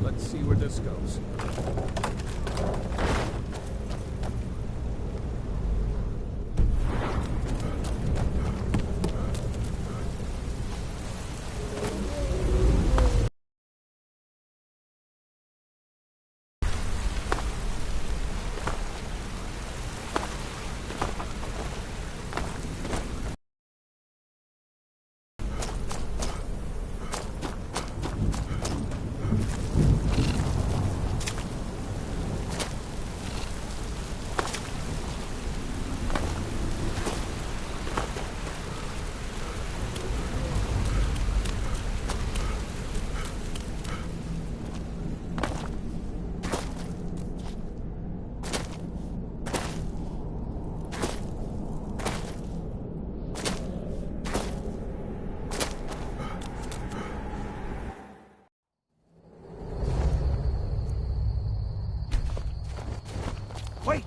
Let's see where this goes. Wait!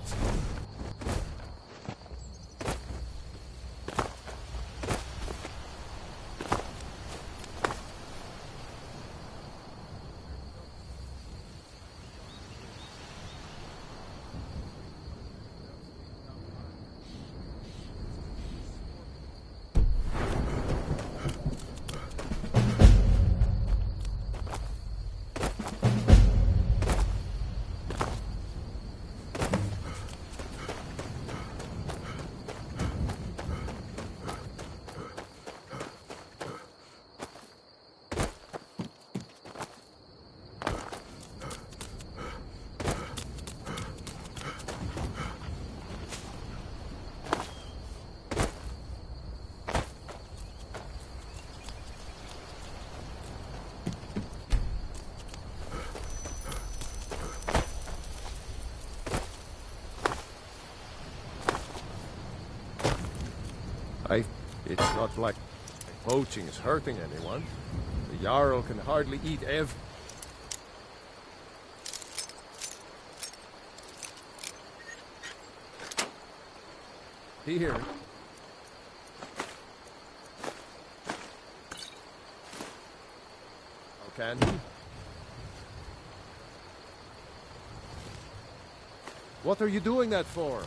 It's not like poaching is hurting anyone. The Jarl can hardly eat Here. Okay. What are you doing that for?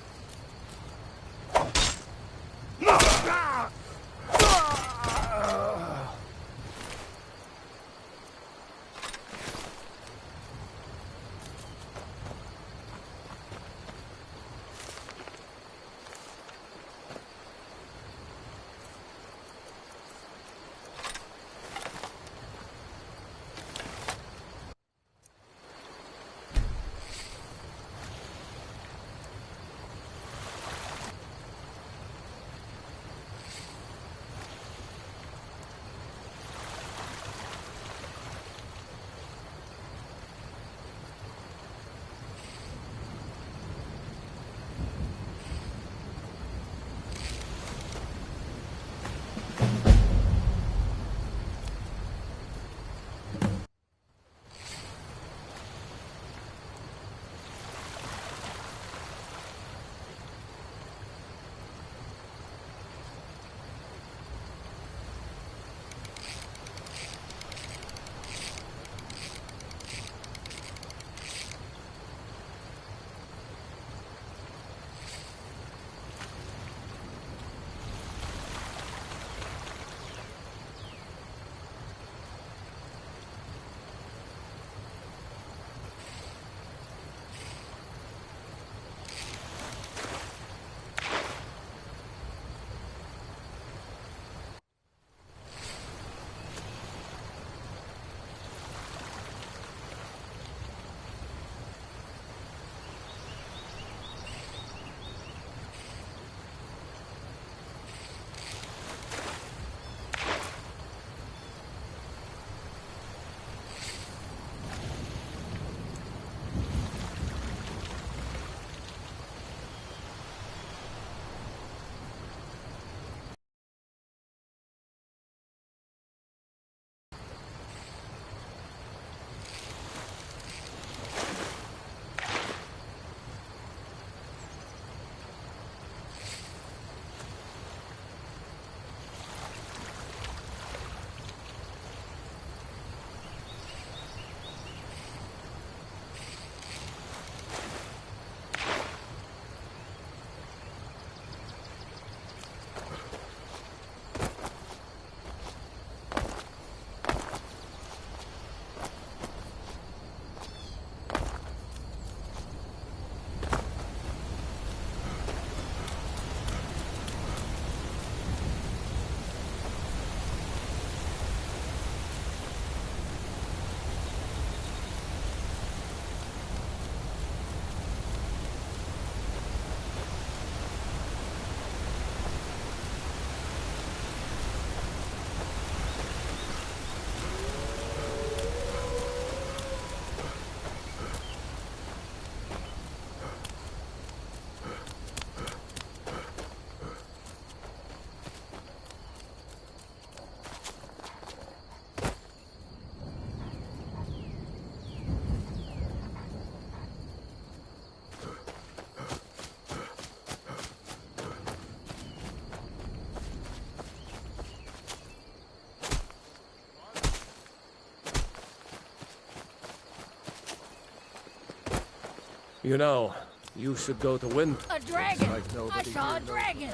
You know, you should go to Wind. A dragon! Like I nobody saw a here knows. dragon!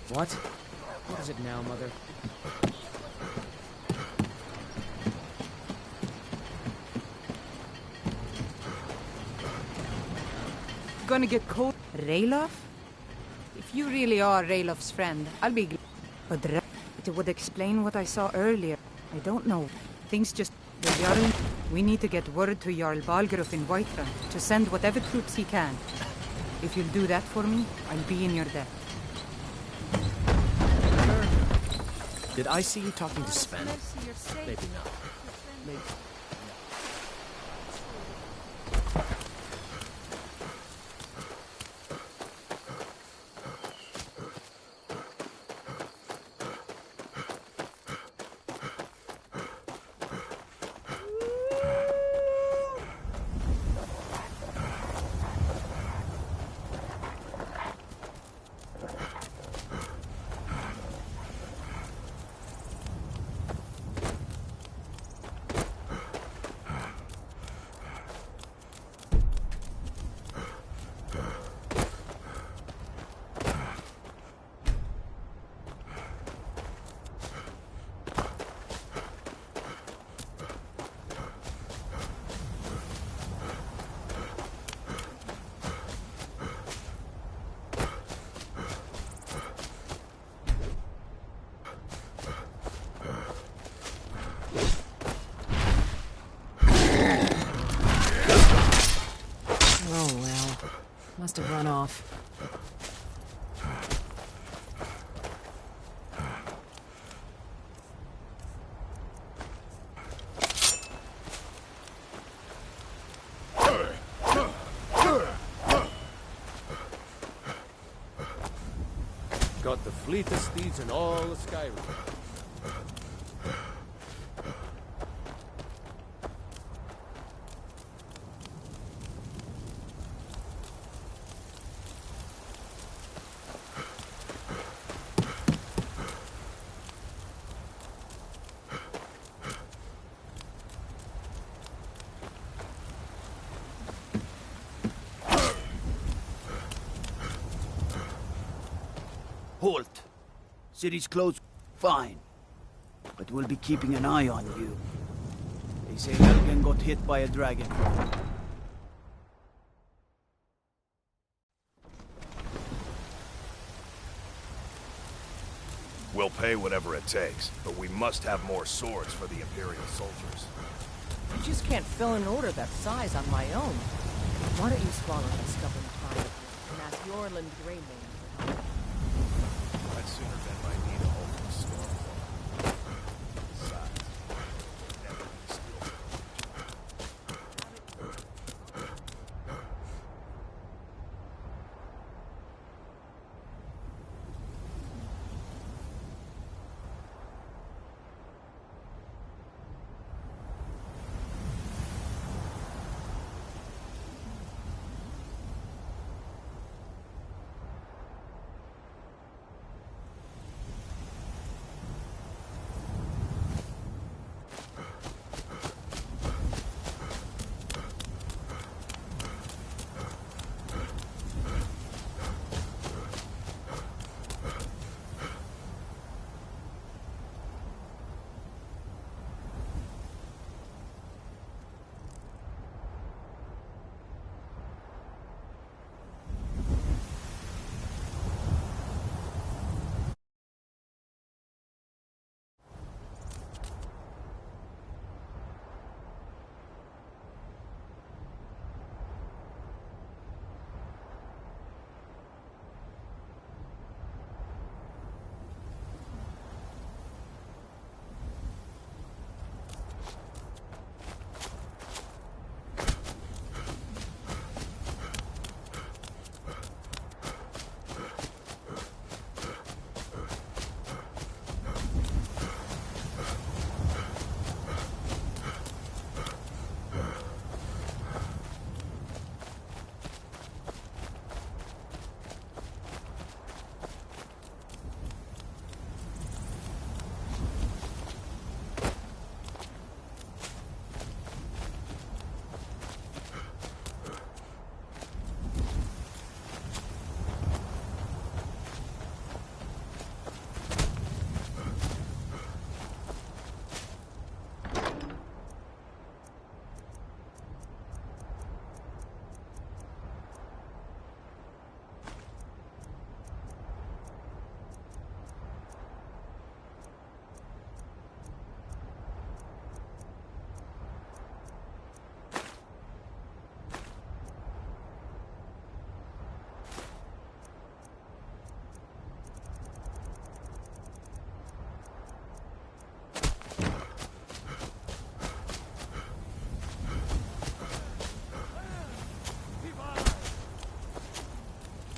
What? What is it now, Mother? Gonna get cold. Rayloff? If you really are Rayloff's friend, I'll be glad. But it would explain what I saw earlier. I don't know. Things just... The Jarl... We need to get word to Jarl Balgruuf in Whiterun to send whatever troops he can. If you'll do that for me, I'll be in your debt. Did I see you talking to Sven? Maybe not. Maybe. Oh well. Must have run off. Got the fleetest steeds in all of Skyrim. Halt! City's closed. Fine. But we'll be keeping an eye on you. They say Helgen got hit by a dragon. We'll pay whatever it takes, but we must have more swords for the Imperial soldiers. I just can't fill an order that size on my own. Why don't you swallow that stubborn pride and ask Yorland Greymane for help? I'd sooner bend my knee to open the storm. Besides, never been skillful.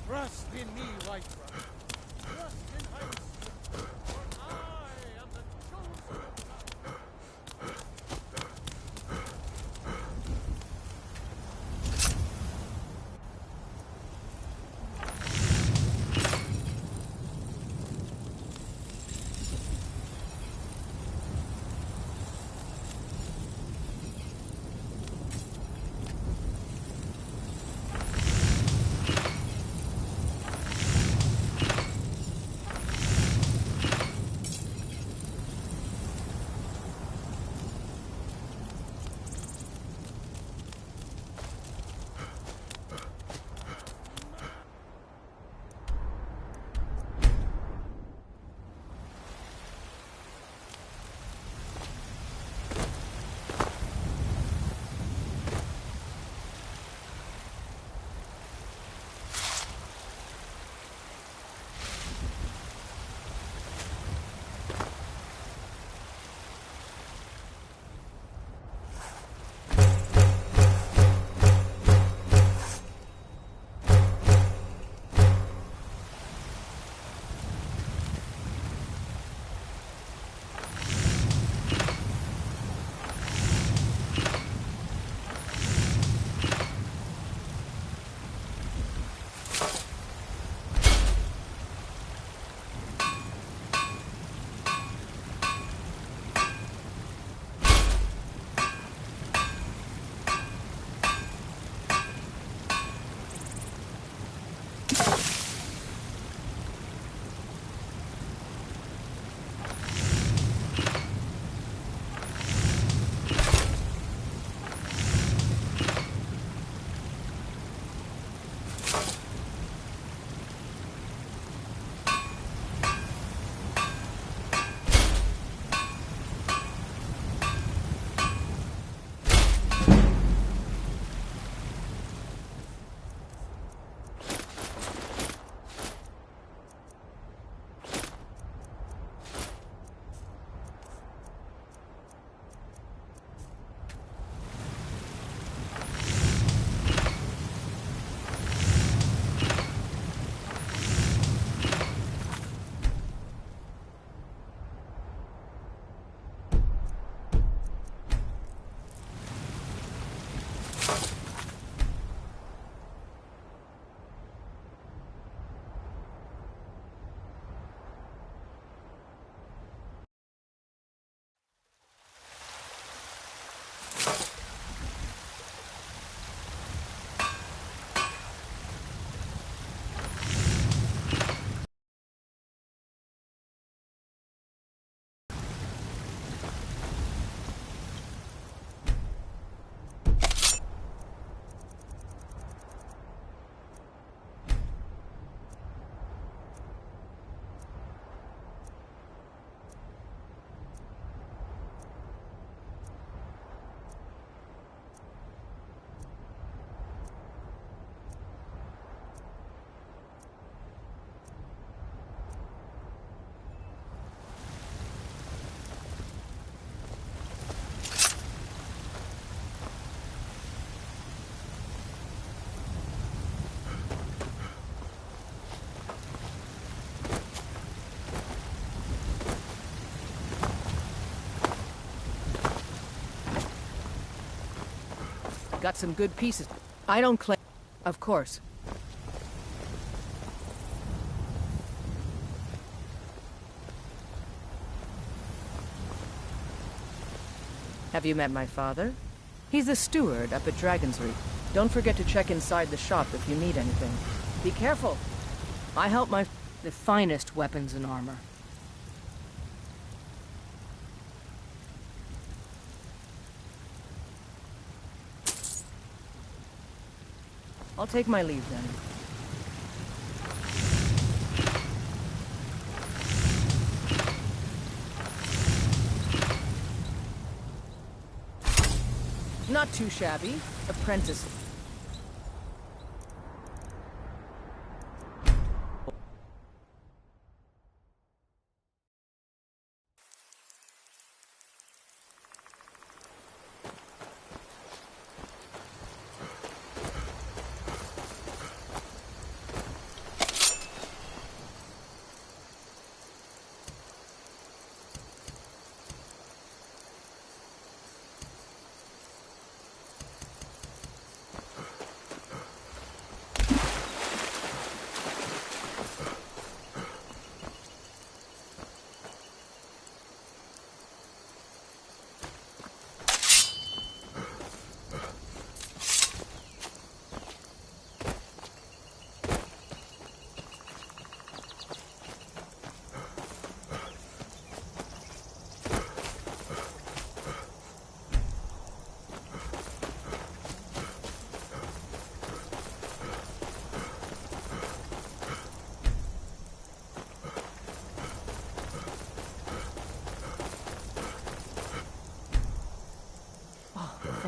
Trust in me, white brother. Trust in Highness. For I am the chosen of God. Got some good pieces. I don't claim... Of course. Have you met my father? He's the steward up at Dragon's Reach. Don't forget to check inside the shop if you need anything. Be careful. I help the finest weapons and armor. I'll take my leave then. Not too shabby. Apprentice.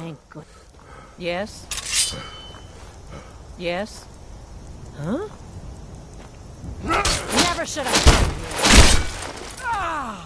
Thank God. Yes? Yes? Huh? Never should have come here. Ah!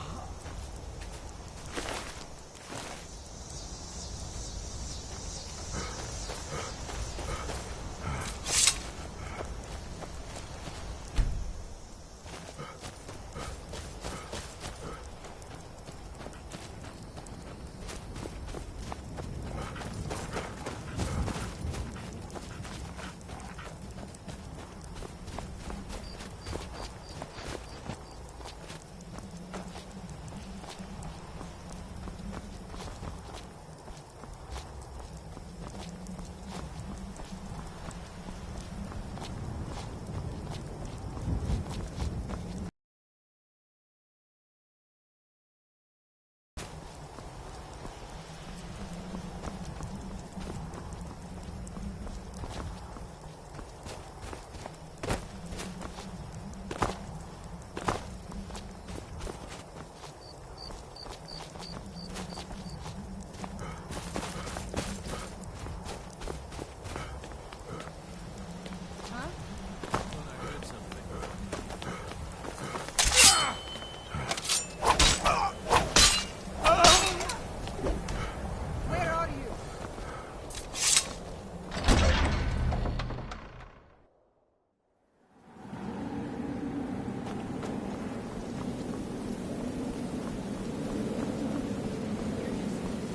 Where are you?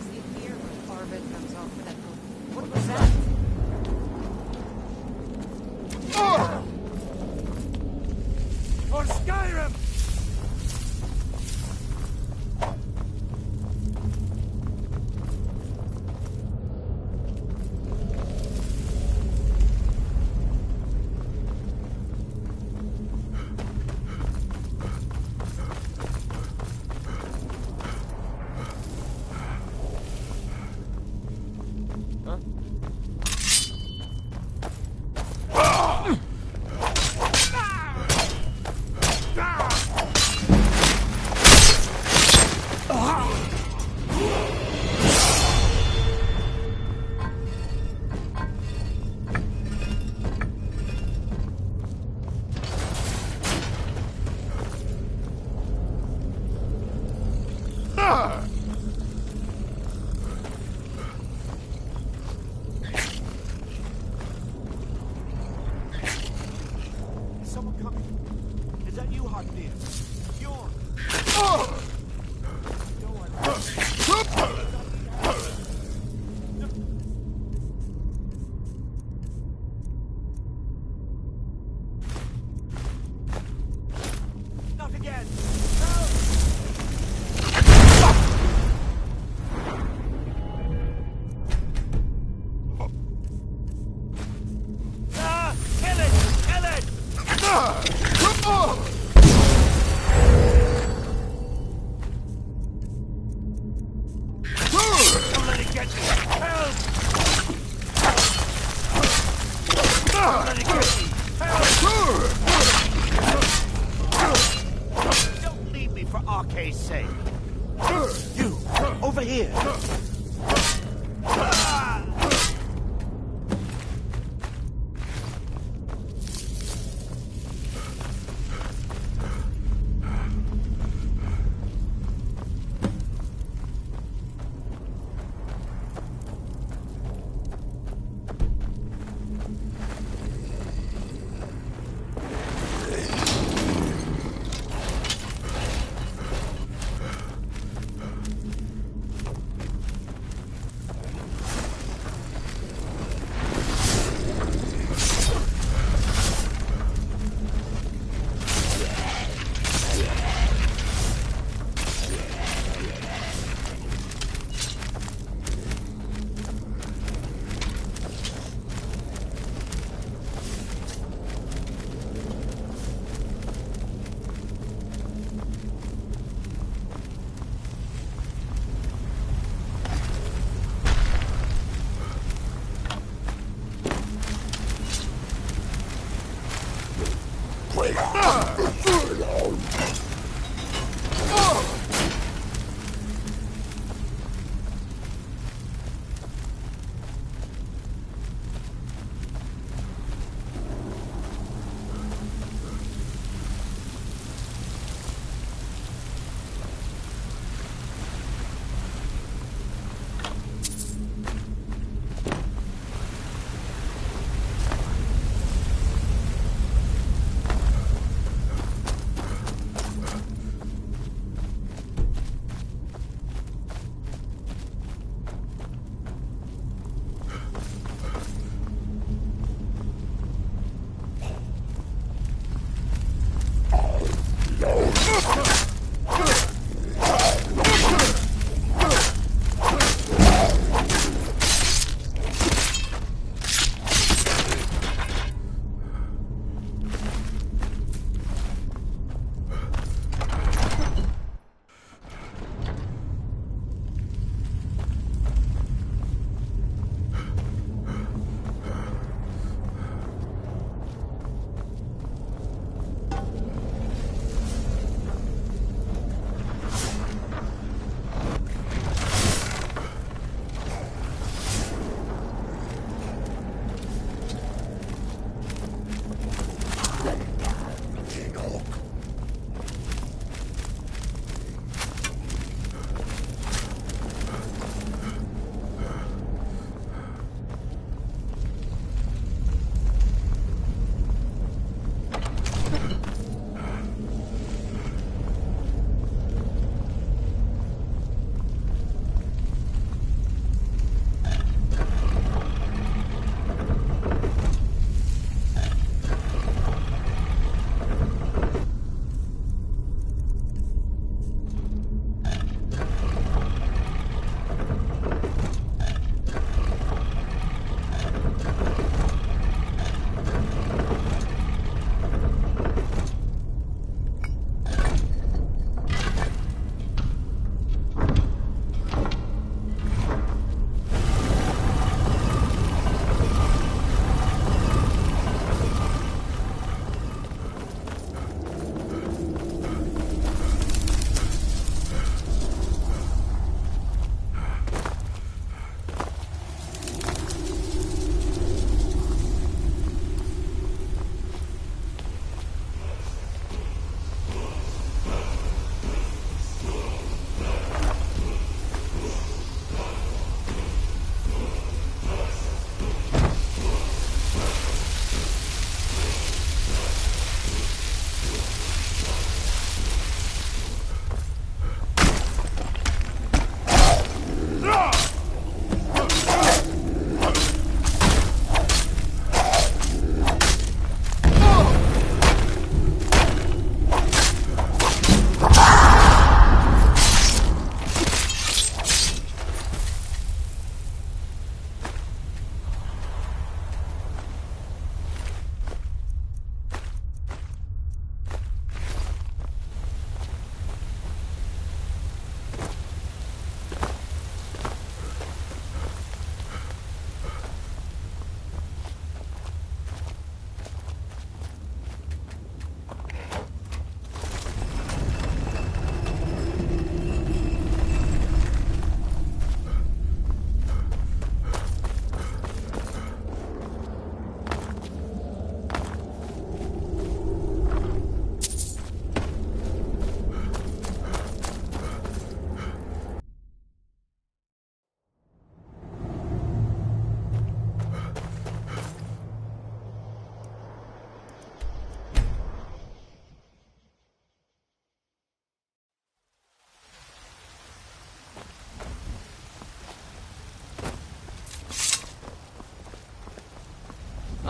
See here where Orbit comes off with that book. What was that? For Skyrim! Someone coming. Is that you, Hotbeer? Bjorn. Not again. Kill it! Kill it! Don't let it get me! Help! Don't let it get me! Help! Don't leave me for Arcade's sake! You! Over here!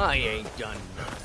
I ain't done nothing.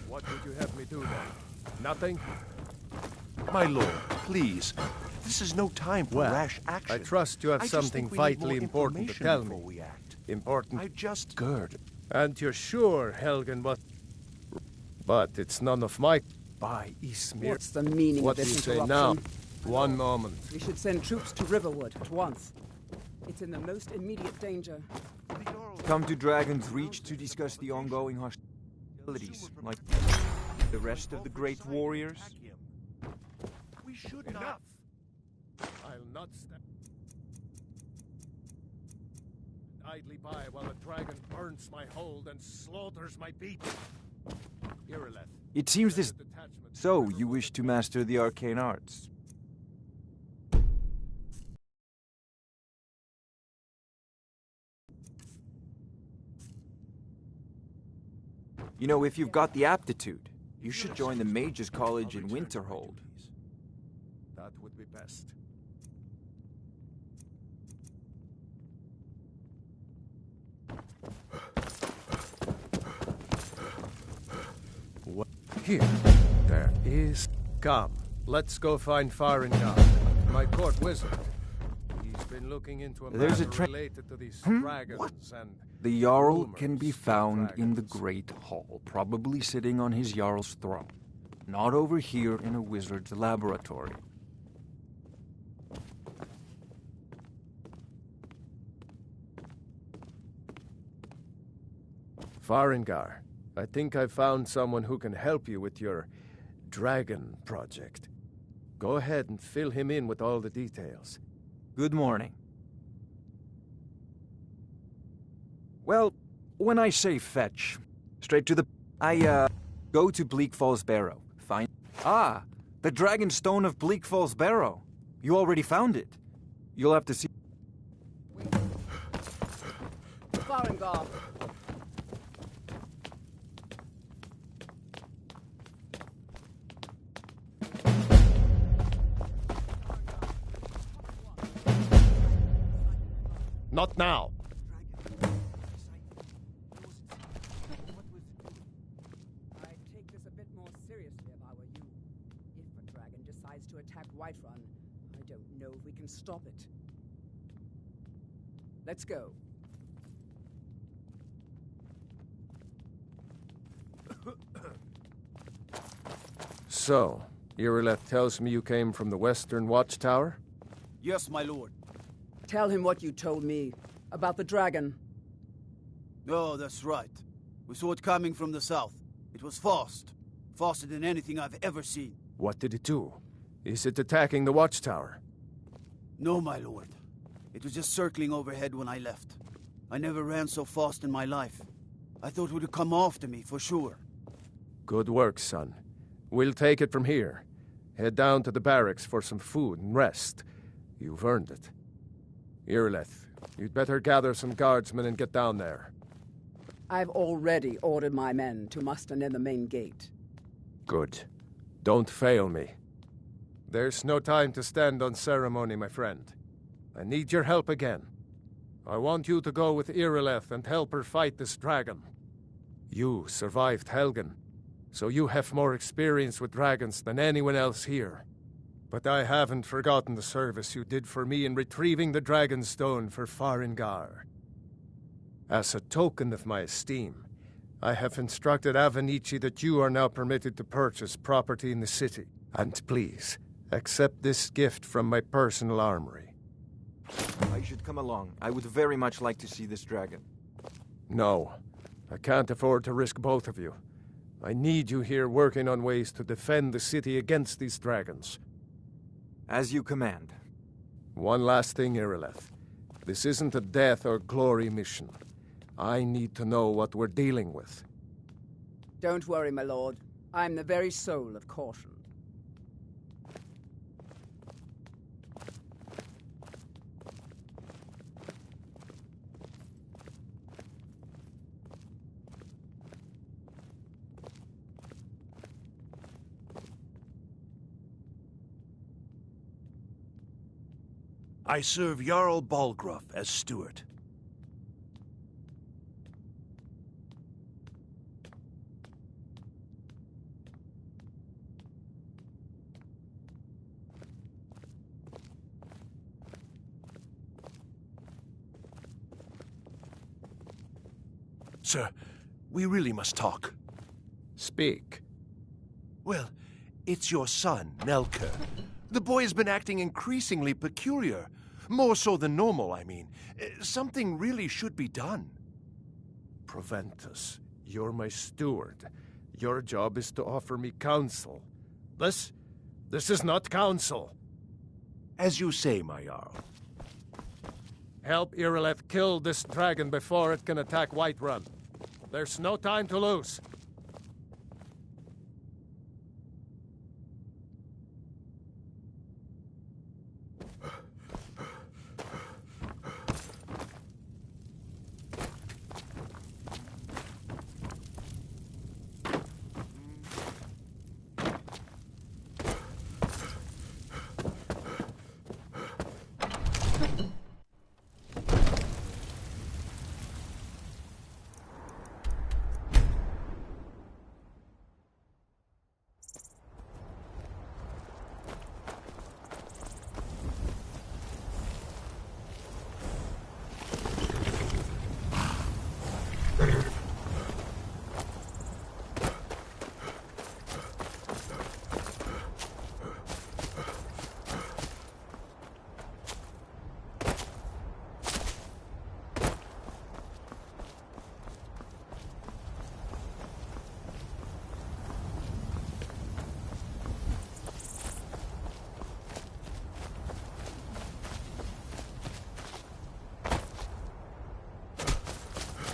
What would you have me do then? Nothing? My lord, please. This is no time for Well, rash action. I trust you have I just something think we need vitally more important to information tell before me. we act. Important. I just... Good. And you're sure, Helgen, but it's none of my... By Ismir. What's the meaning What of do you this say interruption? now? One moment. We should send troops to Riverwood at once. It's in the most immediate danger. Come to Dragon's Reach to discuss the ongoing hostilities, like the rest of the great warriors. We should Enough. not... I'll not step idly by while the dragon burns my hold and slaughters my people. Irileth. It seems this... send a detachment So, to you wish to master the arcane arts? You know, if you've got the aptitude, you should join the Mages College in Winterhold. That would be best. What? Here. There is. Come. Let's go find Farengar, my court wizard. He's been looking into a There's a matter tra- related to these dragons and... The Jarl rumors can be of found in the dragons. Great Hall, probably sitting on his Jarl's throne. Not over here in a wizard's laboratory. Farengar, I think I found someone who can help you with your dragon project. Go ahead and fill him in with all the details. Good morning. Well, when I say fetch, straight to the... I, go to Bleak Falls Barrow. Find... Ah, the Dragon Stone of Bleak Falls Barrow. You already found it. You'll have to see... Farengar! Not now! I'd take this a bit more seriously if I were you. If a dragon decides to attack Whiterun, I don't know if we can stop it. Let's go. So, Irileth tells me you came from the Western Watchtower? Yes, my lord. Tell him what you told me about the dragon. Oh, that's right. We saw it coming from the south. It was fast. Faster than anything I've ever seen. What did it do? Is it attacking the Watchtower? No, my lord. It was just circling overhead when I left. I never ran so fast in my life. I thought it would come after me, for sure. Good work, son. We'll take it from here. Head down to the barracks for some food and rest. You've earned it. Irileth, you'd better gather some guardsmen and get down there. I've already ordered my men to muster near the main gate. Good. Don't fail me. There's no time to stand on ceremony, my friend. I need your help again. I want you to go with Irileth and help her fight this dragon. You survived Helgen, so you have more experience with dragons than anyone else here. But I haven't forgotten the service you did for me in retrieving the Dragon Stone for Farengar. As a token of my esteem, I have instructed Avenici that you are now permitted to purchase property in the city. And please, accept this gift from my personal armory. I should come along. I would very much like to see this dragon. No, I can't afford to risk both of you. I need you here working on ways to defend the city against these dragons. As you command. One last thing, Irileth. This isn't a death or glory mission. I need to know what we're dealing with. Don't worry, my lord. I'm the very soul of caution. I serve Jarl Balgruuf as steward. Sir, we really must talk. Speak. Well, it's your son, Nelker. The boy has been acting increasingly peculiar. More so than normal, I mean. Something really should be done. Proventus, you're my steward. Your job is to offer me counsel. This is not counsel. As you say, my Jarl. Help Irileth kill this dragon before it can attack Whiterun. There's no time to lose.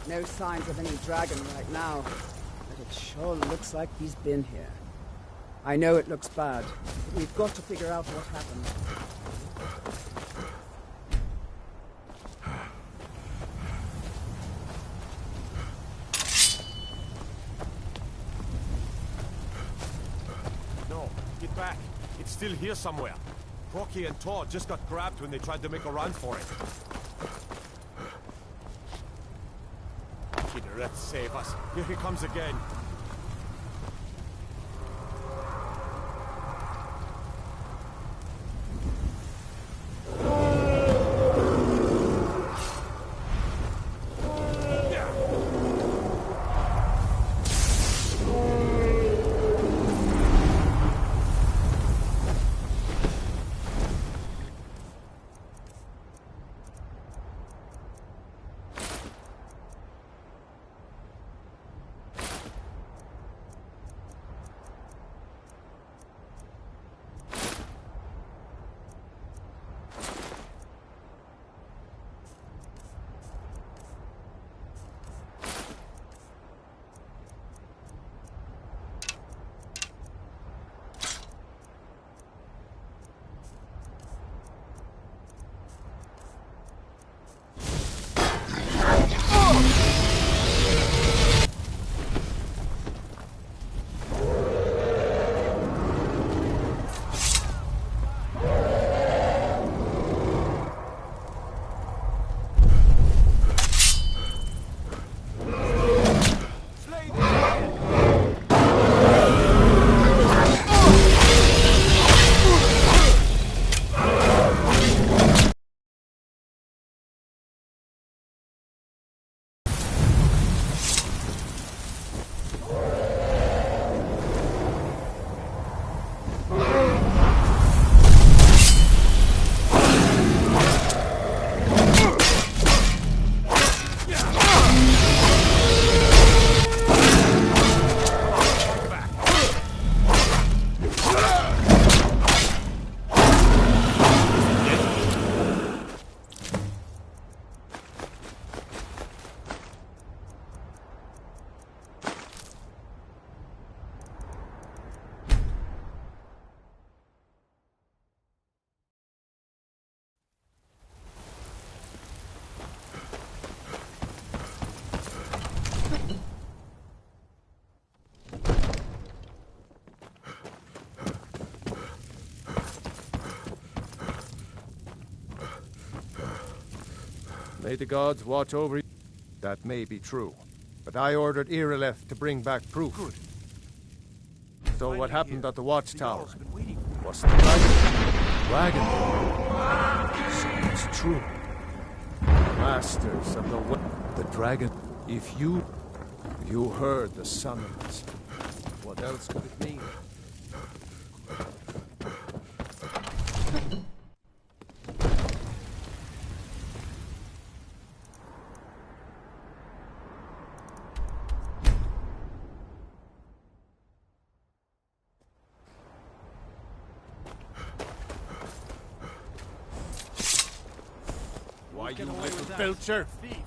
No signs of any dragon right now, but it sure looks like he's been here. I know it looks bad, but we've got to figure out what happened. No, get back. It's still here somewhere. Rocky and Todd just got grabbed when they tried to make a run for it. Let's save us. Here he comes again. May the gods watch over you. That may be true, but I ordered Irileth to bring back proof. Good. So what happened at the watchtower? Jarl's been waiting for Was the dragon? So it's true. Masters of the dragon. If you heard the summons, what else could it mean? Why, you Get away little with that. filcher? Thief.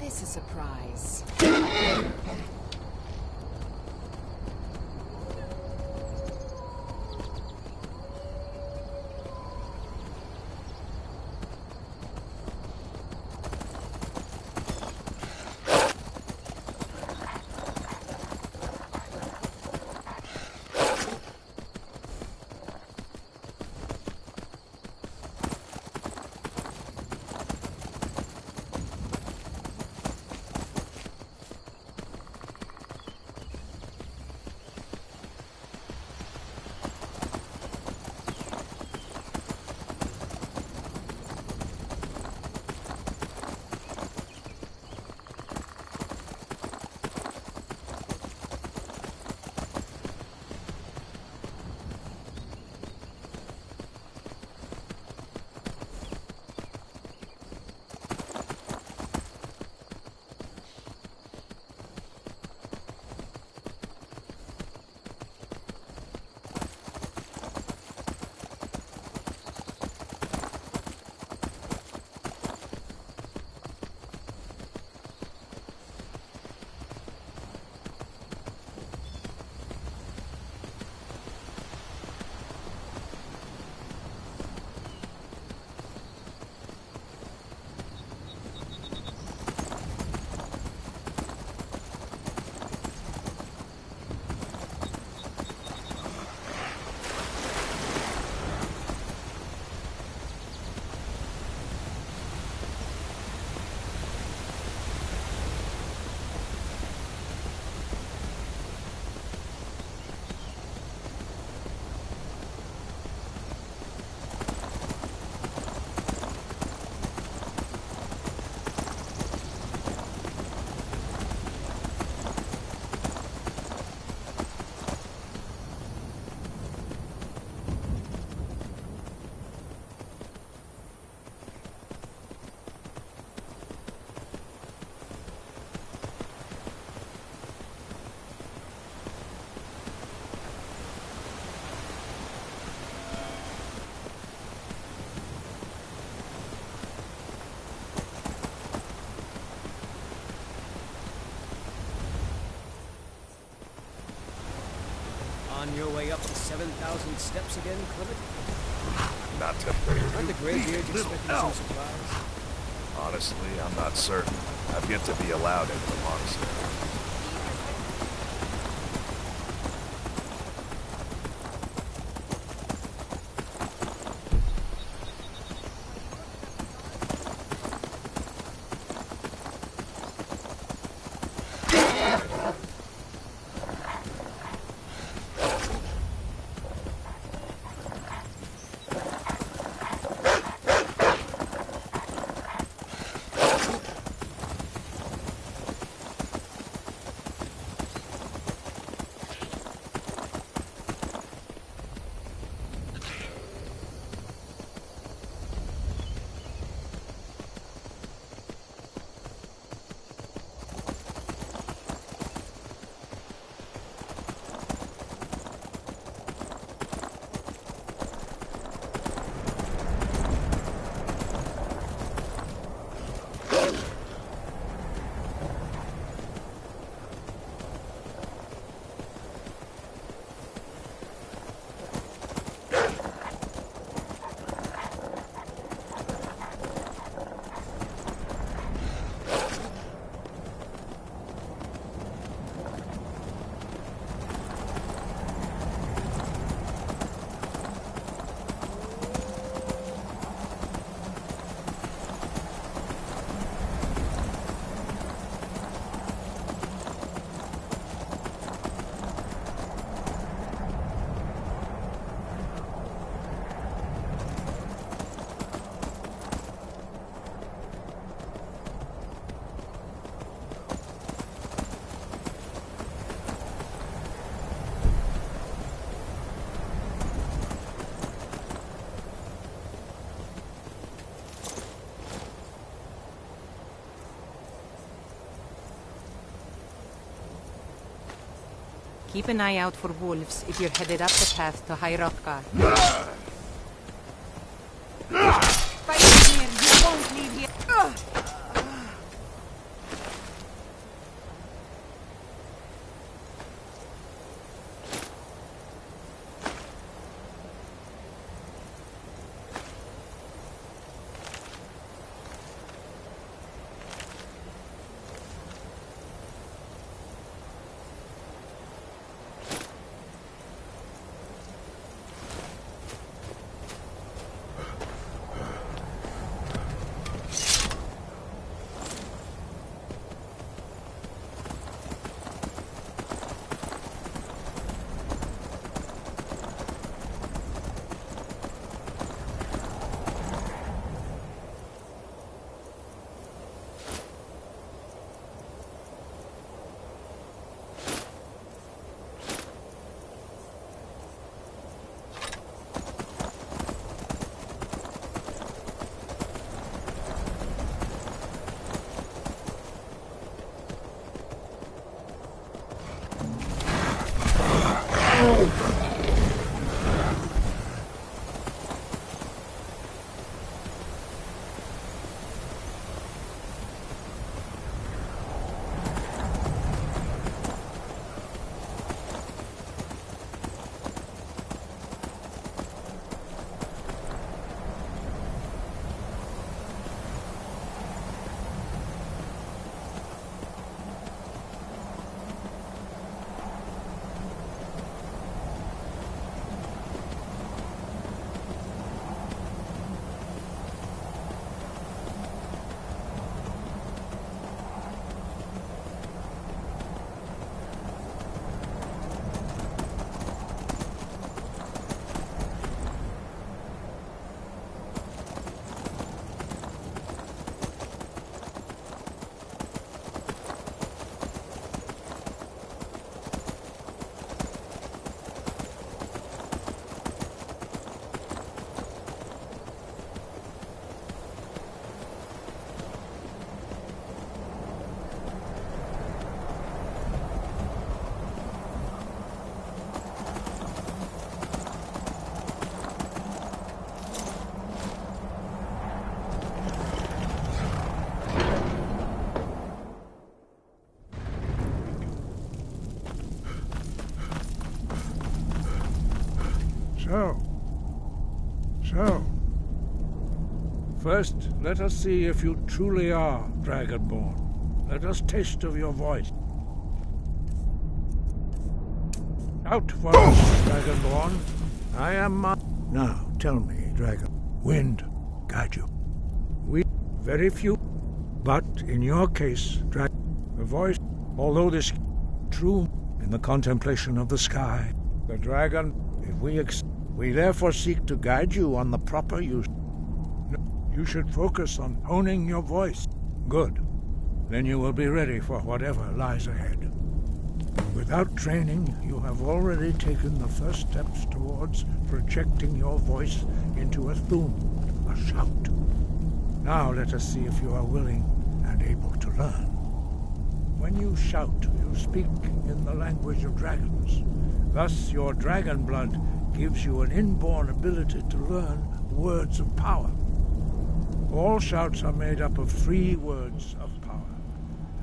This is a surprise. On your way up the 7,000 steps again, Clement? Not to Aren't the Greybeards expecting some surprise? Honestly, I'm not certain. I've yet to be allowed into the monastery. Keep an eye out for wolves if you're headed up the path to High Hrothgar. Fight here, you won't leave here. So. First, let us see if you truly are Dragonborn. Let us taste of your voice. Out for us, Dragonborn. I am Now, tell me, Dragon. Wind, guide you. We very few, but in your case, the voice, although this true in the contemplation of the sky, the dragon, if we therefore seek to guide you on the proper use. You should focus on honing your voice. Good. Then you will be ready for whatever lies ahead. Without training, you have already taken the first steps towards projecting your voice into a thum, a shout. Now let us see if you are willing and able to learn. When you shout, you speak in the language of dragons. Thus, your dragon blood gives you an inborn ability to learn words of power. All shouts are made up of 3 words of power.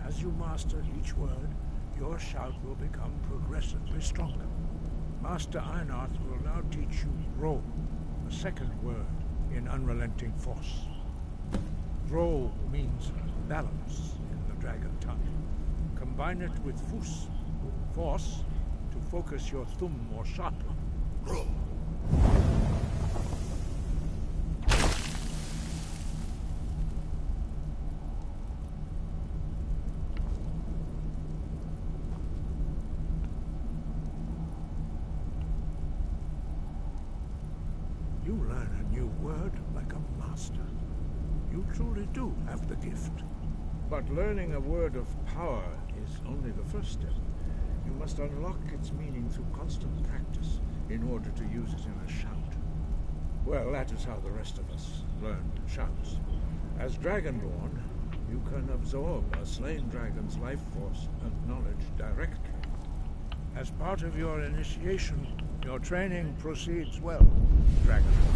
As you master each word, your shout will become progressively stronger. Master Einarth will now teach you Ro, the second word in Unrelenting Force. Ro means balance in the dragon tongue. Combine it with Fus, force, to focus your thumb more sharply. Ro. You learn a new word like a master. You truly do have the gift. But learning a word of power is only the first step. You must unlock its meaning through constant practice in order to use it in a shout. Well, that is how the rest of us learn shouts. As Dragonborn, you can absorb a slain dragon's life force and knowledge directly. As part of your initiation, your training proceeds well, Dragonborn.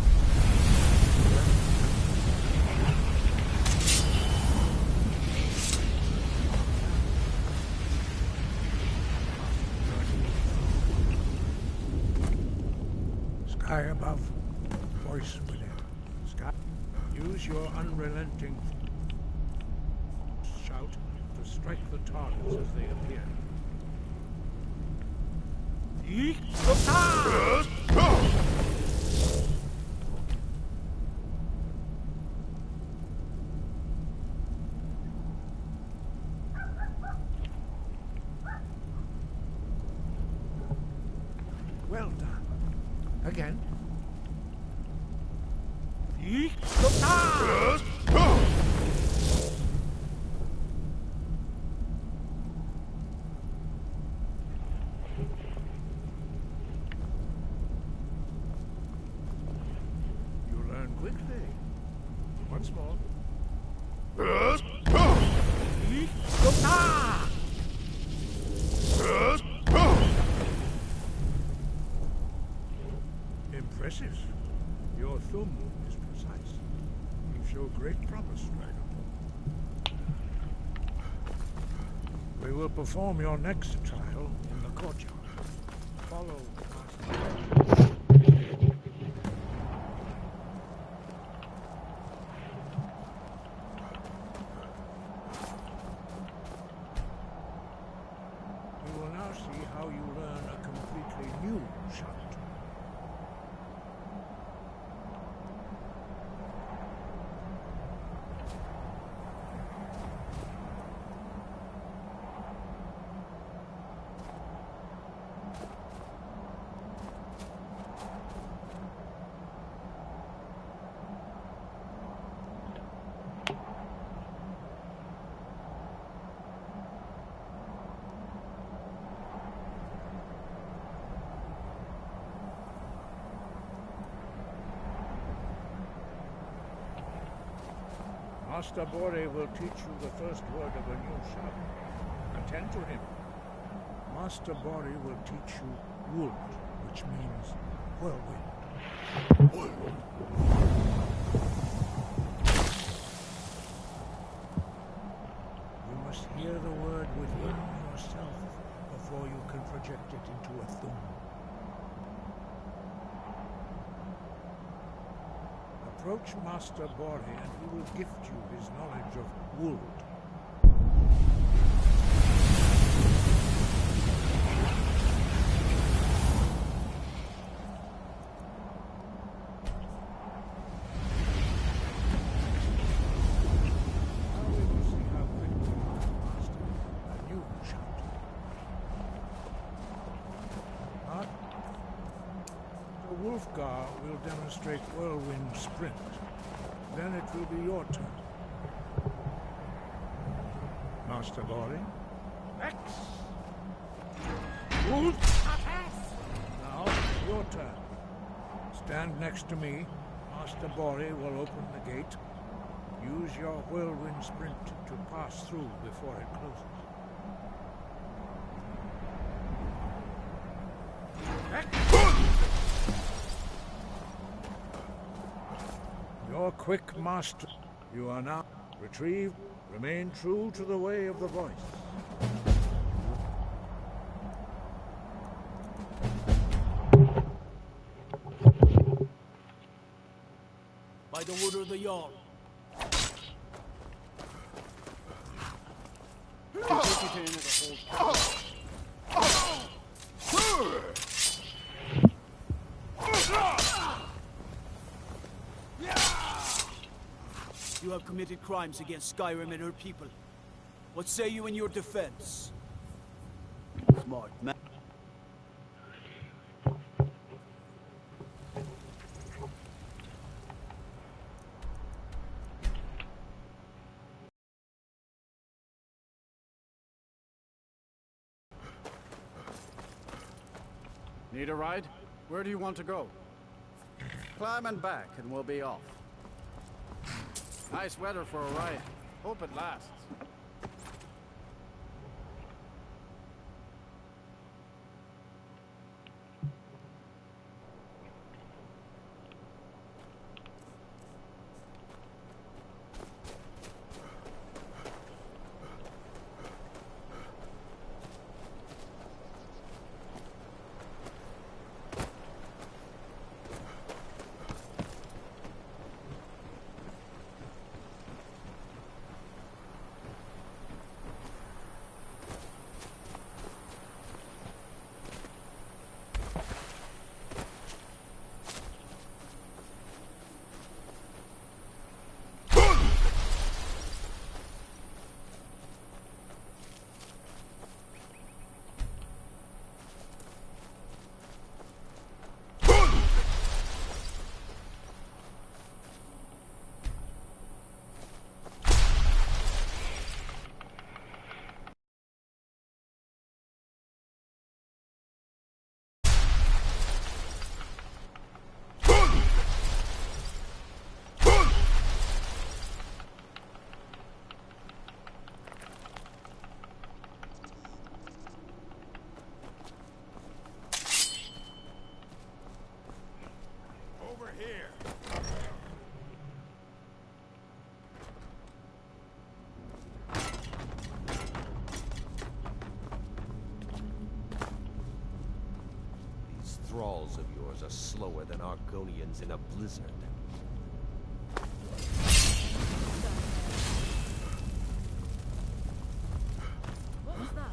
Sky above, voice within. Sky. Use your unrelenting shout to strike the targets as they appear. Well done. Again. You learn quickly. Once more. Impressive. Your thumb is precise. You show great promise, Dragon. We will perform your next trial in the courtyard. Follow the master. We will now see how you learn a completely new shout. Master Bore will teach you the first word of a new shout. Attend to him. Master Bore will teach you Wood, which means whirlwind. You must hear the word within yourself before you can project it into a thum. Approach Master Bori and he will gift you his knowledge of wood. Now we will see how quickly you can master a new shot. The Wolfgar will demonstrate whirlwind sprint. Then it will be your turn. Master Bori. X! Wolf! Now, your turn. Stand next to me. Master Bori will open the gate. Use your whirlwind sprint to pass through before it closes. Your quick master. You are now retrieved. Remain true to the way of the voice. By the wood of the Jarl. You have committed crimes against Skyrim and her people. What say you in your defense? Smart man. Need a ride? Where do you want to go? Climb and back and we'll be off. Nice weather for a ride. Hope it lasts. Thralls of yours are slower than Argonians in a blizzard. What was that?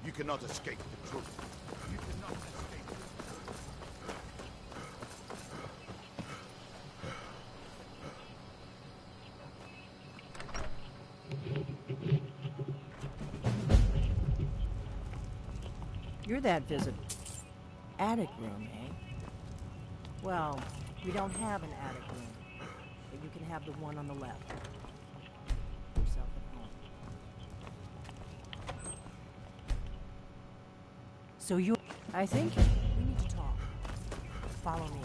You cannot escape the truth. You cannot escape it. You're that visit. Attic room, eh? Well, we don't have an attic room, but you can have the one on the left. Yourself at home. So you... I think we need to talk. Follow me.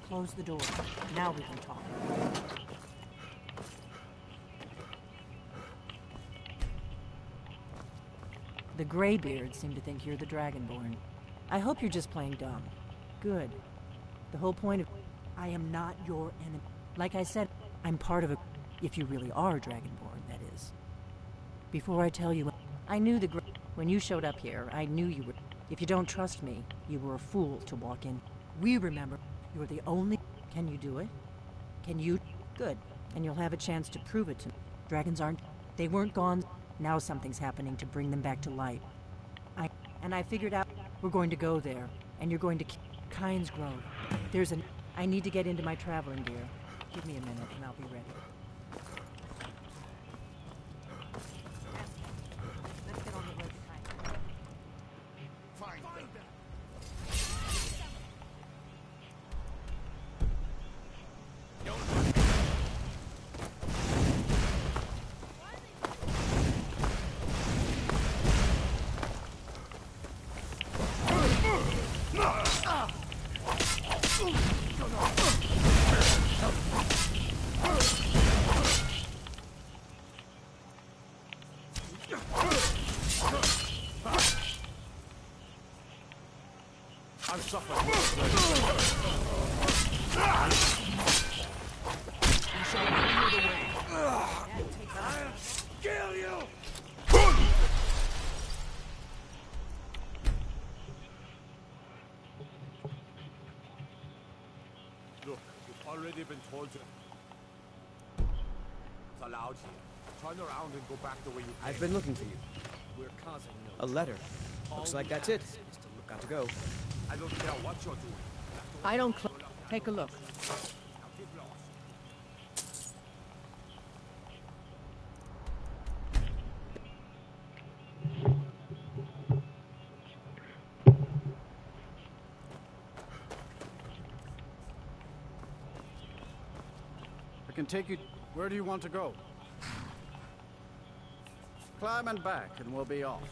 Close the door. Now we can talk. The Greybeards seem to think you're the Dragonborn. I hope you're just playing dumb. Good. The whole point of... I am not your enemy. Like I said, I'm part of a... If you really are Dragonborn, that is. Before I tell you... I knew the... When you showed up here, I knew you were... If you don't trust me, you were a fool to walk in. We remember you're the only... Can you do it? Can you? Good. And you'll have a chance to prove it to me. Dragons aren't... They weren't gone. Now something's happening to bring them back to life. I figured out we're going to go there, and you're going to Kynes Grove. There's an... I need to get into my traveling gear. Give me a minute, and I'll be ready. Let's get on the road to Kynes. Find them. I'm suffering. You shall clear the way. I'll kill you! Look, you've already been told to... It's allowed here. Turn around and go back the way you came. I've been looking for you. We're causing A letter. Looks like that's it. Got to go. I don't care what you're doing. I don't... Take a look. I can take you... Where do you want to go? Climb and back, and we'll be off.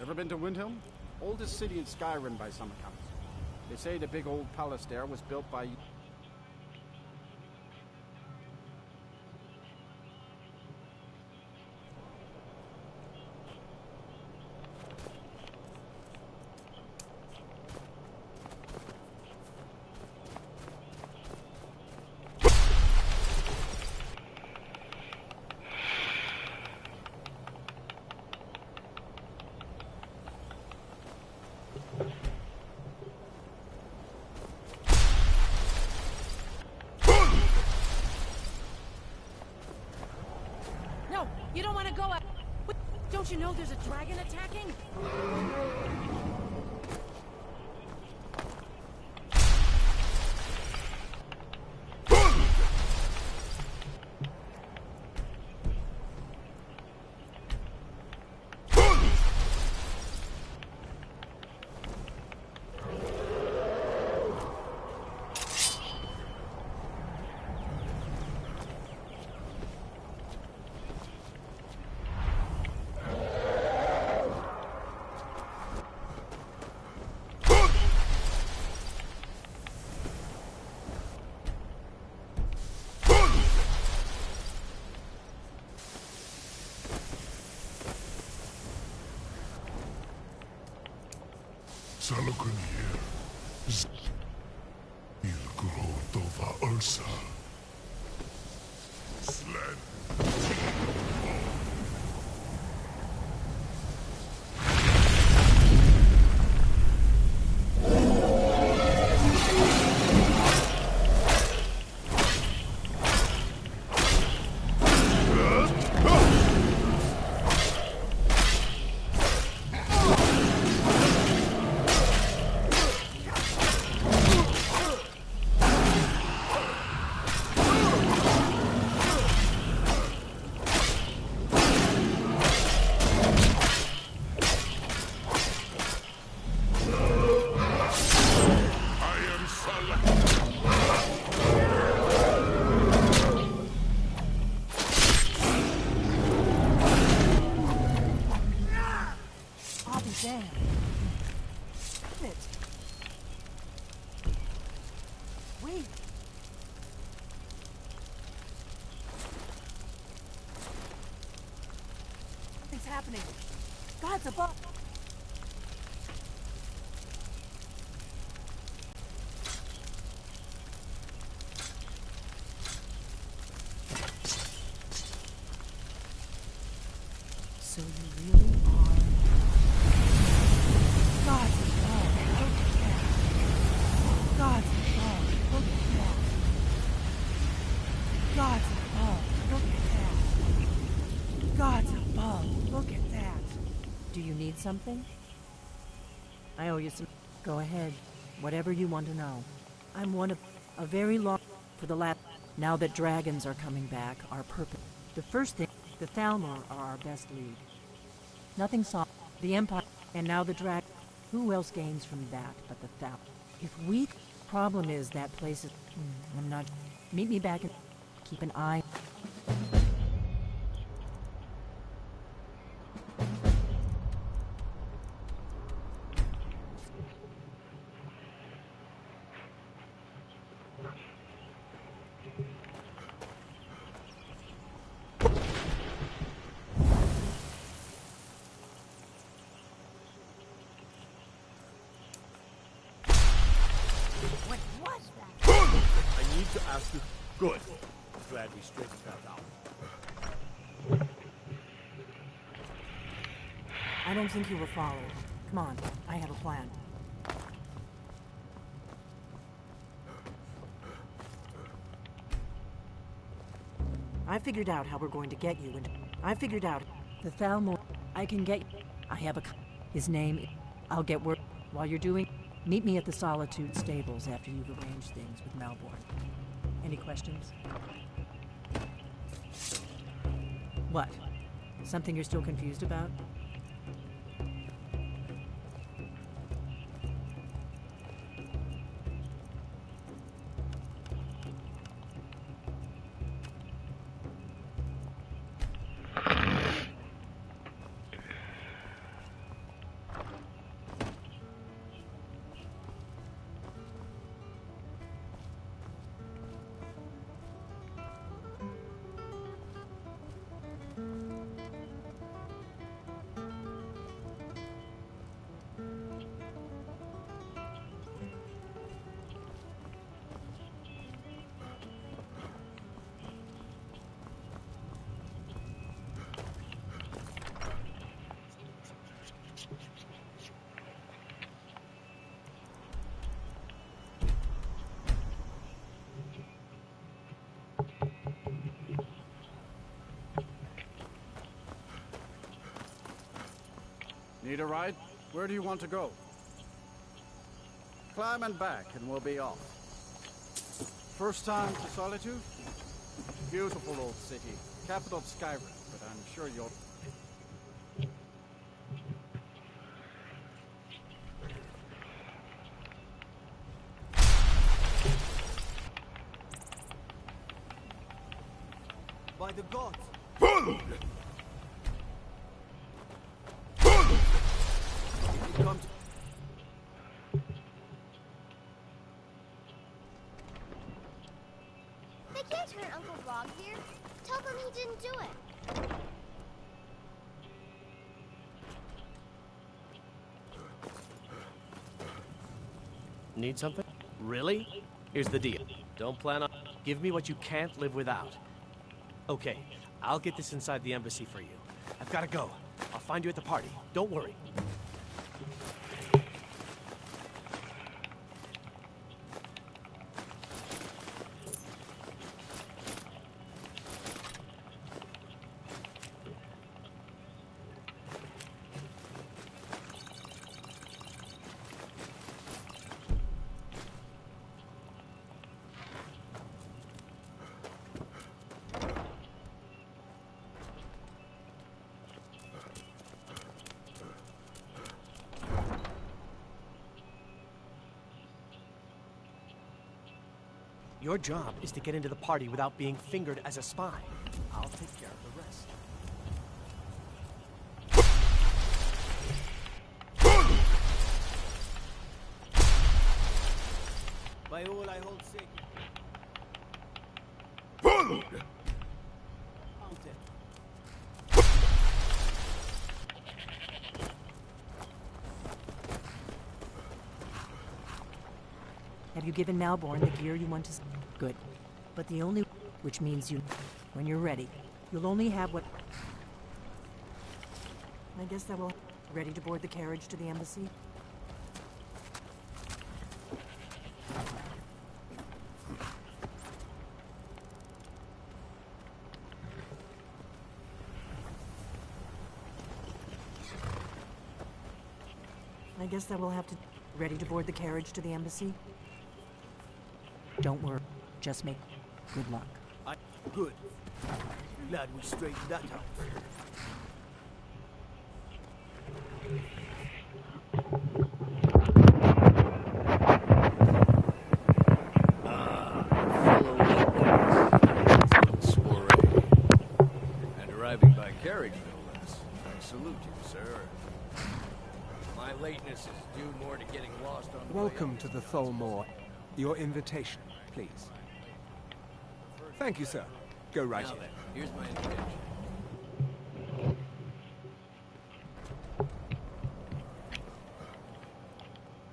Ever been to Windhelm? Oldest city in Skyrim by some accounts. They say the big old palace there was built by... No, you don't want to go out. Don't you know there's a dragon attacking? Salukun here. Il Grotova Ursa. Sled. Damn. It. Wait. Something's happening. God's above. So you really are... God's above. Look at that. God's above. Look at that. God's above. Look at that. God's above. Look at that. Do you need something? I owe you some... Go ahead. Whatever you want to know. I'm one of... a very long... for the last... Now that dragons are coming back, our purpose... The first thing... The Thalmor are our best lead. Nothing saw... The Empire... And now the drag... Who else gains from that but the Thalmor? If we... Problem is that place is... I'm not... Meet me back and... Keep an eye... What was that? I need to ask you. Good. Glad we straightened that out. I don't think you were followed. Come on, I have a plan. I figured out how we're going to get you, and I figured out the Thalmor. I can get. I have a. His name. I'll get word while you're doing. Meet me at the Solitude Stables after you've arranged things with Malborn. Any questions? What? Something you're still confused about? Need a ride? Where do you want to go? Climb and back and we'll be off. First time to Solitude? Beautiful old city. Capital of Skyrim, but I'm sure you'll... By the gods! If it comes... They can't turn Uncle Rog here. Tell them he didn't do it. Need something? Really? Here's the deal. Don't plan on... Give me what you can't live without. Okay, I'll get this inside the embassy for you. I've gotta go. I'll find you at the party. Don't worry. Your job is to get into the party without being fingered as a spy. I'll take care of the rest. By all I hold sacred. Followed! Mounted. Have you given Malborn the gear you want to... Good. But the only... Which means you... When you're ready, you'll only have what... I guess that will... Ready to board the carriage to the embassy? I guess that we'll have to... Ready to board the carriage to the embassy? Don't worry. Just make... Good luck. Good. Glad we straightened that out. And arriving by carriage, no less. I salute you, sir. My lateness is due more to getting lost on the Welcome to the Tholmor. Your invitation, please. Thank you, sir. Go right Now in. then, here's my invitation.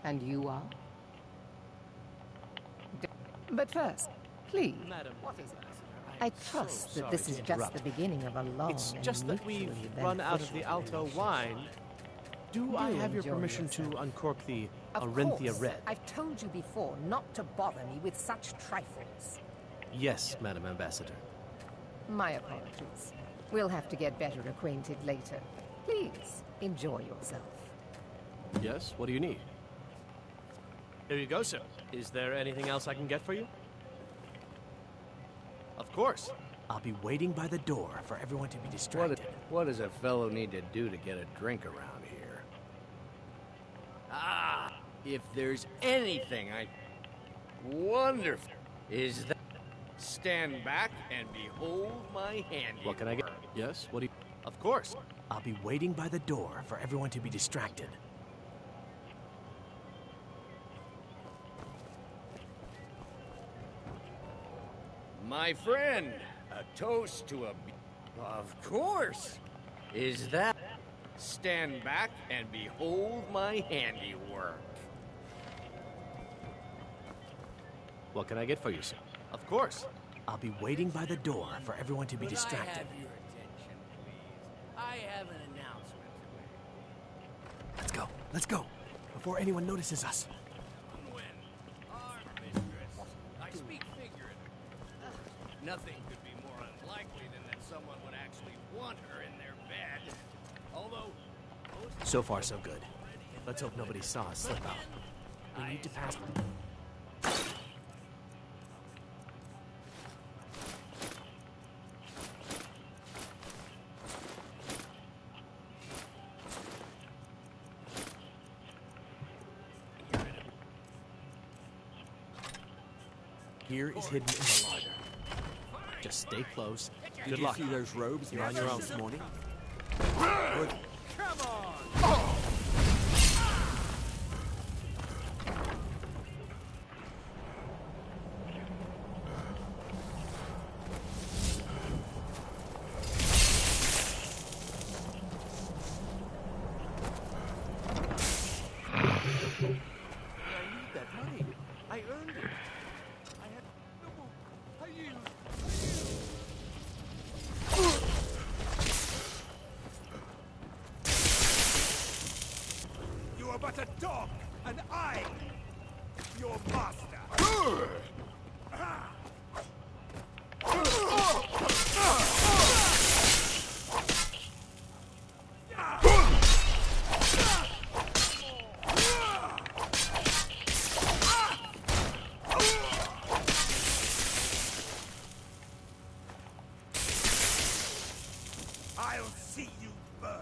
And you are? But first, please, Madam, what is it? I trust that this is just the beginning of a long It's and just that we've mutually run out of the beneficial Alto relationship. wine. Do I have your enjoy permission to yourself. uncork the Of Arinthia course. Red? I've told you before not to bother me with such trifles. Yes, Madam Ambassador. My apologies. We'll have to get better acquainted later. Please, enjoy yourself. Yes, what do you need? Here you go, sir. Is there anything else I can get for you? Of course. I'll be waiting by the door for everyone to be distracted. What does a fellow need to do to get a drink around here? Ah, if there's anything wonderful, is that stand back and behold my handiwork. What can I get? Yes, what do you... Of course. I'll be waiting by the door for everyone to be distracted. My friend, a toast to a... Of course. Is that... Stand back and behold my handiwork. What can I get for you, sir? Of course. I'll be waiting by the door for everyone to be Could distracted. I have your attention, please? I have an announcement to make. Let's go. Let's go. Before anyone notices us. Unwin, our mistress. I speak figuratively. Nothing could be more unlikely than that someone would actually want her in their bed. Although, So far, so good. Let's hope nobody saw us slip out. We need to pass... Gear is hidden in the larder. Just stay close. Did Good you luck. see those robes You're on your own. this morning? Good. come on! I need that money. I earned it. I had no more. I used. You are but a dog, and I, your master. I'll see you burn.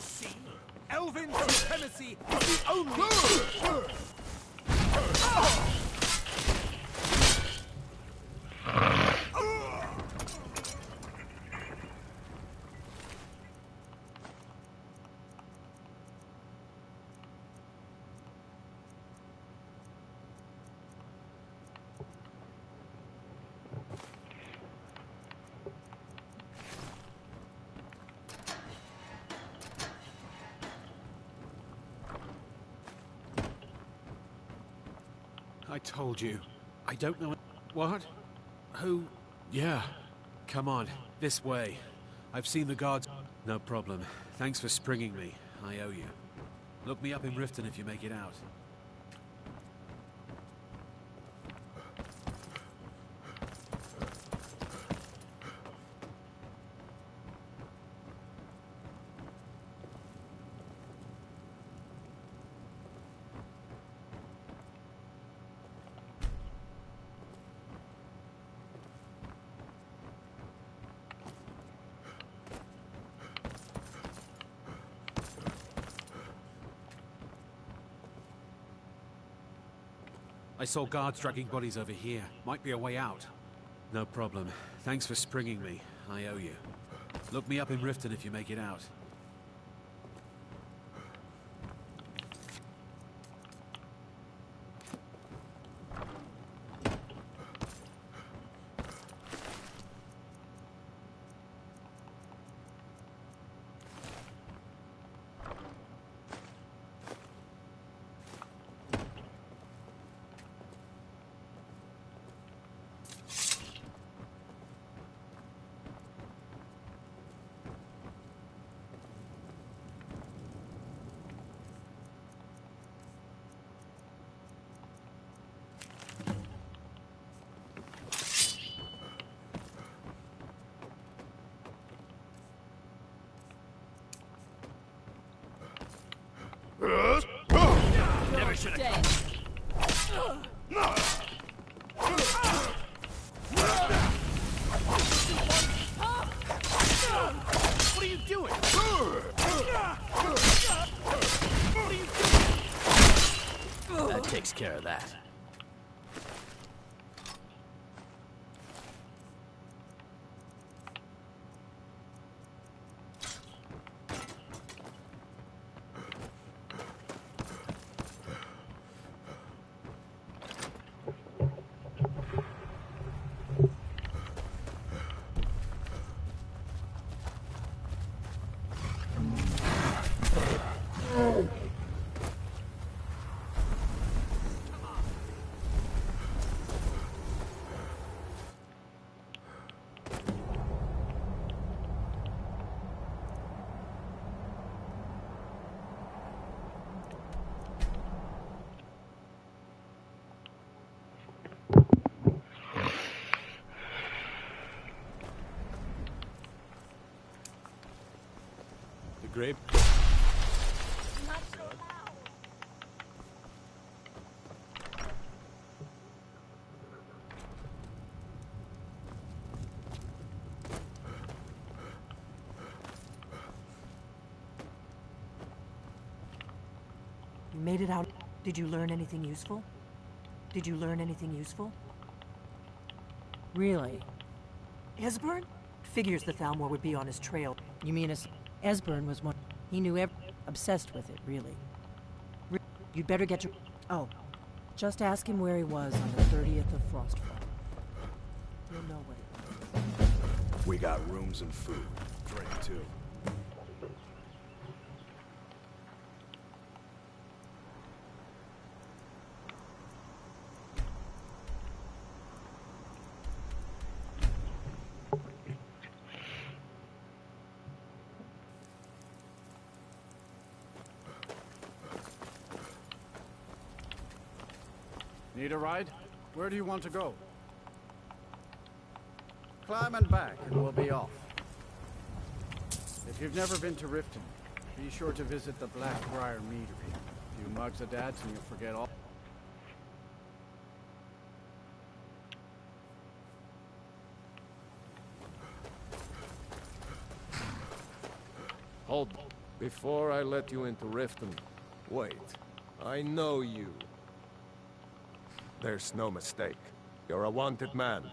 see? Elven supremacy is the only... I told you. I don't know... What? Who? Yeah. Come on, this way. I've seen the guards... No problem. Thanks for springing me. I owe you. Look me up in Riften if you make it out. I saw guards dragging bodies over here. Might be a way out. No problem. Thanks for springing me. I owe you. Look me up in Riften if you make it out. Never should have. What are you doing? What are you doing? That takes care of that. Grape. You made it out. Did you learn anything useful? Did you learn anything useful? Really? Esbern? Figures the Thalmor would be on his trail. You mean Esbern was one... He knew obsessed with it, really. You'd better get your... Oh, just ask him where he was on the 30th of Frostfall. You'll know what it was. We got rooms and food. Drink, too. Need a ride? Where do you want to go? Climb and back, and we'll be off. If you've never been to Riften, be sure to visit the Blackbriar Meadery. A few mugs of dads and you'll forget all... Hold. Before I let you into Riften, wait. I know you. There's no mistake. You're a wanted man.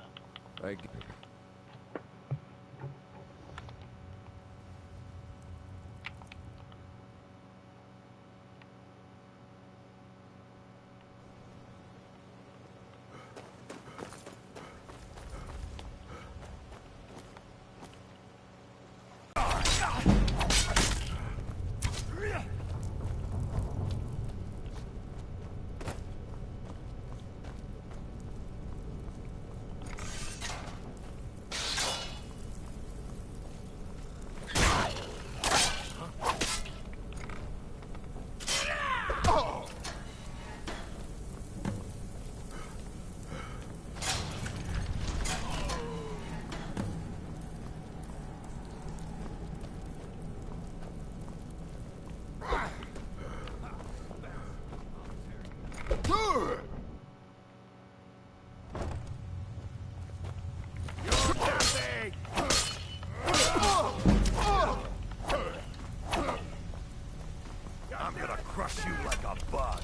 I'm gonna crush you like a bug.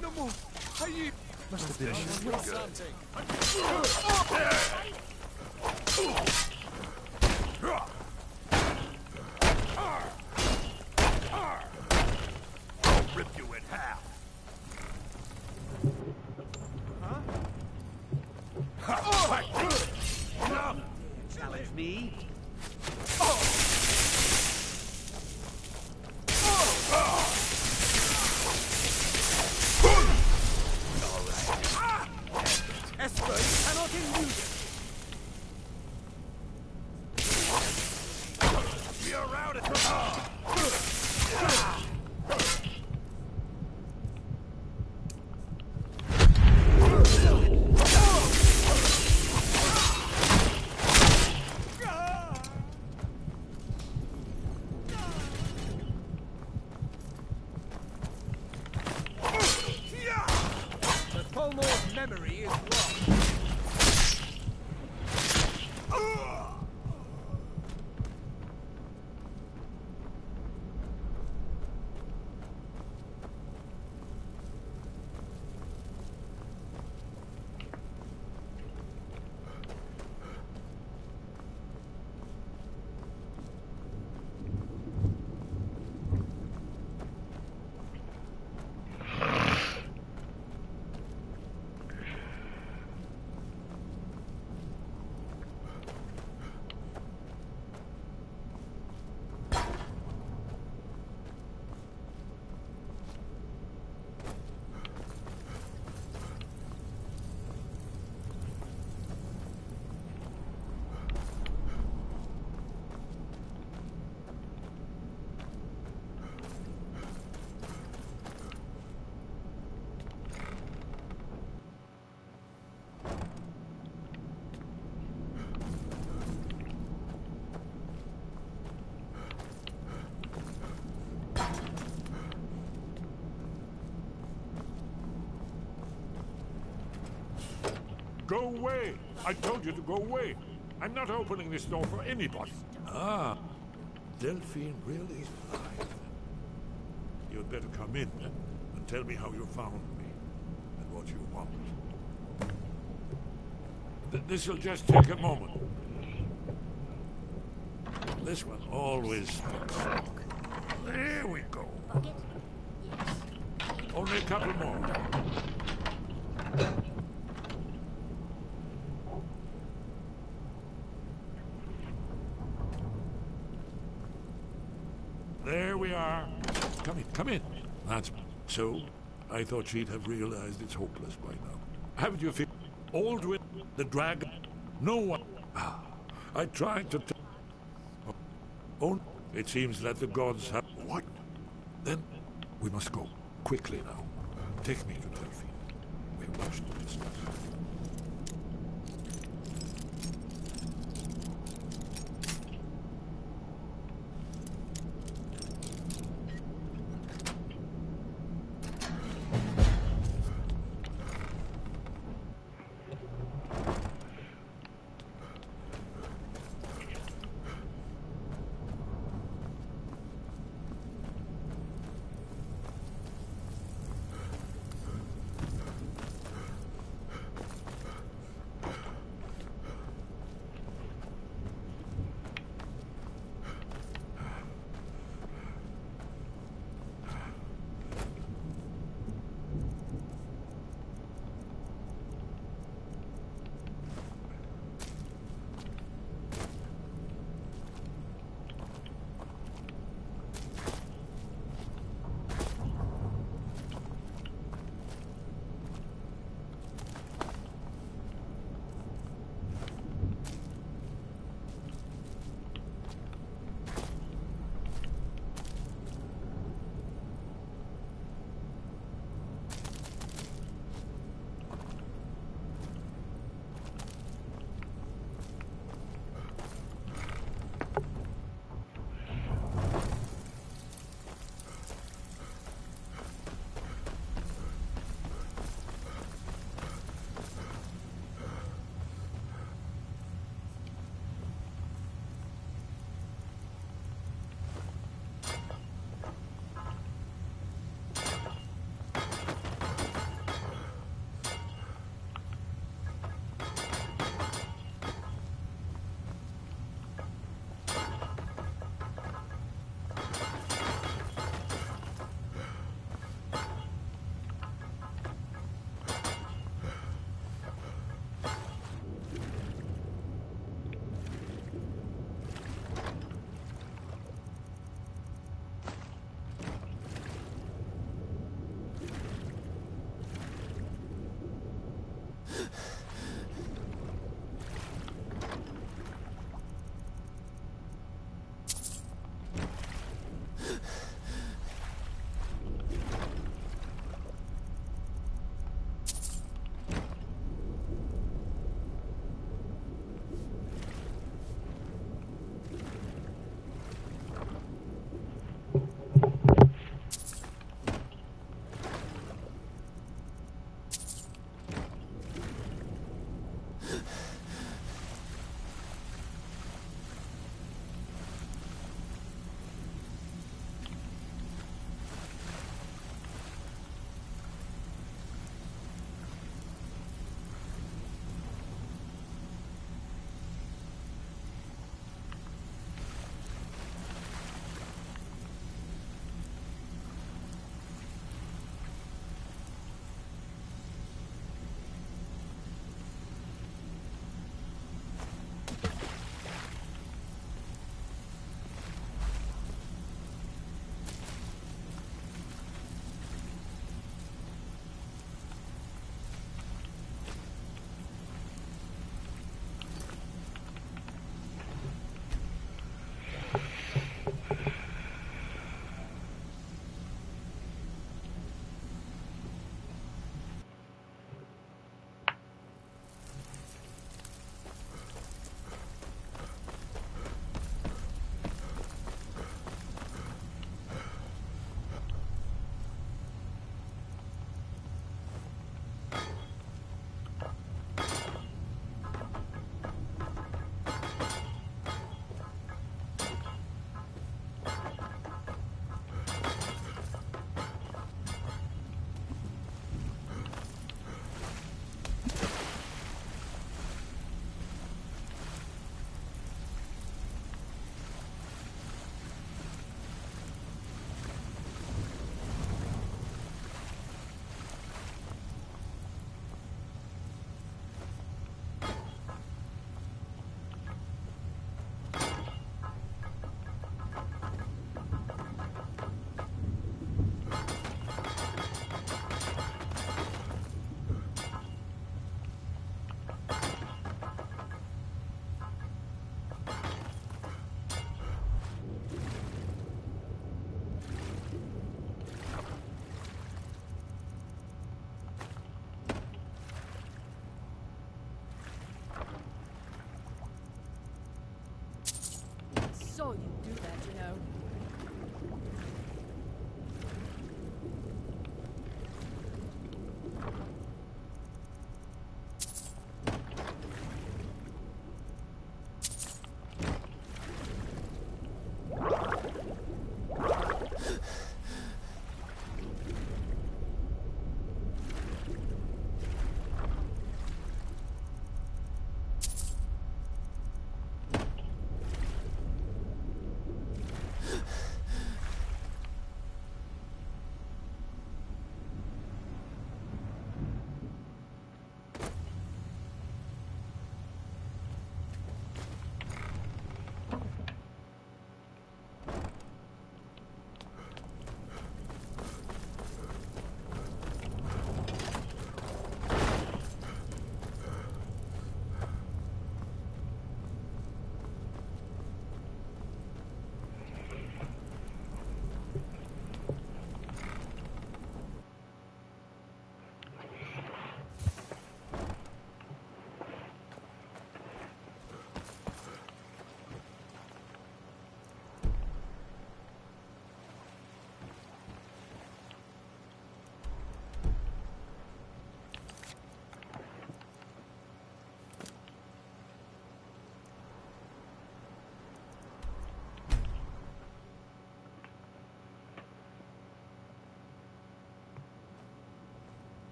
No move. Must have been I'll rip you in half. Challenge me? Experts cannot elude it. We are out at the The Colmore's memory is wrong. Go away! I told you to go away. I'm not opening this door for anybody. Ah, Delphine really is alive. You'd better come in and tell me how you found me and what you want. This'll just take a moment. This one always speaks. There we go. Only a couple more. There we are. Come in, come in. That's so. I thought she'd have realized it's hopeless by now. Haven't you figured? Aldwin, the dragon, no one. I tried to tell. Oh, it seems that the gods have. What? Then we must go quickly now. Take me to Delphine. We have much to discuss.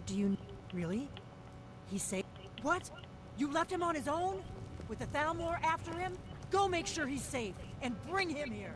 Do you... Really? He's safe? What? You left him on his own? With the Thalmor after him? Go make sure he's safe, and bring him here!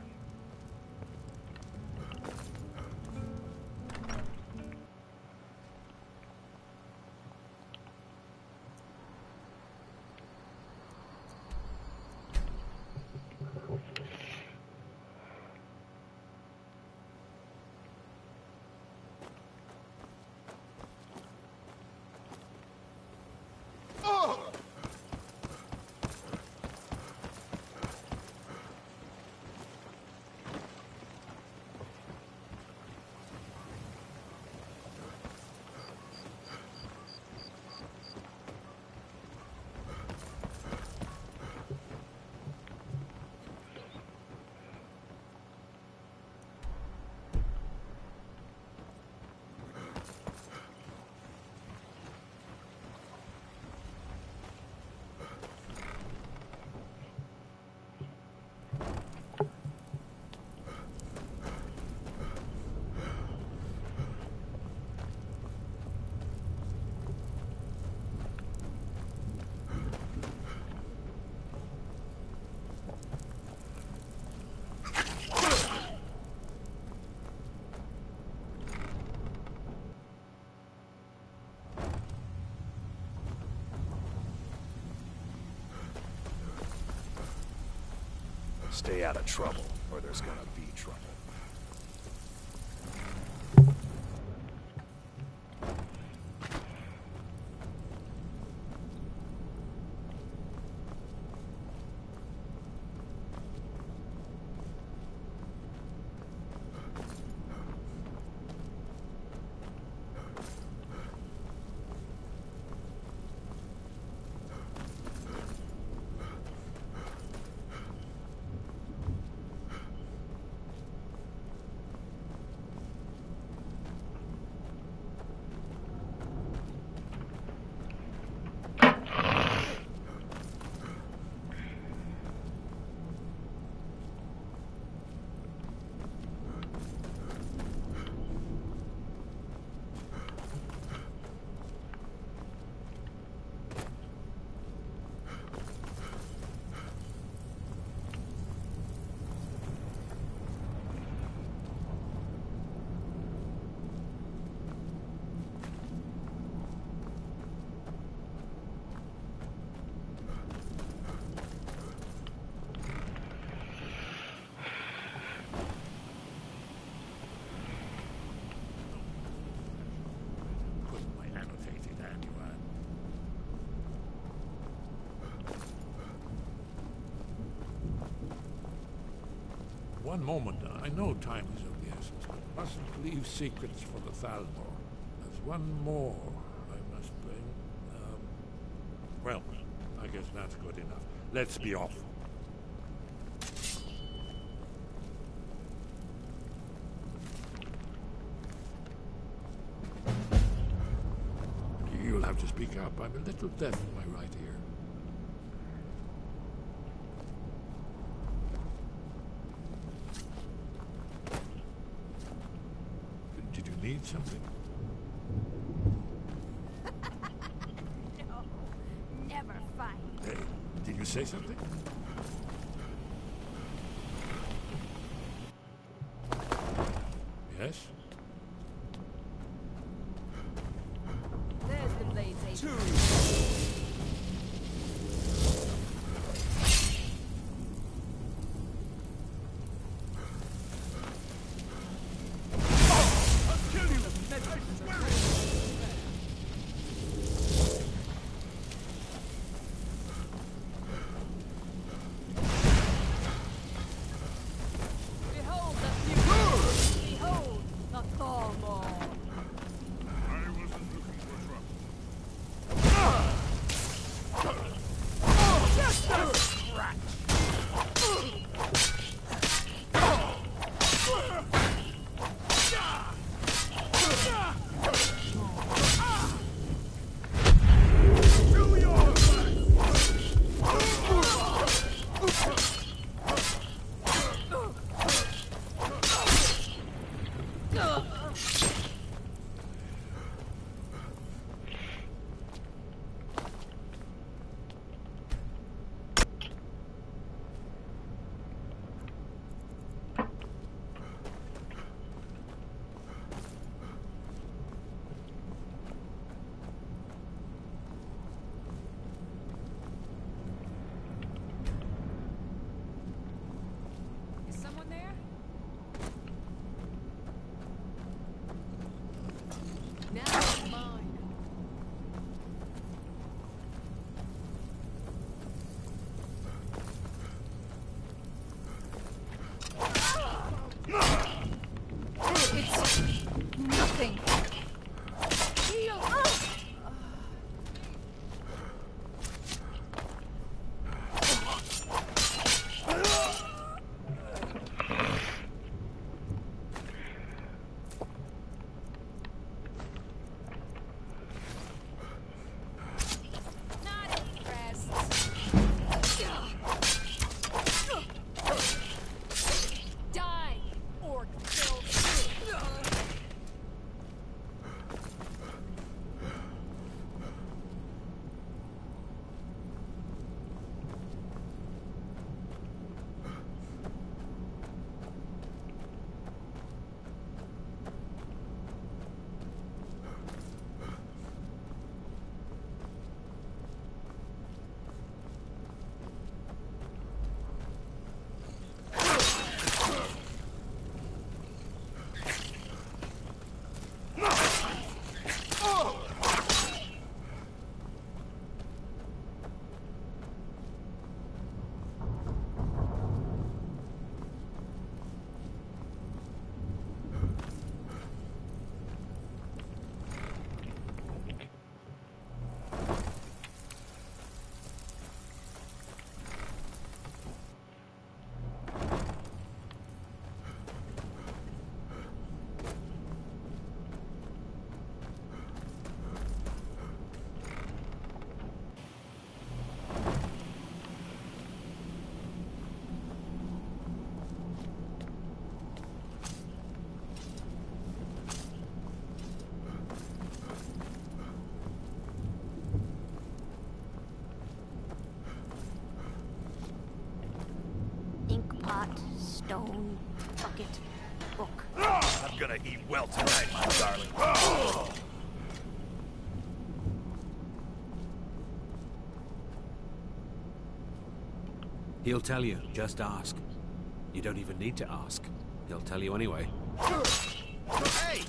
Stay out of trouble, or there's gonna be trouble. One moment, I know time is of the essence, but mustn't leave secrets for the Thalmor. There's one more I must bring. Well, I guess that's good enough. Let's be off. You'll have to speak up. I'm a little deaf in my right ear. Did you need something? No, never fight. Hey, did you say something? Yes? There's the blades, Agent. Behold the future! Behold the Die, orc filth. Inkpot, stone, bucket, book. I'm gonna eat well tonight, my darling. He'll tell you. Just ask. You don't even need to ask. He'll tell you anyway. Hey!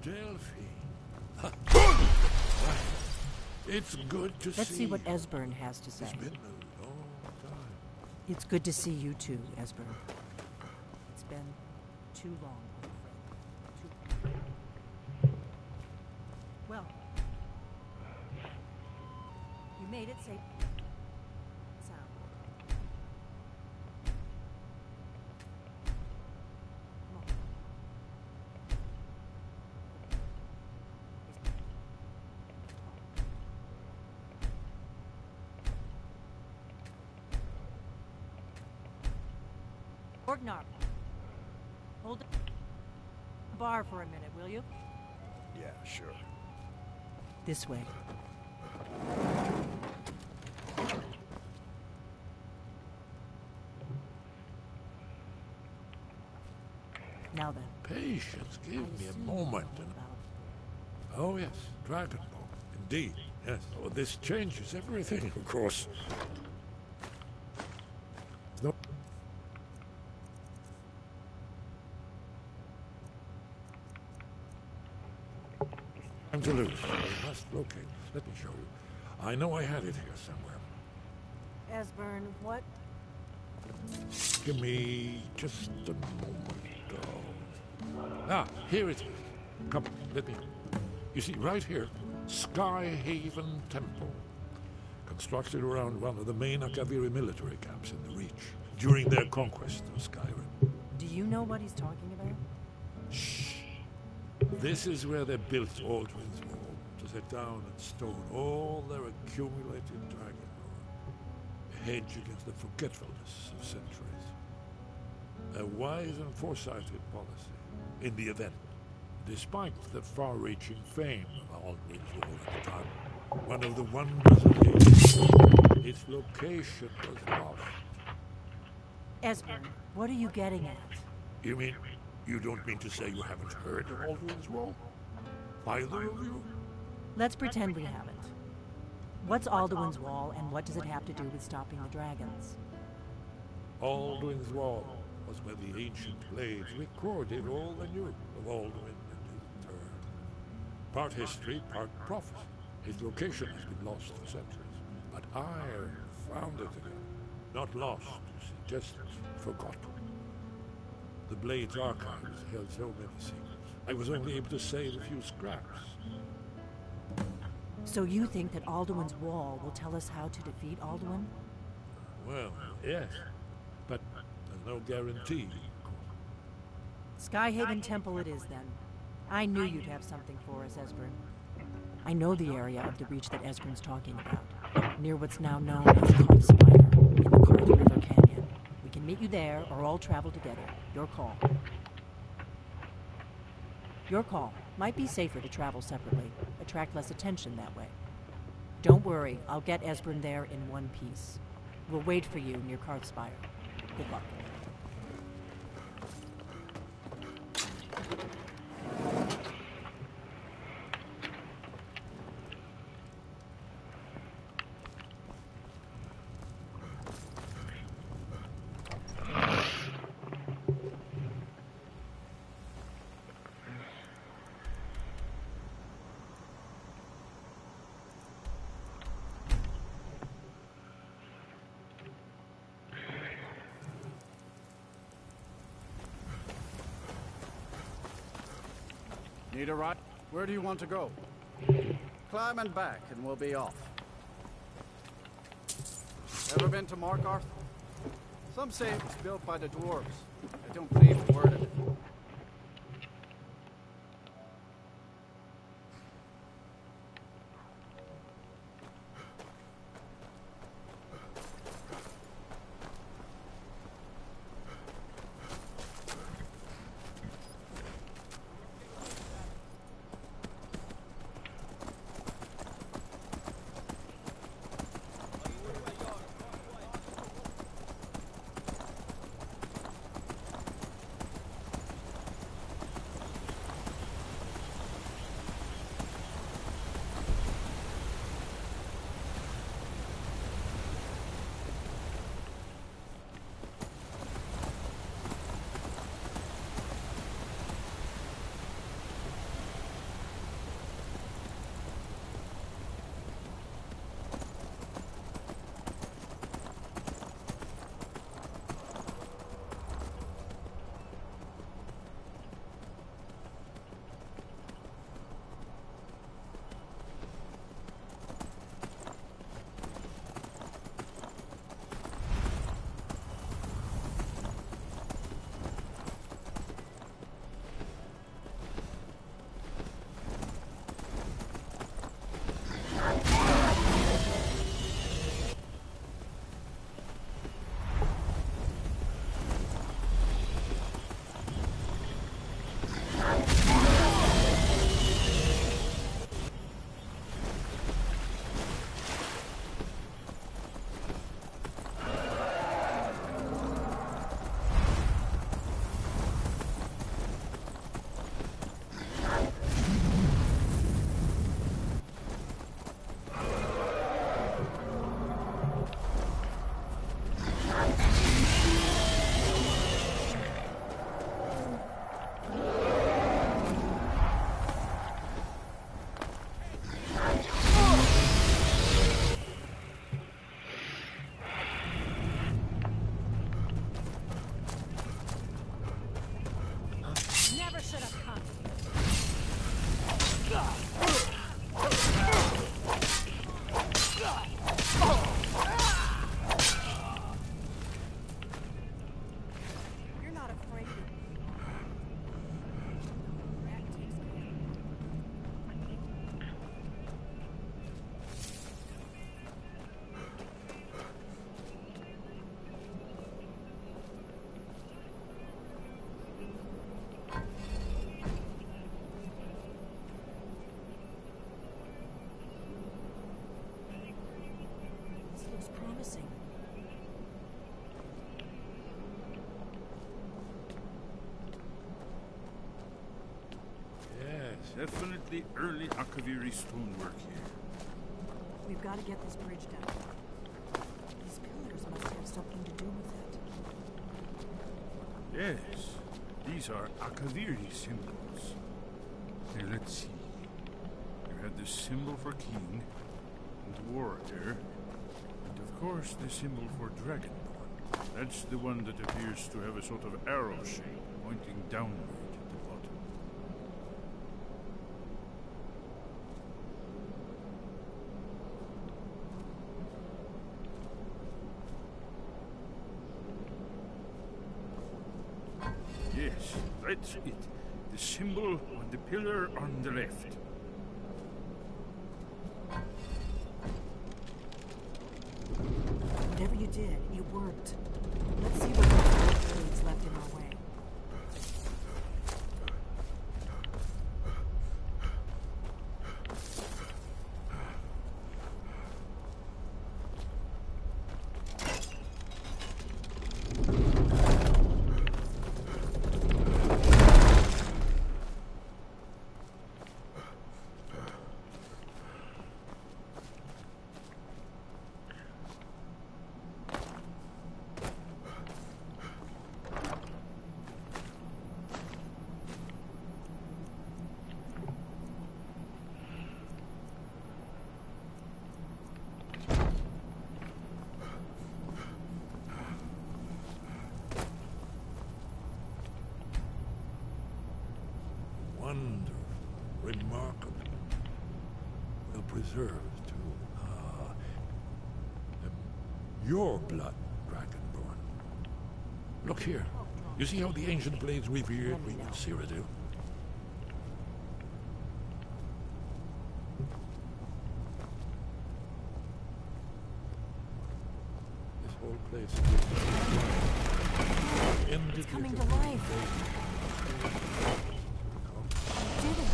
Delphi. It's good to Let's see what you. Esbern has to say. It's been a long time. It's good to see you too, Esbern. It's been too long, old friend. Too long. Well, you made it safe. Sound. Come on. Orgnar, hold the bar for a minute, will you? Yeah, sure. This way. Now then. Patience, give me a moment. Oh yes, Dragon Ball. Indeed, yes. Oh, this changes everything, of course. No. Time to lose. I must locate. Let me show you. I know I had it here somewhere. Esbern, what? Give me just a moment. Ah, here it is. Come, let me. You see, right here, Skyhaven Temple. Constructed around one of the main Akaviri military camps in the Reach during their conquest of Skyrim. Do you know what he's talking about? Shh. This is where they built Aldrin's Wall, to set down and stone all their accumulated dragon lore. A hedge against the forgetfulness of centuries. A wise and foresighted policy. In the event, despite the far-reaching fame of Aldrin's Wall at the time, one of the wonders of ages, its location was lost. Esbern, what are you getting at? You mean, you don't mean to say you haven't heard of Aldrin's Wall? Either of you? Let's pretend we haven't. What's Alduin's Wall, and what does it have to do with stopping the dragons? Aldrin's Wall was where the ancient blades recorded all they knew of Alduin and his turn. Part history, part prophecy. His location has been lost for centuries, but I found it again. Not lost, you see, just forgotten. The Blade's archives held so many secrets. I was only able to save a few scraps. So you think that Alduin's Wall will tell us how to defeat Alduin? Well, yes, but there's no guarantee. Skyhaven Temple it is, then. I knew you'd have something for us, Esbern. I know the area of the Reach that Esbern's talking about, near what's now known as Carth Spire, in the Carth River Canyon. We can meet you there, or all travel together. Your call. Your call. Might be safer to travel separately. Attract less attention that way. Don't worry, I'll get Esbern there in one piece. We'll wait for you near Carth Spire. Good luck. Need a ride? Where do you want to go? Climb and back, and we'll be off. Ever been to Markarth? Some say it was built by the dwarves. I don't believe a word of it. Looks promising. Yes, definitely early Akaviri stonework here. We've got to get this bridge down. These pillars must have something to do with it. Yes, these are Akaviri symbols. Here, let's see. You had the symbol for king, and warrior, and of course the symbol for dragonborn. That's the one that appears to have a sort of arrow shape pointing downward at the bottom. Yes, that's it. The symbol on the pillar on the left. Whatever you did, it worked. Let's see what barricades left in our way. Wonderful, remarkable. Well preserved, too. Your blood, Dragonborn. Look here. You see how the ancient blades revered we Cyrodiil? This whole place is It's coming to life. Did it?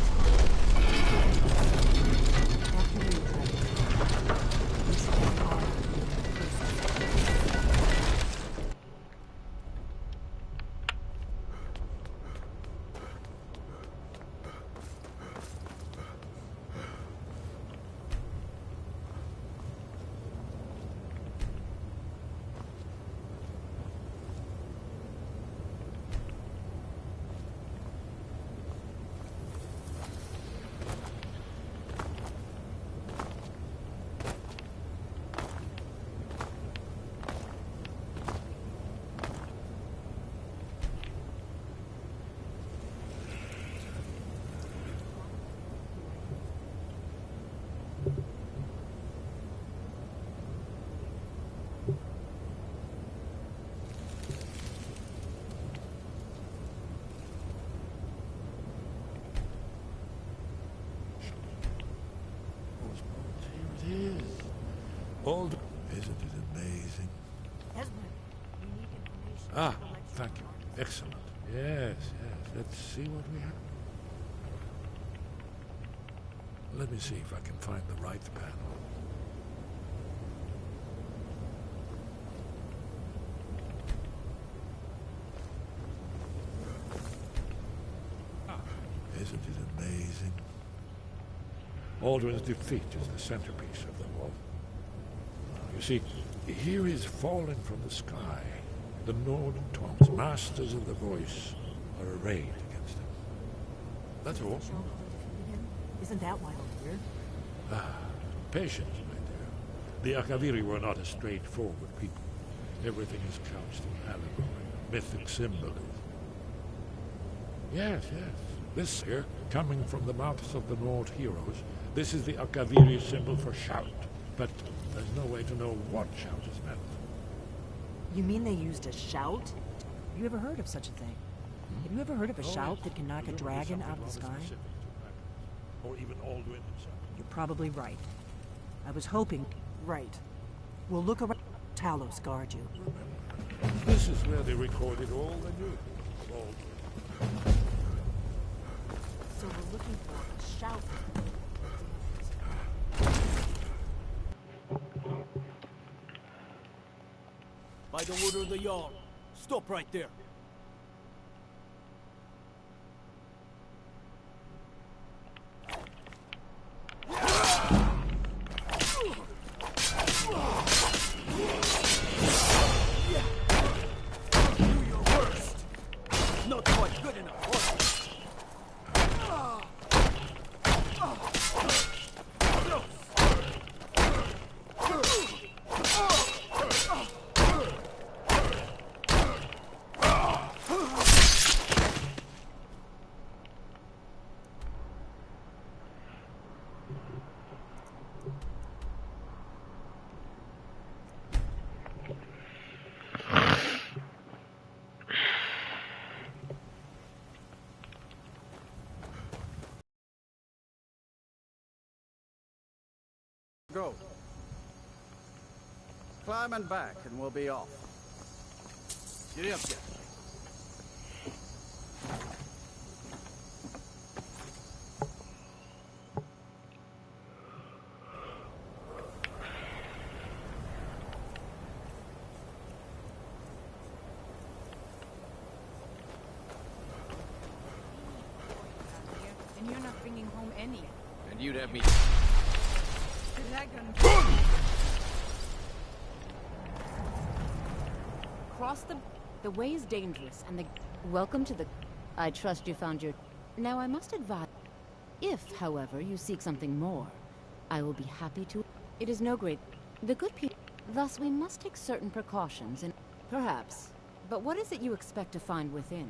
After you, this is all Old, isn't it amazing? Esmond, we need information. Ah, thank you. Excellent. Yes, yes. Let's see what we have. Let me see if I can find the right panel. Isn't it amazing? Aldrin's defeat is the centerpiece of them all. You see, here is fallen from the sky. The Northern Tongues, masters of the voice, are arrayed against him. That's all. Isn't that why we're here? Ah, patience, my dear. The Akaviri were not a straightforward people. Everything is couched in allegory, mythic symbolism. Yes, yes. This here, coming from the mouths of the Nord heroes, this is the Akaviri symbol for shout. But there's no way to know what shout is meant. You mean they used a shout? You ever heard of such a thing? Have you ever heard of a shout that can knock a dragon out of the sky? Or even Aldrin himself. You're probably right. I was hoping... Right. We'll look around. Talos guard you. This is where they recorded all the news of Aldrin. So we're looking for a shout. By the order of the Jarl. Stop right there. Not quite good enough, was it? Go. Climb and back, and we'll be off. Get up there. And you're not bringing home any. And you'd have me... Cross the way is dangerous, and the... Welcome to the... I trust you found your... Now I must advise... If, however, you seek something more, I will be happy to... It is no great... The good people... Thus we must take certain precautions, and... Perhaps. But what is it you expect to find within?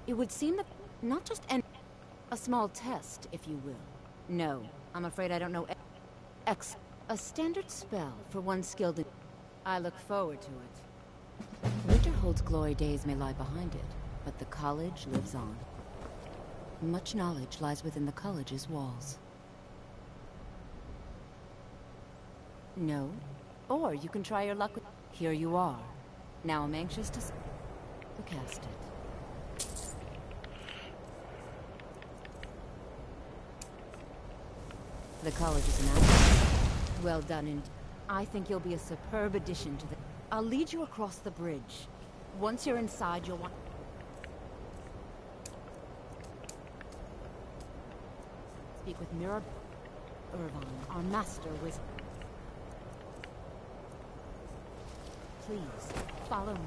It would seem that... Not just an... A small test, if you will. No, I'm afraid I don't know... A standard spell for one skilled in... I look forward to it. Winterhold's glory days may lie behind it, but the college lives on. Much knowledge lies within the college's walls. No? Or you can try your luck with... Here you are. Now I'm anxious to cast it. The college is an outfit. Well done, and I think you'll be a superb addition to the... I'll lead you across the bridge. Once you're inside, you'll want... Speak with Mirror... Irvine, our master wizard. Please, follow me.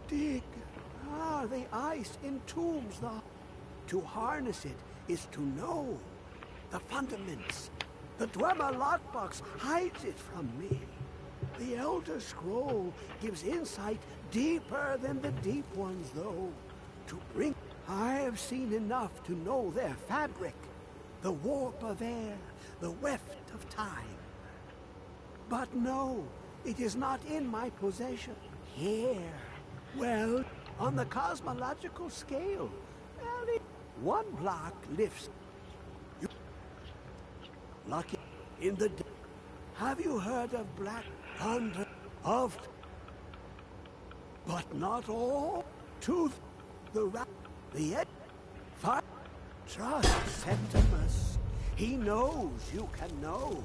Dig. The ice entombs the... To harness it is to know the fundaments. The Dwemer lockbox hides it from me. The Elder Scroll gives insight deeper than the deep ones, though. To bring... I have seen enough to know their fabric. The warp of air, the weft of time. But no, it is not in my possession. Here. Well, on the cosmological scale, one block lifts. Lucky in the... Have you heard of Black Thunder of... But not all? To the edge. Fire. Trust Septimus. He knows you can know.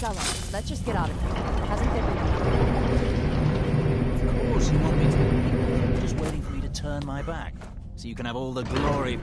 cellar. Let's just get out of here. Hasn't there been enough? Of course, you want me to. You're just waiting for me to turn my back, so you can have all the glory.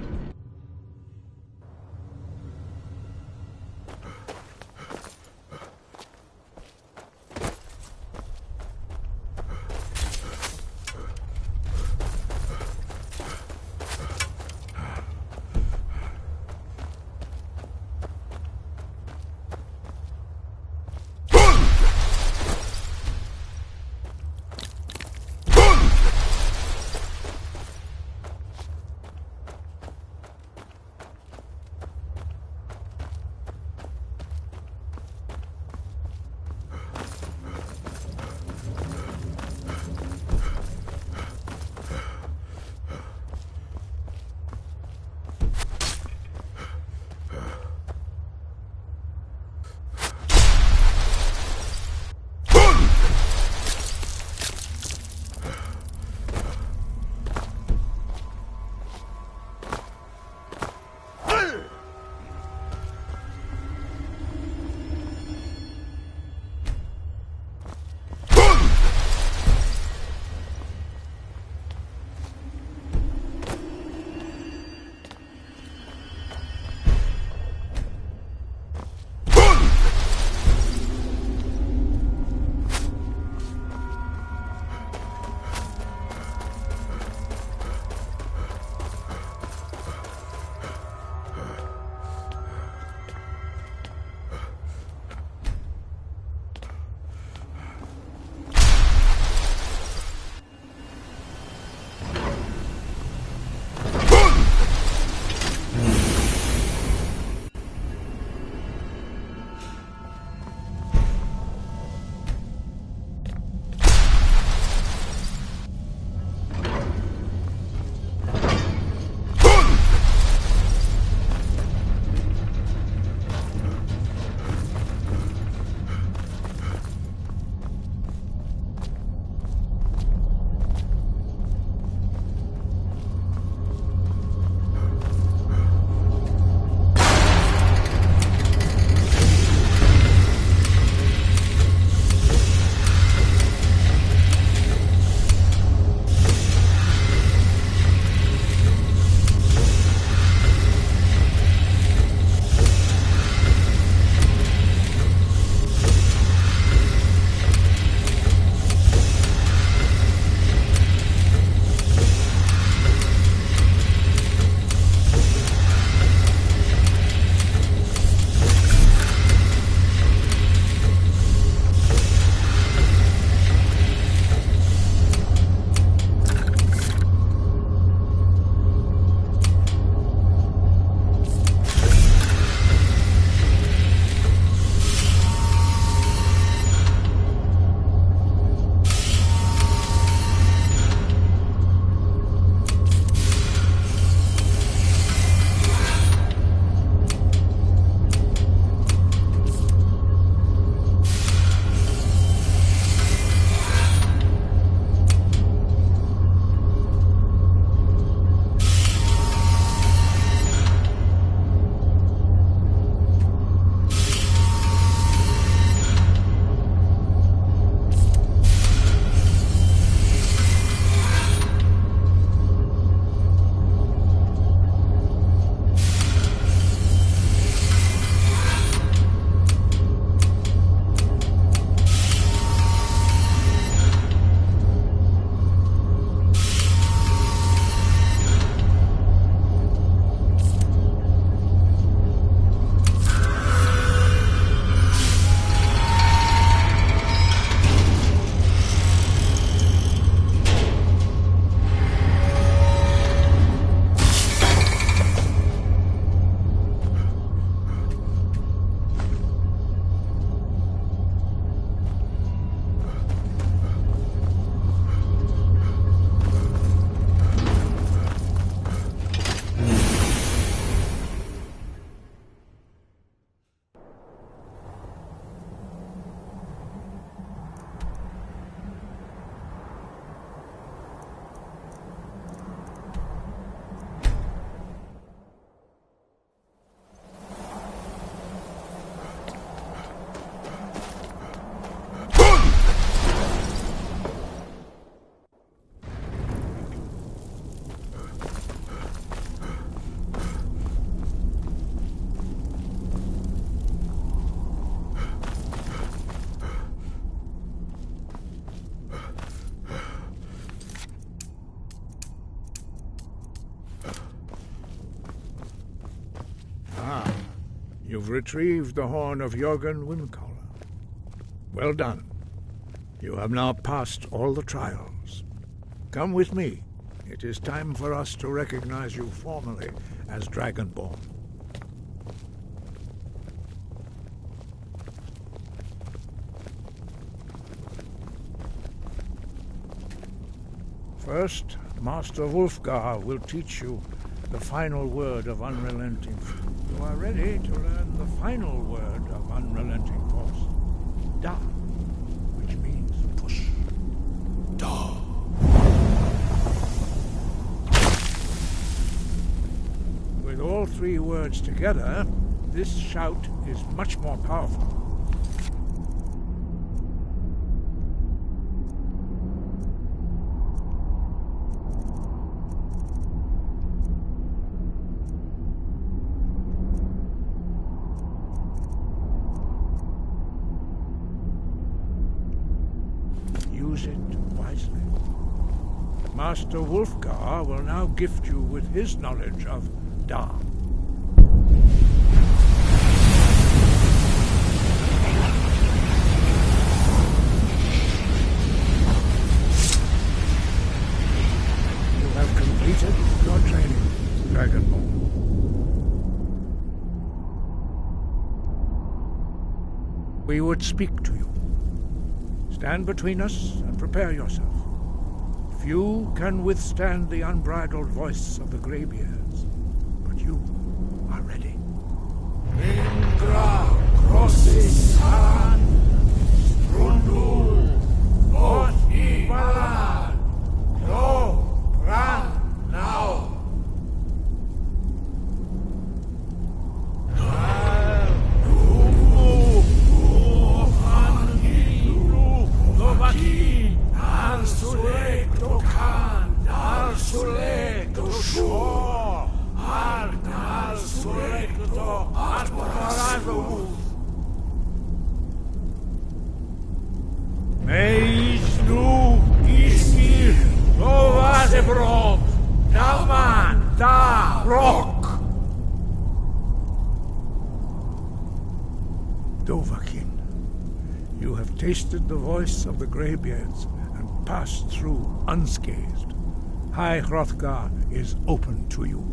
You've retrieved the horn of Jürgen Windcaller. Well done. You have now passed all the trials. Come with me. It is time for us to recognize you formally as Dragonborn. First, Master Wulfgar will teach you the final word of unrelenting. You are ready to learn the final word of unrelenting force. Da, which means push. Da. With all three words together, this shout is much more powerful. Use it wisely. Master Wulfgar will now gift you with his knowledge of Da. You have completed your training, Dragonborn. We would speak to you. Stand between us and prepare yourself. Few can withstand the unbridled voice of the Greybeards, but you are ready. Ingra Crossis-San Strundul Othi Balan No Bran Now. Dovahkiin, you have tasted the voice of the Greybeards and passed through unscathed. High Hrothgar is open to you.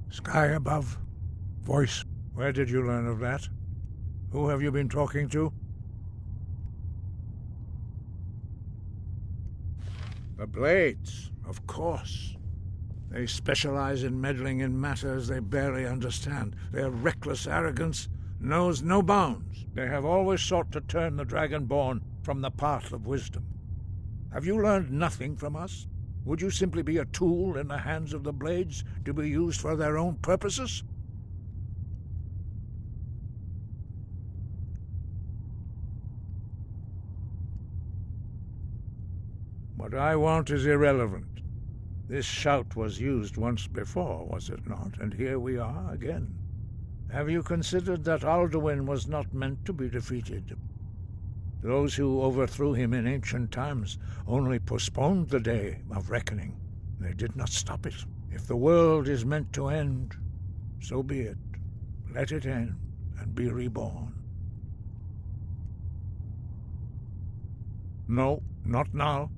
Sky above. Voice. Where did you learn of that? Who have you been talking to? The Blades, of course. They specialize in meddling in matters they barely understand. Their reckless arrogance knows no bounds. They have always sought to turn the Dragonborn from the path of wisdom. Have you learned nothing from us? Would you simply be a tool in the hands of the Blades to be used for their own purposes? What I want is irrelevant. This shout was used once before, was it not? And here we are again. Have you considered that Alduin was not meant to be defeated? Those who overthrew him in ancient times only postponed the day of reckoning. They did not stop it. If the world is meant to end, so be it. Let it end and be reborn. No, not now.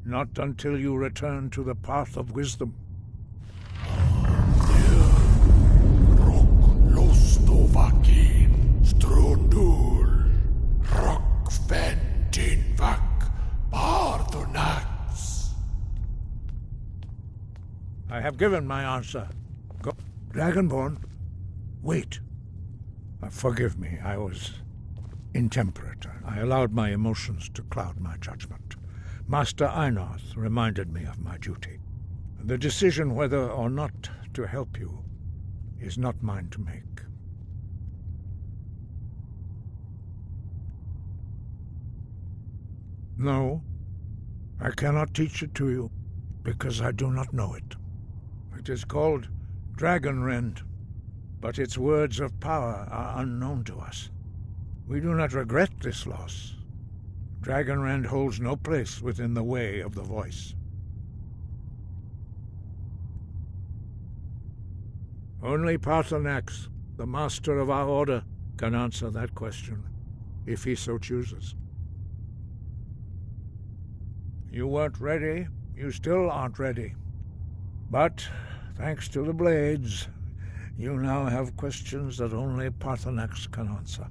Not until you return to the path of wisdom. have given my answer. Go. Dragonborn, wait. Forgive me, I was intemperate. I allowed my emotions to cloud my judgment. Master Einarth reminded me of my duty. The decision whether or not to help you is not mine to make. No, I cannot teach it to you, because I do not know it. It is called Dragonrend, but its words of power are unknown to us. We do not regret this loss. Dragonrend holds no place within the way of the voice. Only Paarthurnax, the master of our order, can answer that question, if he so chooses. You weren't ready. You still aren't ready. But, thanks to the blades, you now have questions that only Paarthurnax can answer.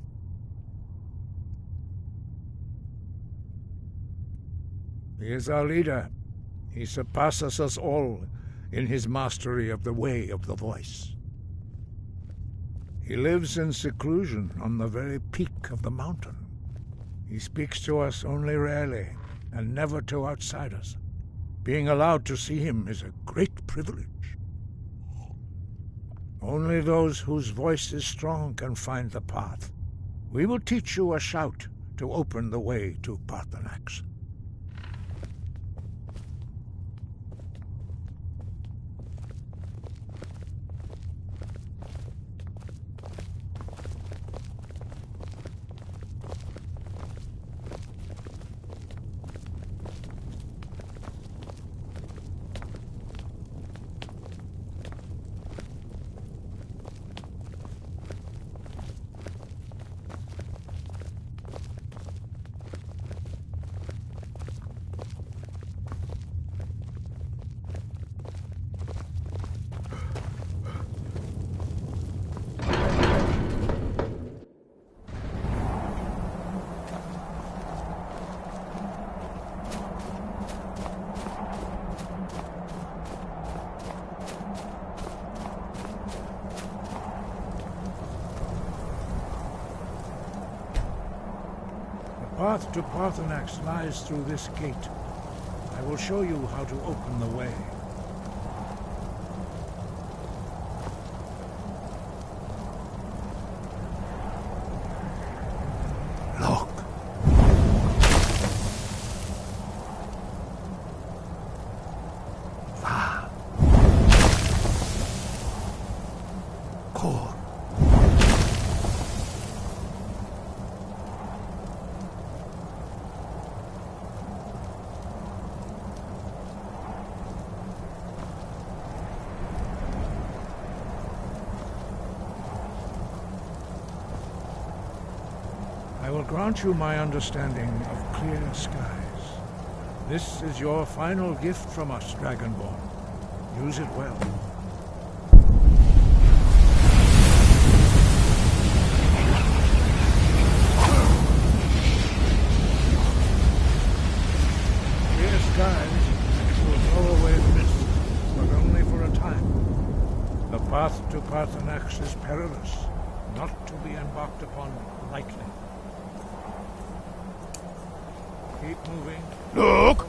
He is our leader. He surpasses us all in his mastery of the way of the voice. He lives in seclusion on the very peak of the mountain. He speaks to us only rarely, and never to outsiders. Being allowed to see him is a great privilege. Only those whose voice is strong can find the path. We will teach you a shout to open the way to Paarthurnax. The path to Paarthurnax lies through this gate. I will show you how to open the way. Look. Core. I will grant you my understanding of clear skies. This is your final gift from us, Dragonborn. Use it well. Clear skies will blow away the mist, but only for a time. The path to Paarthurnax is perilous, not to be embarked upon lightly. Keep moving. Look!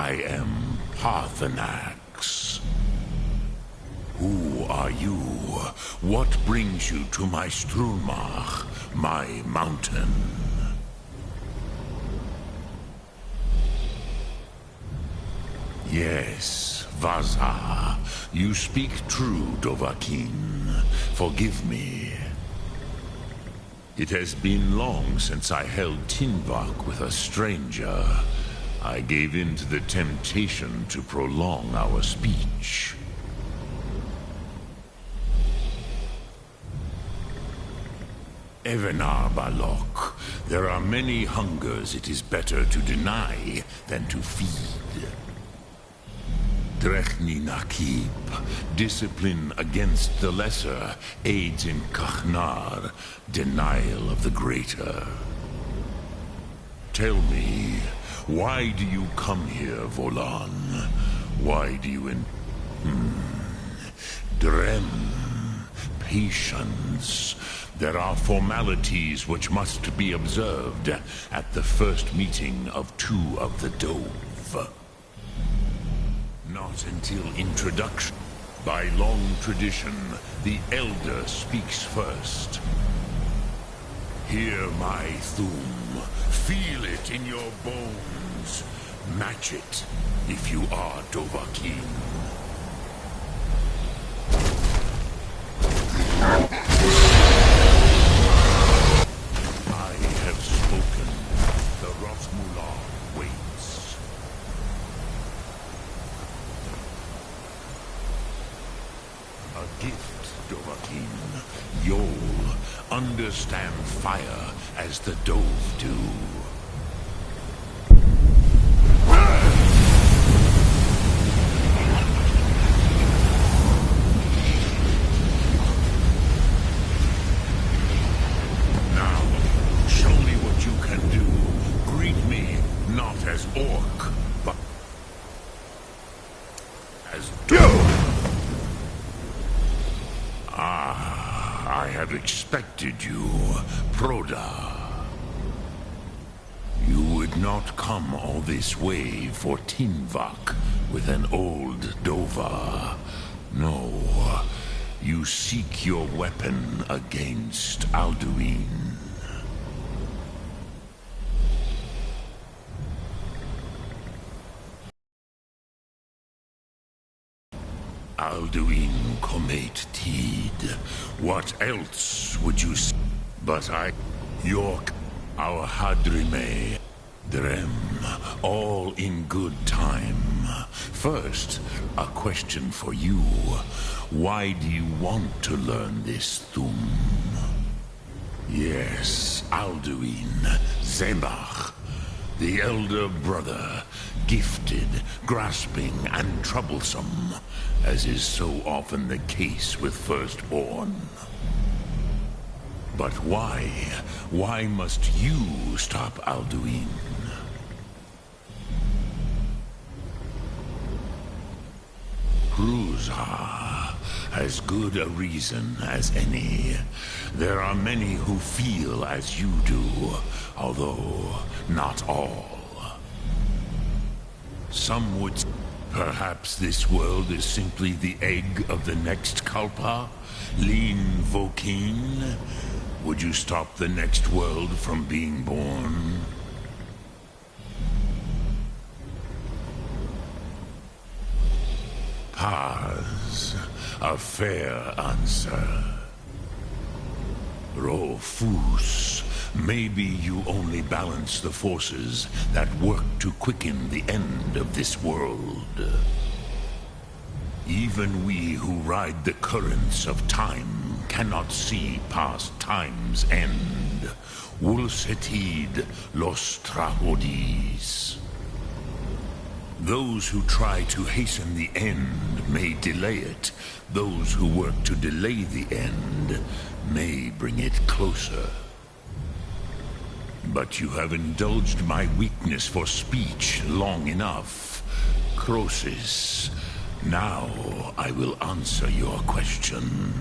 I am Parthenax. Who are you? What brings you to my Strunmach, my mountain? Yes, Vaza. You speak true, Dovahkiin. Forgive me. It has been long since I held Tinvak with a stranger. I gave in to the temptation to prolong our speech. Evenar Balok, there are many hungers it is better to deny than to feed. Drechni Nakib, discipline against the lesser, aids in Kachnar, denial of the greater. Tell me, why do you come here, Volan? Why do you Drem, patience. There are formalities which must be observed at the first meeting of two of the Dove. Not until introduction. By long tradition, the Elder speaks first. Hear my Thum. Feel it in your bones. Match it if you are Dovahkiin. I have spoken. The Rosmullah waits. A gift, Dovahkiin. You'll understand fire as the Dove do. As orc, but as dove. I have expected you, Proda. You would not come all this way for Tinvak with an old Dova. No, you seek your weapon against Alduin. Alduin Comet Teed. What else would you say? But York, our Hadrime, Drem, all in good time. First, a question for you. Why do you want to learn this Thum? Yes, Alduin, Zemach, the elder brother, gifted, grasping, and troublesome, as is so often the case with firstborn. But why? Why must you stop Alduin? Cruzha, as good a reason as any. There are many who feel as you do, although not all. Some would... Perhaps this world is simply the egg of the next Kalpa? Lean Vokeen? Would you stop the next world from being born? Paz, a fair answer. Rofus, maybe you only balance the forces that work to quicken the end of this world. Even we who ride the currents of time cannot see past time's end. Wulsetid los trahodis. Those who try to hasten the end may delay it. Those who work to delay the end may bring it closer. But you have indulged my weakness for speech long enough. Croesus, now I will answer your question.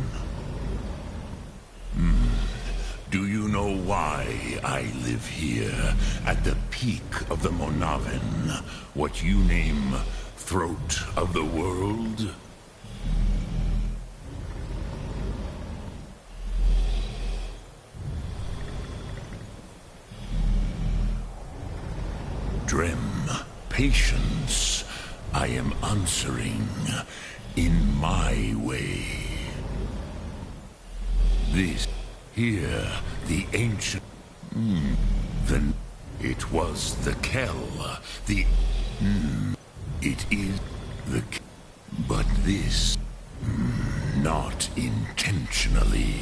Do you know why I live here, at the peak of the Monavin, what you name Throat of the World? Drem, patience. I am answering in my way. This here, the ancient... Then it was the Kell. The... It is the... But this... Not intentionally.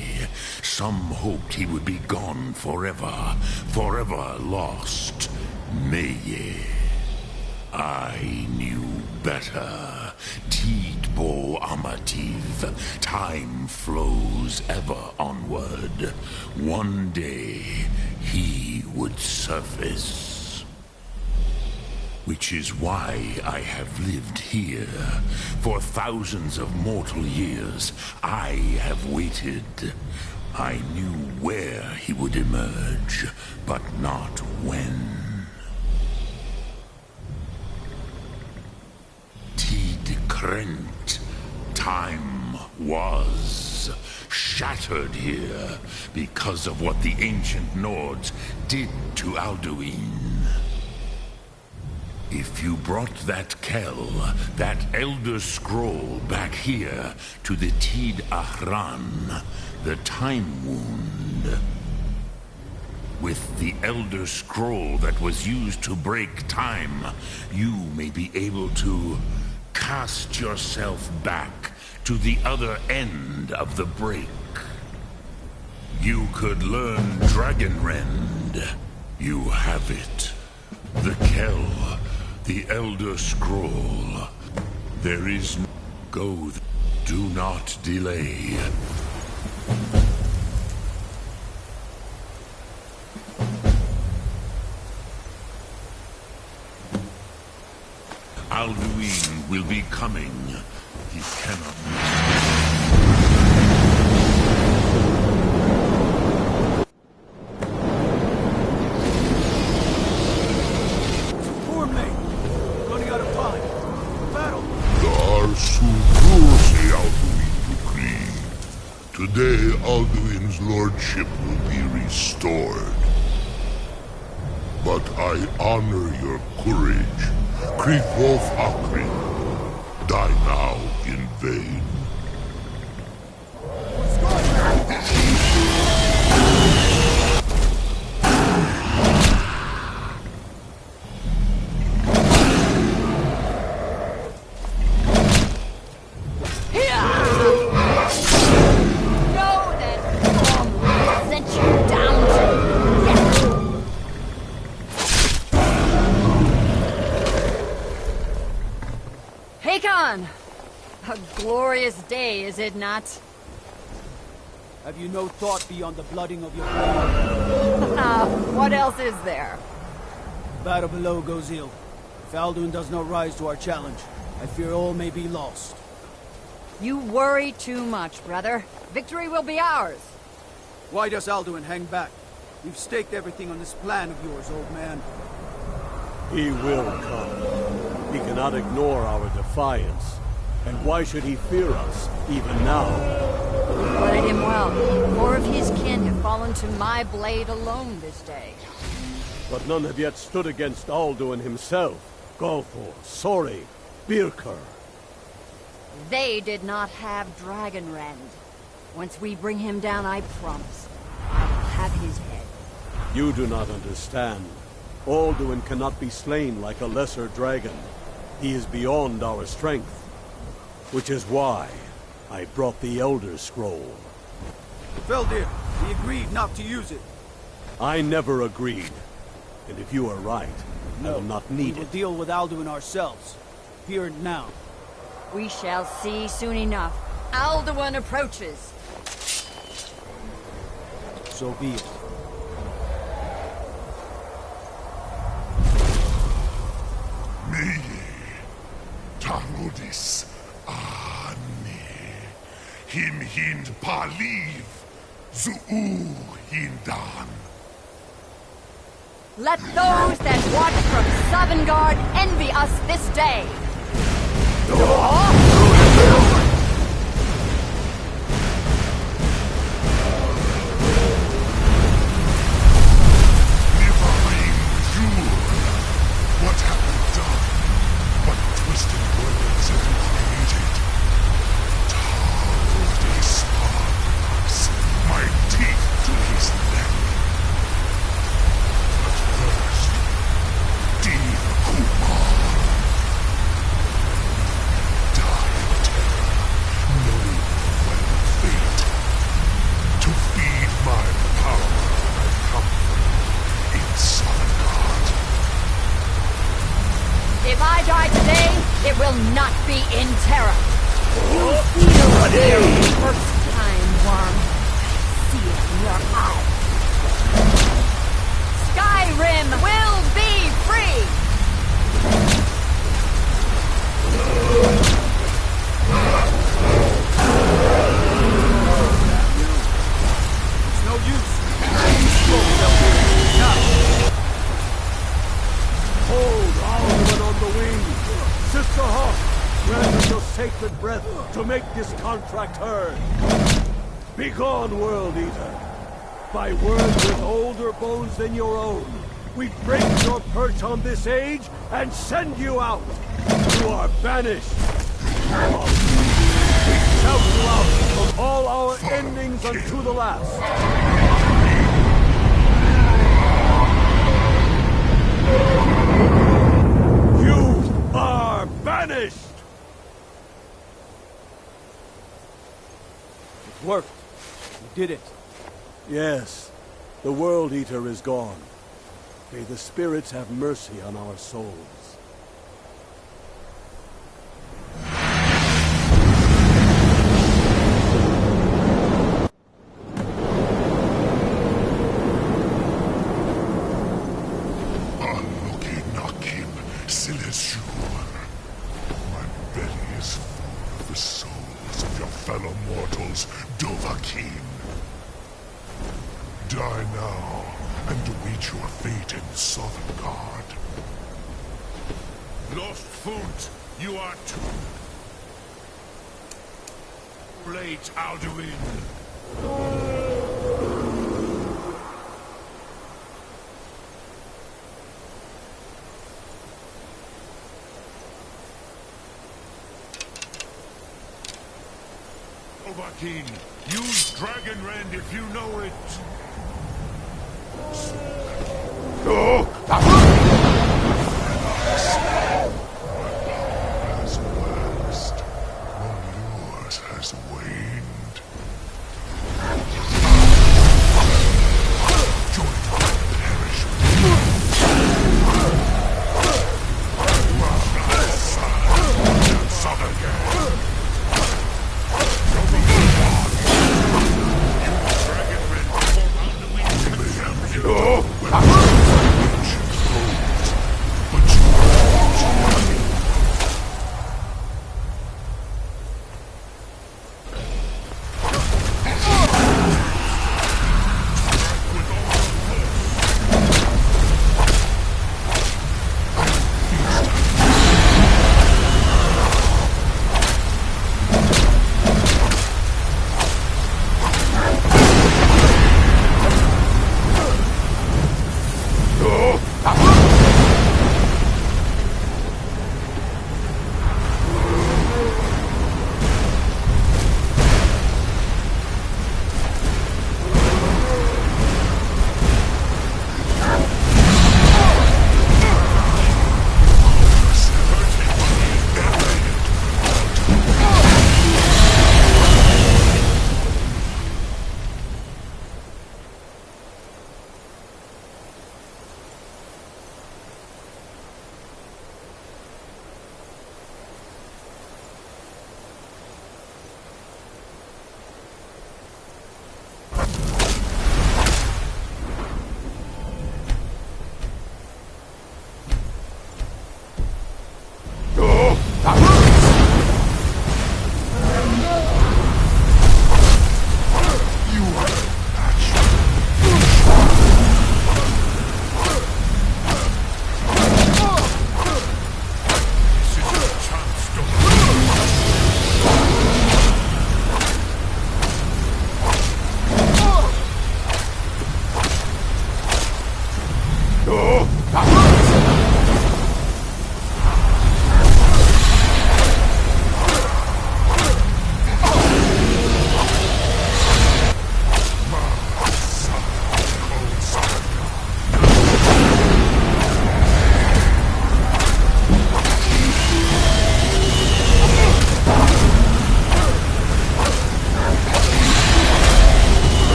Some hoped he would be gone forever. Forever lost. Meye. I knew better. Tidbo Amativ. Time flows ever onward. One day, he would surface. Which is why I have lived here. For thousands of mortal years, I have waited. I knew where he would emerge, but not when. Krent. Time was shattered here because of what the ancient Nords did to Alduin. If you brought that Kell, that Elder Scroll back here to the Tid Ahran, the Time Wound, with the Elder Scroll that was used to break time, you may be able to cast yourself back to the other end of the break. You could learn Dragonrend. You have it. The Kell, the Elder Scroll. There is no go. Do not delay. Alduin will be coming. He cannot miss. Poor mate. Running out of time. Battle. Alduin decree. Today, Alduin's lordship will be restored. But I honor your courage. Krithwolf Akri, die now in vain. A glorious day, is it not? Have you no thought beyond the blooding of your blade? What else is there? Battle below goes ill. If Alduin does not rise to our challenge, I fear all may be lost. You worry too much, brother. Victory will be ours. Why does Alduin hang back? We've staked everything on this plan of yours, old man. He will come. He cannot ignore our defiance. And why should he fear us, even now? You played him well. More of his kin have fallen to my blade alone this day. But none have yet stood against Alduin himself. Golthor, Sori, Birker. They did not have Dragonrend. Once we bring him down, I promise, I will have his head. You do not understand. Alduin cannot be slain like a lesser dragon. He is beyond our strength. Which is why I brought the Elder Scroll. Feldir, we agreed not to use it. I never agreed. And if you are right, I will not need it. We will deal with Alduin ourselves. Here and now. We shall see soon enough. Alduin approaches. So be it. Meye, Tarudis, Ane, Him Hind Paliv, Zuu Hindan. Let those that watch from Sovngarde envy us this day! What have you done? What twisted worlds have you created? Tardi Sparks, my teeth to his neck. But first, Dean Kumar. Die in terror, knowing the well fate. To feed my power, I come for you in Sovngarde. If I die today, it will not be in terror. First time, worm. See it in your eyes. Skyrim will be free! It's no use. Now. Hold Alduin on the wing! Sister Hawk, grant us your sacred breath to make this contract heard! Begone, World Eater! By words with older bones than your own, we break your perch on this age and send you out! You are banished! We shout you out from all our endings unto the last! You are banished! It worked. We did it. Yes, the World Eater is gone. May the spirits have mercy on our souls. My belly is full of the souls of your fellow mortals, Dovahkiin. Die now, and await your fate in Sovngarde. Lost Foot, you are too late, Alduin. Dovahkiin, use Dragon Rend if you know it. Has waxed, while yours has waned. Join my perish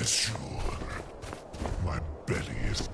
Sure. My belly is...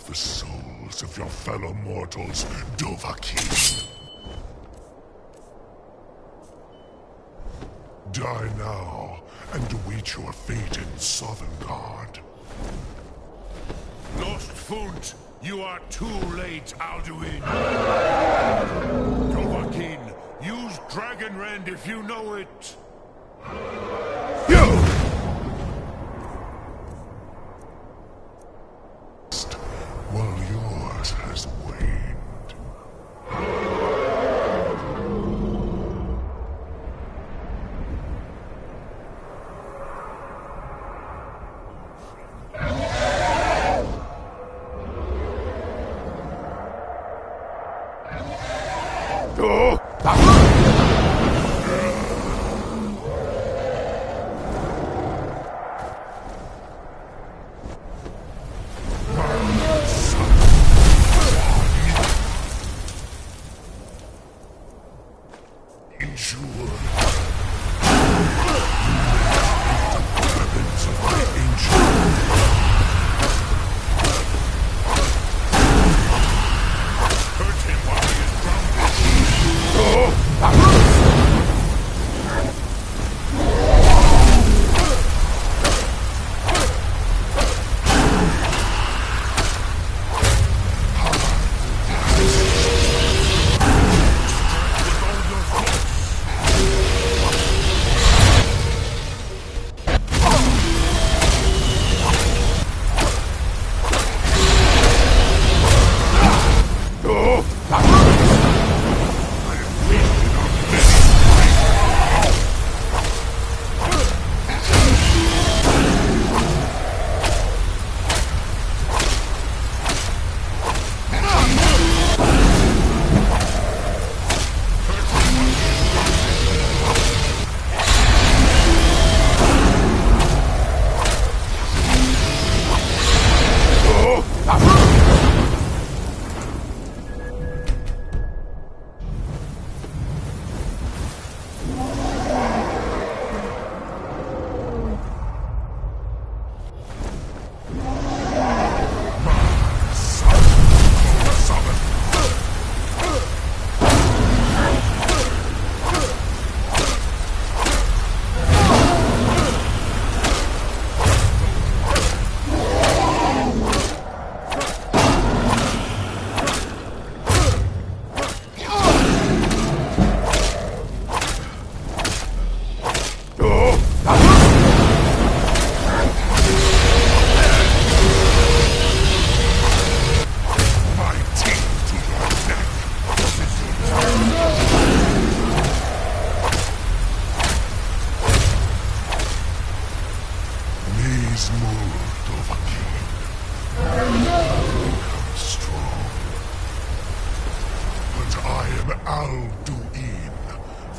the souls of your fellow mortals, Dovahkiin. Die now, and await your fate in Sovngarde. Lost Funt, you are too late, Alduin. Dovahkiin, use Dragon Rend if you know it. While yours has waned.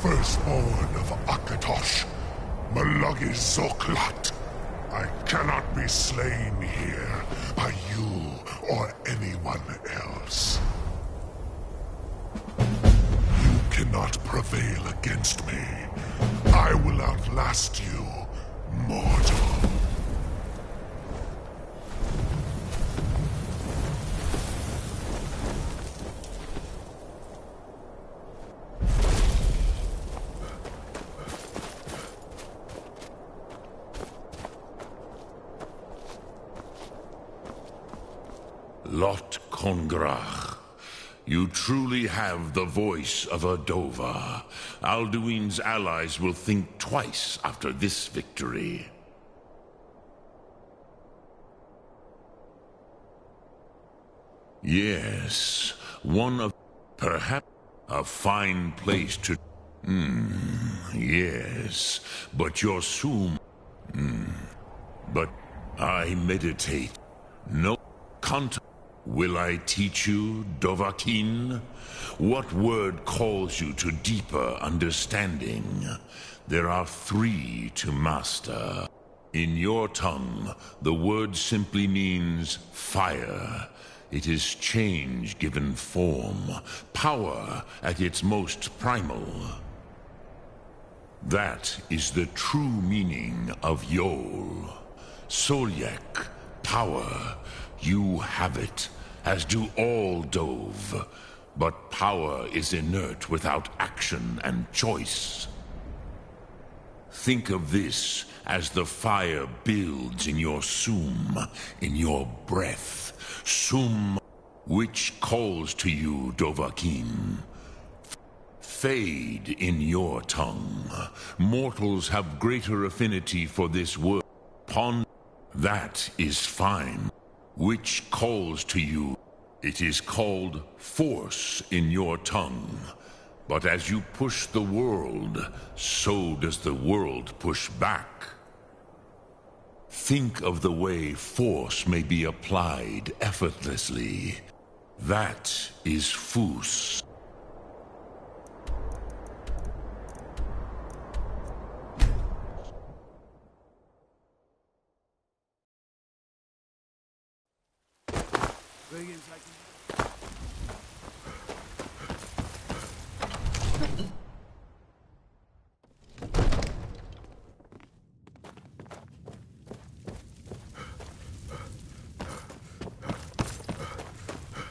Firstborn of Akatosh, Malagi Zoklat. I cannot be slain here by you or anyone else. You cannot prevail against me. I will outlast you, mortal. Lot Kongrach, You truly have the voice of a Dova. Alduin's allies will think twice after this victory. Yes, one of... perhaps a fine place to... yes, but your Sum... but I meditate. No contact. Will I teach you, Dovahkiin? What word calls you to deeper understanding? There are 3 to master. In your tongue, the word simply means fire. It is change given form, power at its most primal. That is the true meaning of Yol. Solyek, power. You have it, as do all Dove. But power is inert without action and choice. Think of this as the fire builds in your Sum, in your breath. Sum, which calls to you, Dovahkiin. Fade in your tongue. Mortals have greater affinity for this word. Pond, that is fine. Which calls to you. It is called force in your tongue. But as you push the world, so does the world push back. Think of the way force may be applied effortlessly. That is Fus.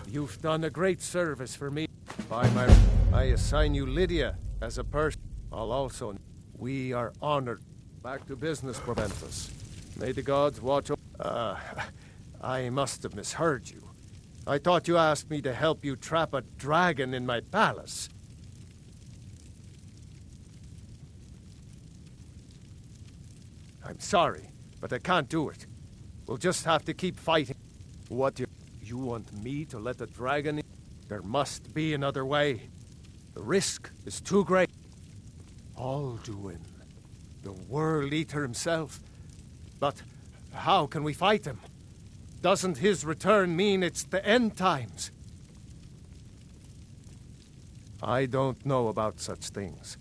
You've done a great service for me. I assign you Lydia as a person. I'll also... We are honored. Back to business, Proventus. May the gods watch over... I must have misheard you. I thought you asked me to help you trap a dragon in my palace. I'm sorry, but I can't do it. We'll just have to keep fighting. What do you want me to let the dragon in? There must be another way. The risk is too great. Alduin, the World Eater himself. But how can we fight him? Doesn't his return mean it's the end times? I don't know about such things,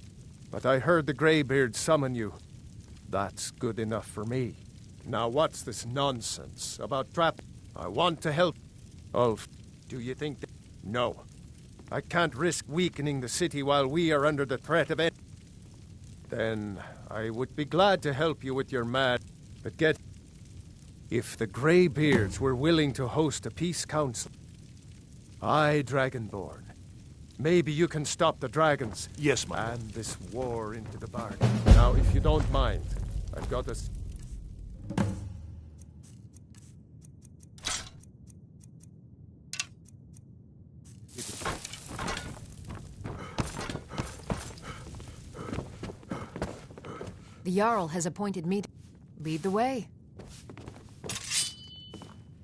but I heard the Greybeard summon you. That's good enough for me. Now what's this nonsense about trap? I want to help. Ulf, do you think that... No. I can't risk weakening the city while we are under the threat of it. Then I would be glad to help you with your mad... But get... If the Greybeards were willing to host a peace council... Aye, Dragonborn. Maybe you can stop the dragons. Yes, my lord. And this war into the bargain. Now, if you don't mind, I've got a... The Jarl has appointed me to lead the way.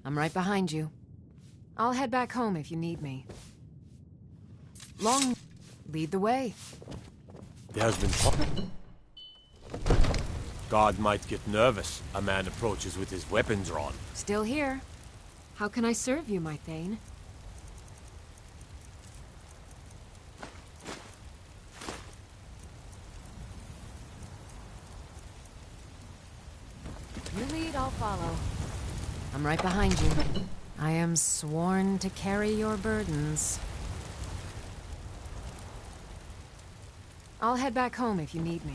I'm right behind you. I'll head back home if you need me. Long, lead the way. There has been talk. God might get nervous. A man approaches with his weapons drawn. Still here. How can I serve you, my Thane? You lead, I'll follow. I'm right behind you. I am sworn to carry your burdens. I'll head back home if you need me.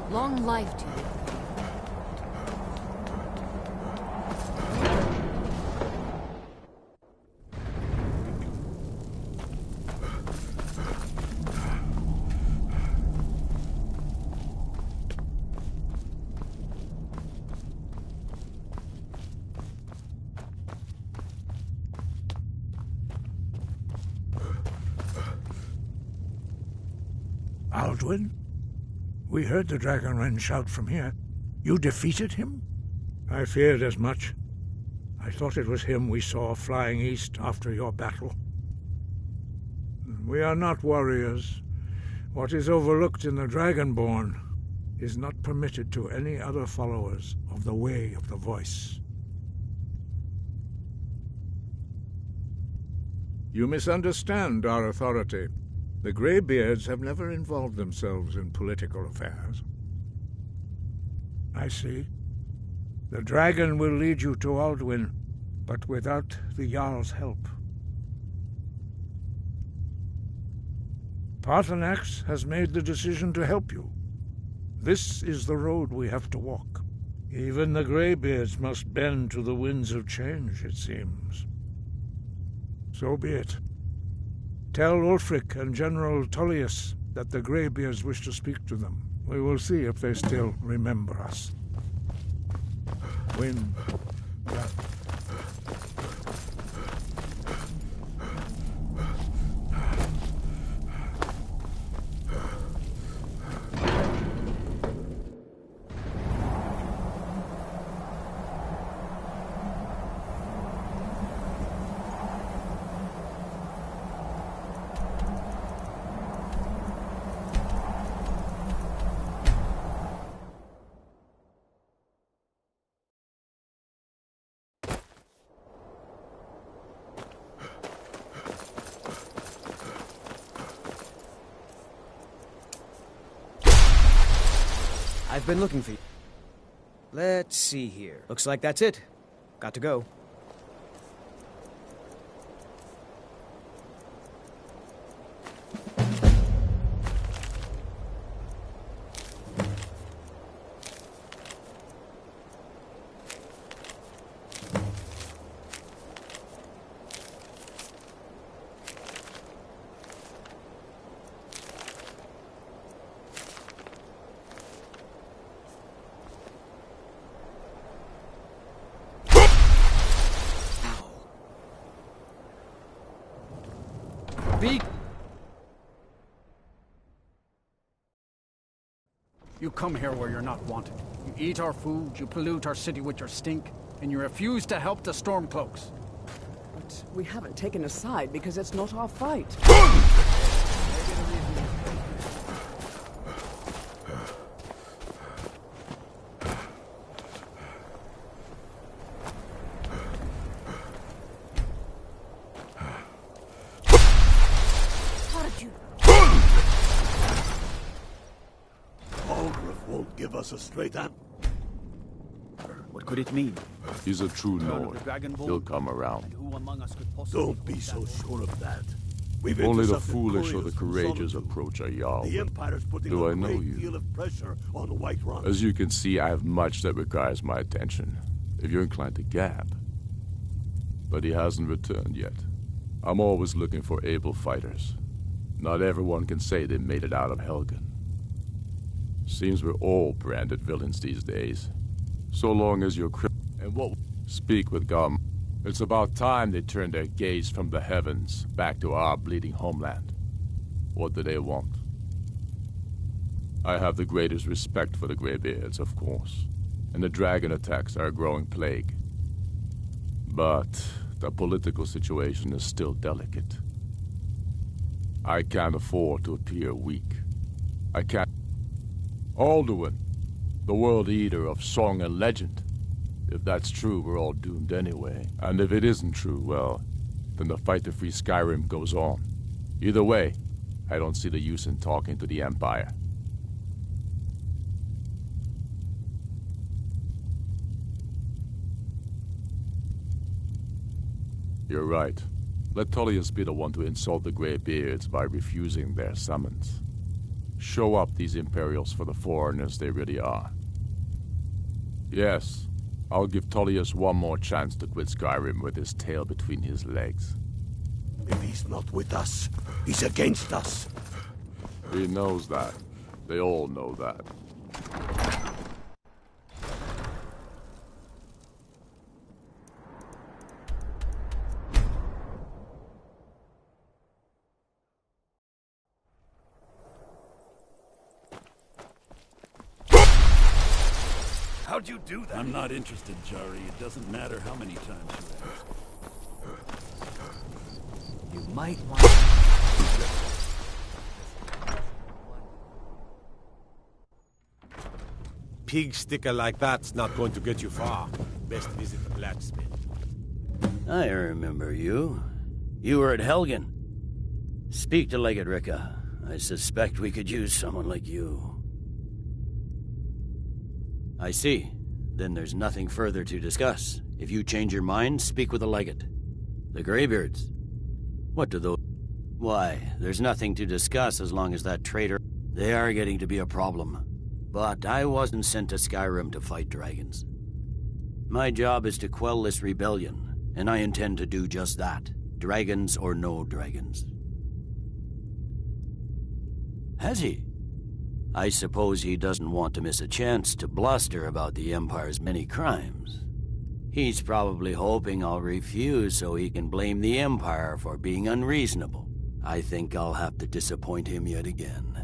Long life to you. Alduin? We heard the Dragonren shout from here. You defeated him? I feared as much. I thought it was him we saw flying east after your battle. We are not warriors. What is overlooked in the Dragonborn is not permitted to any other followers of the Way of the Voice. You misunderstand our authority. The Greybeards have never involved themselves in political affairs. I see. The dragon will lead you to Alduin, but without the Jarl's help. Paarthurnax has made the decision to help you. This is the road we have to walk. Even the Greybeards must bend to the winds of change, it seems. So be it. Tell Ulfric and General Tullius that the Greybeards wish to speak to them. We will see if they still remember us. Wind. I've been looking for you. Let's see here. Looks like that's it. Got to go. You come here where you're not wanted. You eat our food, you pollute our city with your stink, and you refuse to help the Stormcloaks. But we haven't taken a side because it's not our fight. Give us a straight answer. What could it mean? He's a true Nord. He'll come around. Don't be so sure of that. We've Only the intercepted foolish or couriers the from courageous Solitude. approach a Jarl. The Empire's putting Do a I know great you? deal of pressure on Whiterun. As you can see, I have much that requires my attention, if you're inclined to gab. But he hasn't returned yet. I'm always looking for able fighters. Not everyone can say they made it out of Helgen. Seems we're all branded villains these days. So long as you're and what speak with God. It's about time they turned their gaze from the heavens back to our bleeding homeland. What do they want? I have the greatest respect for the Greybeards, of course, and the dragon attacks are a growing plague. But the political situation is still delicate. I can't afford to appear weak. I can't. Alduin, the world eater of song and legend. If that's true, we're all doomed anyway. And if it isn't true, well, then the fight to free Skyrim goes on. Either way, I don't see the use in talking to the Empire. You're right. Let Tullius be the one to insult the Greybeards by refusing their summons. Show up these Imperials for the foreigners they really are. Yes, I'll give Tullius one more chance to quit Skyrim with his tail between his legs. If he's not with us, he's against us. He knows that. They all know that. How'd you do that? I'm not interested, Jari. It doesn't matter how many times you ask. You might want Pig sticker like that's not going to get you far. Best visit the blacksmith. I remember you. You were at Helgen. Speak to Legate Ricka. I suspect we could use someone like you. I see. Then there's nothing further to discuss. If you change your mind, speak with the Legate. The Greybeards. What do those... Why, there's nothing to discuss as long as that traitor... They are getting to be a problem. But I wasn't sent to Skyrim to fight dragons. My job is to quell this rebellion, and I intend to do just that. Dragons or no dragons. Has he? I suppose he doesn't want to miss a chance to bluster about the Empire's many crimes. He's probably hoping I'll refuse so he can blame the Empire for being unreasonable. I think I'll have to disappoint him yet again.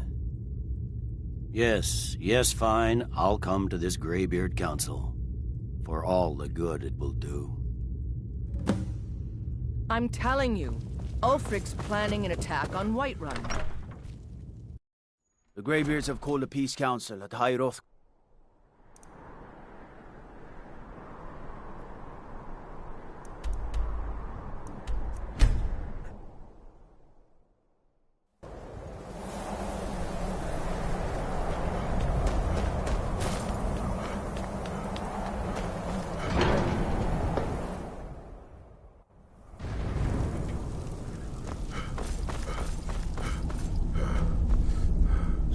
Yes, fine. I'll come to this Greybeard Council. For all the good it will do. I'm telling you, Ulfric's planning an attack on Whiterun. The Greybeards have called a peace council at High Roth.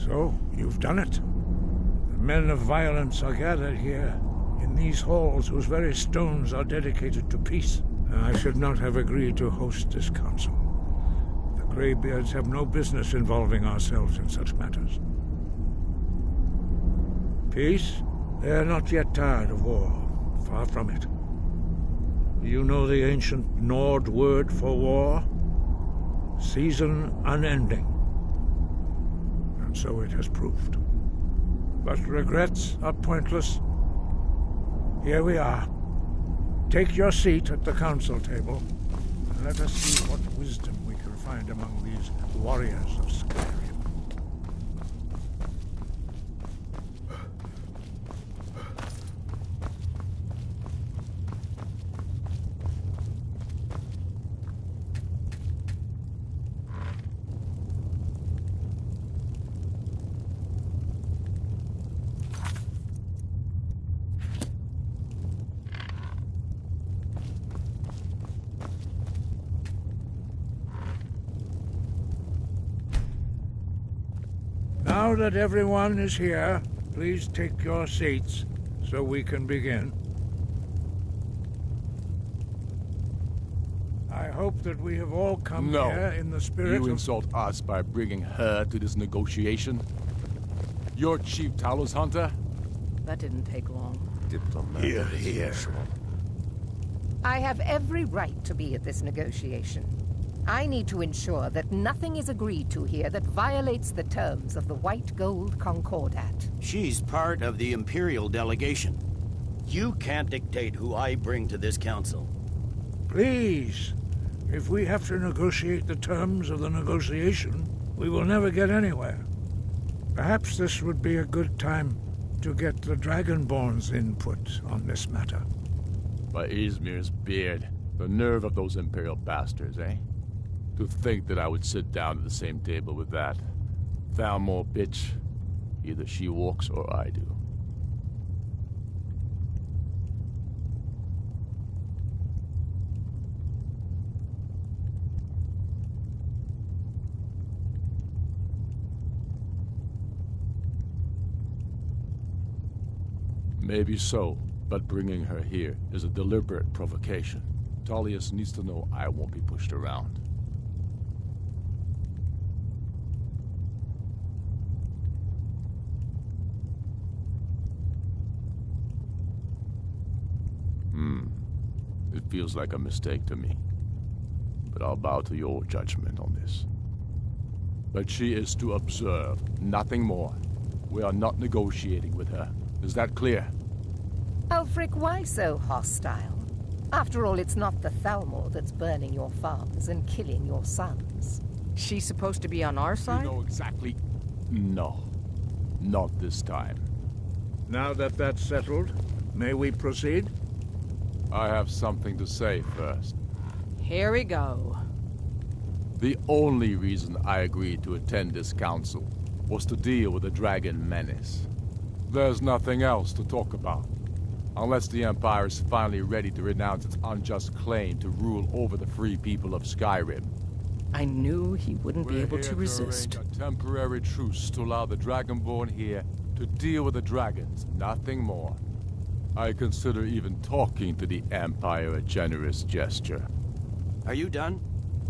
So, you've done it. The men of violence are gathered here, in these halls whose very stones are dedicated to peace. I should not have agreed to host this council. The Greybeards have no business involving ourselves in such matters. Peace? They are not yet tired of war. Far from it. You know the ancient Nord word for war? Season unending. And so it has proved. But regrets are pointless. Here we are. Take your seat at the council table, and let us see what wisdom we can find among these warriors of Skyrim. Now that everyone is here, please take your seats so we can begin. I hope that we have all come here in the spirit of... You insult us by bringing her to this negotiation? You're Chief Talos Hunter? That didn't take long. Diplomat as usual. I have every right to be at this negotiation. I need to ensure that nothing is agreed to here that violates the terms of the White Gold Concordat. She's part of the Imperial delegation. You can't dictate who I bring to this council. Please, if we have to negotiate the terms of the negotiation, we will never get anywhere. Perhaps this would be a good time to get the Dragonborn's input on this matter. By Izmir's beard, the nerve of those Imperial bastards, eh? To think that I would sit down at the same table with that Thalmor bitch. Either she walks or I do. Maybe so, but bringing her here is a deliberate provocation. Tullius needs to know I won't be pushed around. It feels like a mistake to me. But I'll bow to your judgment on this. But she is to observe, nothing more. We are not negotiating with her. Is that clear? Ulfric, why so hostile? After all, it's not the Thalmor that's burning your farms and killing your sons. She's supposed to be on our side? You know exactly... No. Not this time. Now that that's settled, may we proceed? I have something to say first. Here we go. The only reason I agreed to attend this council was to deal with the dragon menace. There's nothing else to talk about. Unless the Empire is finally ready to renounce its unjust claim to rule over the free people of Skyrim. I knew he wouldn't be able to resist. Arrange a temporary truce to allow the Dragonborn here to deal with the dragons, nothing more. I consider even talking to the Empire a generous gesture. Are you done?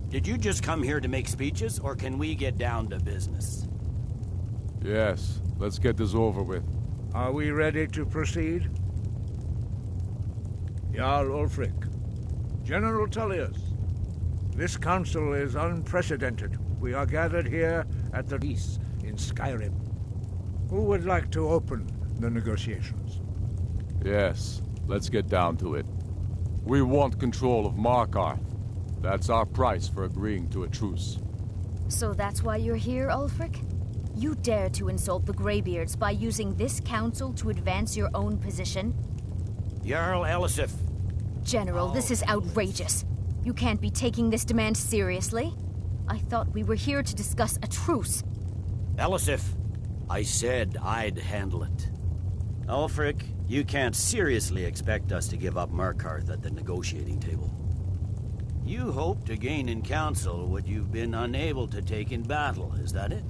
Did you just come here to make speeches, or can we get down to business? Yes, let's get this over with. Are we ready to proceed? Jarl Ulfric, General Tullius, this council is unprecedented. We are gathered here at the East in Skyrim. Who would like to open the negotiations? Yes, let's get down to it. We want control of Markarth. That's our price for agreeing to a truce. So that's why you're here, Ulfric? You dare to insult the Greybeards by using this council to advance your own position? Jarl Elisif. General, this is outrageous. You can't be taking this demand seriously. I thought we were here to discuss a truce. Elisif, I said I'd handle it. Ulfric, you can't seriously expect us to give up Markarth at the negotiating table. You hope to gain in council what you've been unable to take in battle, is that it?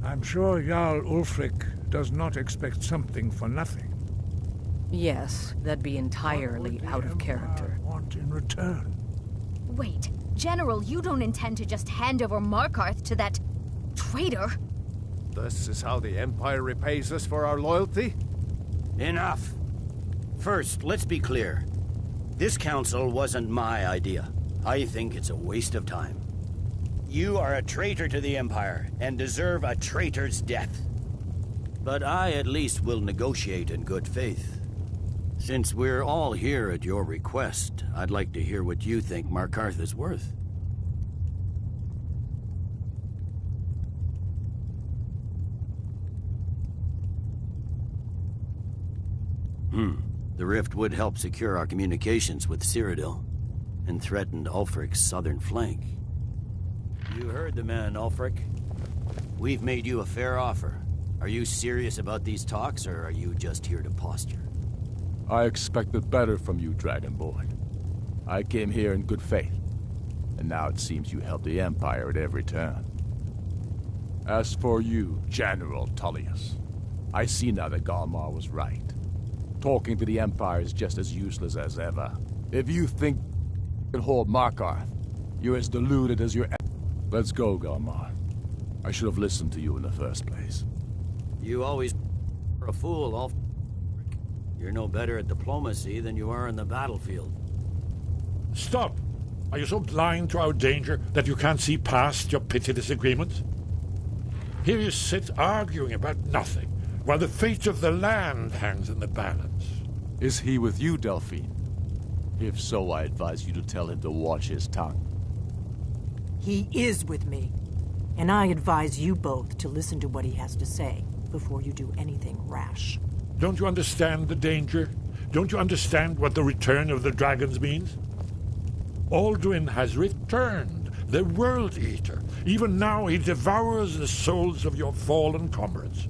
I'm sure Jarl Ulfric does not expect something for nothing. Yes, that'd be entirely out of character. Want in return? Wait, General, you don't intend to just hand over Markarth to that traitor? This is how the Empire repays us for our loyalty? Enough. First, let's be clear. This council wasn't my idea. I think it's a waste of time. You are a traitor to the Empire and deserve a traitor's death. But I at least will negotiate in good faith. Since we're all here at your request, I'd like to hear what you think Markarth is worth. The rift would help secure our communications with Cyrodiil, and threatened Ulfric's southern flank. You heard the man, Ulfric. We've made you a fair offer. Are you serious about these talks, or are you just here to posture? I expected better from you, Dragonborn. I came here in good faith, and now it seems you help the Empire at every turn. As for you, General Tullius, I see now that Galmar was right. Talking to the Empire is just as useless as ever. If you think you can hold Markarth, you're as deluded as your... Let's go, Galmar. I should have listened to you in the first place. You always are a fool, Ulfric. You're no better at diplomacy than you are in the battlefield. Stop! Are you so blind to our danger that you can't see past your petty disagreements? Here you sit arguing about nothing, while the fate of the land hangs in the balance. Is he with you, Delphine? If so, I advise you to tell him to watch his tongue. He is with me, and I advise you both to listen to what he has to say before you do anything rash. Don't you understand the danger? Don't you understand what the return of the dragons means? Alduin has returned, the World Eater. Even now he devours the souls of your fallen comrades.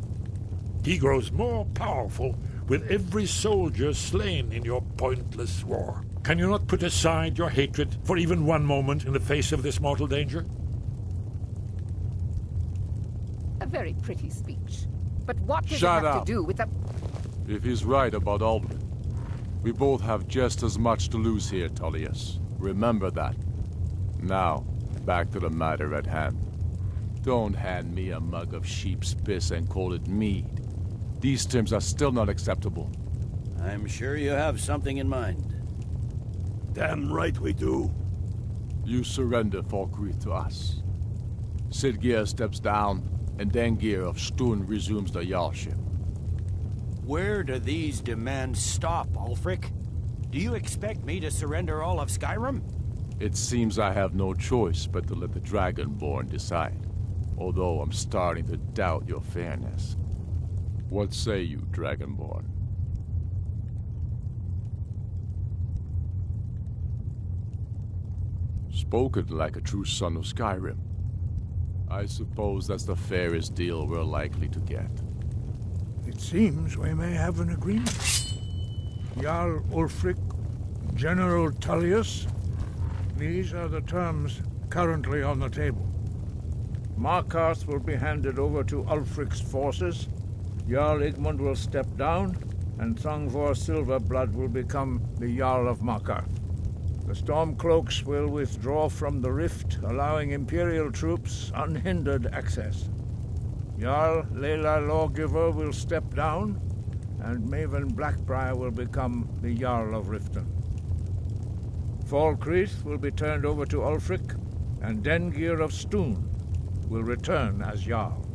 He grows more powerful with every soldier slain in your pointless war. Can you not put aside your hatred for even one moment in the face of this mortal danger? A very pretty speech. But what does Shut it have up. to do with the... If he's right about Alduin, we both have just as much to lose here, Tullius. Remember that. Now, back to the matter at hand. Don't hand me a mug of sheep's piss and call it mead. These terms are still not acceptable. I'm sure you have something in mind. Damn right we do. You surrender Falkreath to us. Sidgeir steps down, and Dengir of Stun resumes the Jarlship. Where do these demands stop, Ulfric? Do you expect me to surrender all of Skyrim? It seems I have no choice but to let the Dragonborn decide, although I'm starting to doubt your fairness. What say you, Dragonborn? Spoken like a true son of Skyrim. I suppose that's the fairest deal we're likely to get. It seems we may have an agreement. Jarl Ulfric, General Tullius, these are the terms currently on the table. Markarth will be handed over to Ulfric's forces, Jarl Igmund will step down, and Thongvor Silverblood will become the Jarl of Markarth. The Stormcloaks will withdraw from the rift, allowing Imperial troops unhindered access. Jarl Layla Lawgiver will step down, and Maven Blackbriar will become the Jarl of Riften. Falkreath will be turned over to Ulfric, and Dengir of Stoon will return as Jarl.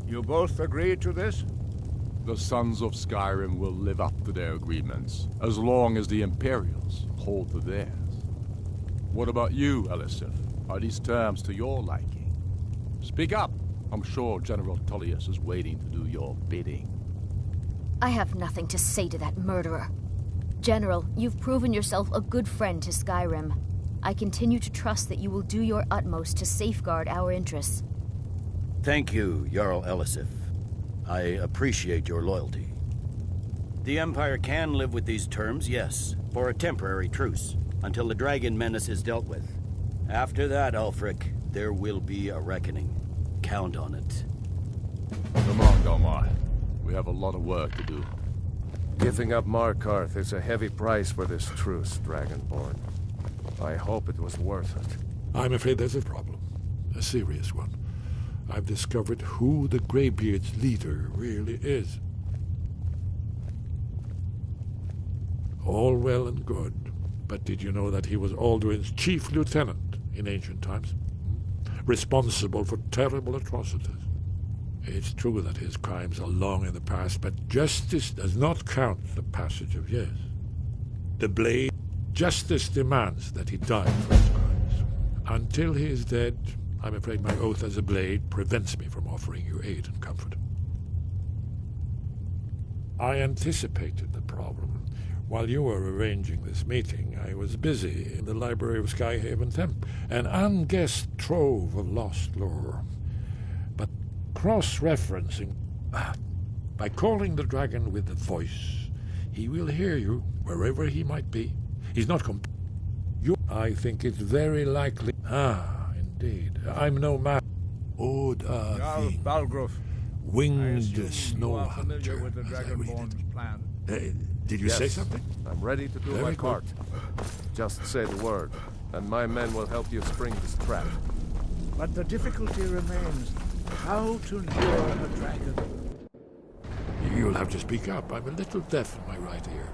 You both agree to this? The Sons of Skyrim will live up to their agreements, as long as the Imperials hold to theirs. What about you, Elisif? Are these terms to your liking? Speak up! I'm sure General Tullius is waiting to do your bidding. I have nothing to say to that murderer. General, you've proven yourself a good friend to Skyrim. I continue to trust that you will do your utmost to safeguard our interests. Thank you, Jarl Elisif. I appreciate your loyalty. The Empire can live with these terms, yes, for a temporary truce, until the dragon menace is dealt with. After that, Ulfric, there will be a reckoning. Count on it. Come on, Galmar. We have a lot of work to do. Giving up Markarth is a heavy price for this truce, Dragonborn. I hope it was worth it. I'm afraid there's a problem. A serious one. I've discovered who the Greybeard's leader really is. All well and good, but did you know that he was Alduin's chief lieutenant in ancient times? Responsible for terrible atrocities. It's true that his crimes are long in the past, but justice does not count the passage of years. The blade, justice demands that he die for his crimes. Until he is dead, I'm afraid my oath as a blade prevents me from offering you aid and comfort. I anticipated the problem. While you were arranging this meeting, I was busy in the library of Skyhaven Temple, an unguessed trove of lost lore. But cross-referencing, by calling the dragon with the voice, he will hear you wherever he might be. He's not I think it's very likely. Indeed. I'm no man. Odd thing. Balgruf. Winged snow hunter. With the Dragonborn's plan. Did you say something? I'm ready to do Very my good. part. Just say the word, and my men will help you spring this trap. But the difficulty remains how to lure the dragon. You'll have to speak up. I'm a little deaf in my right ear.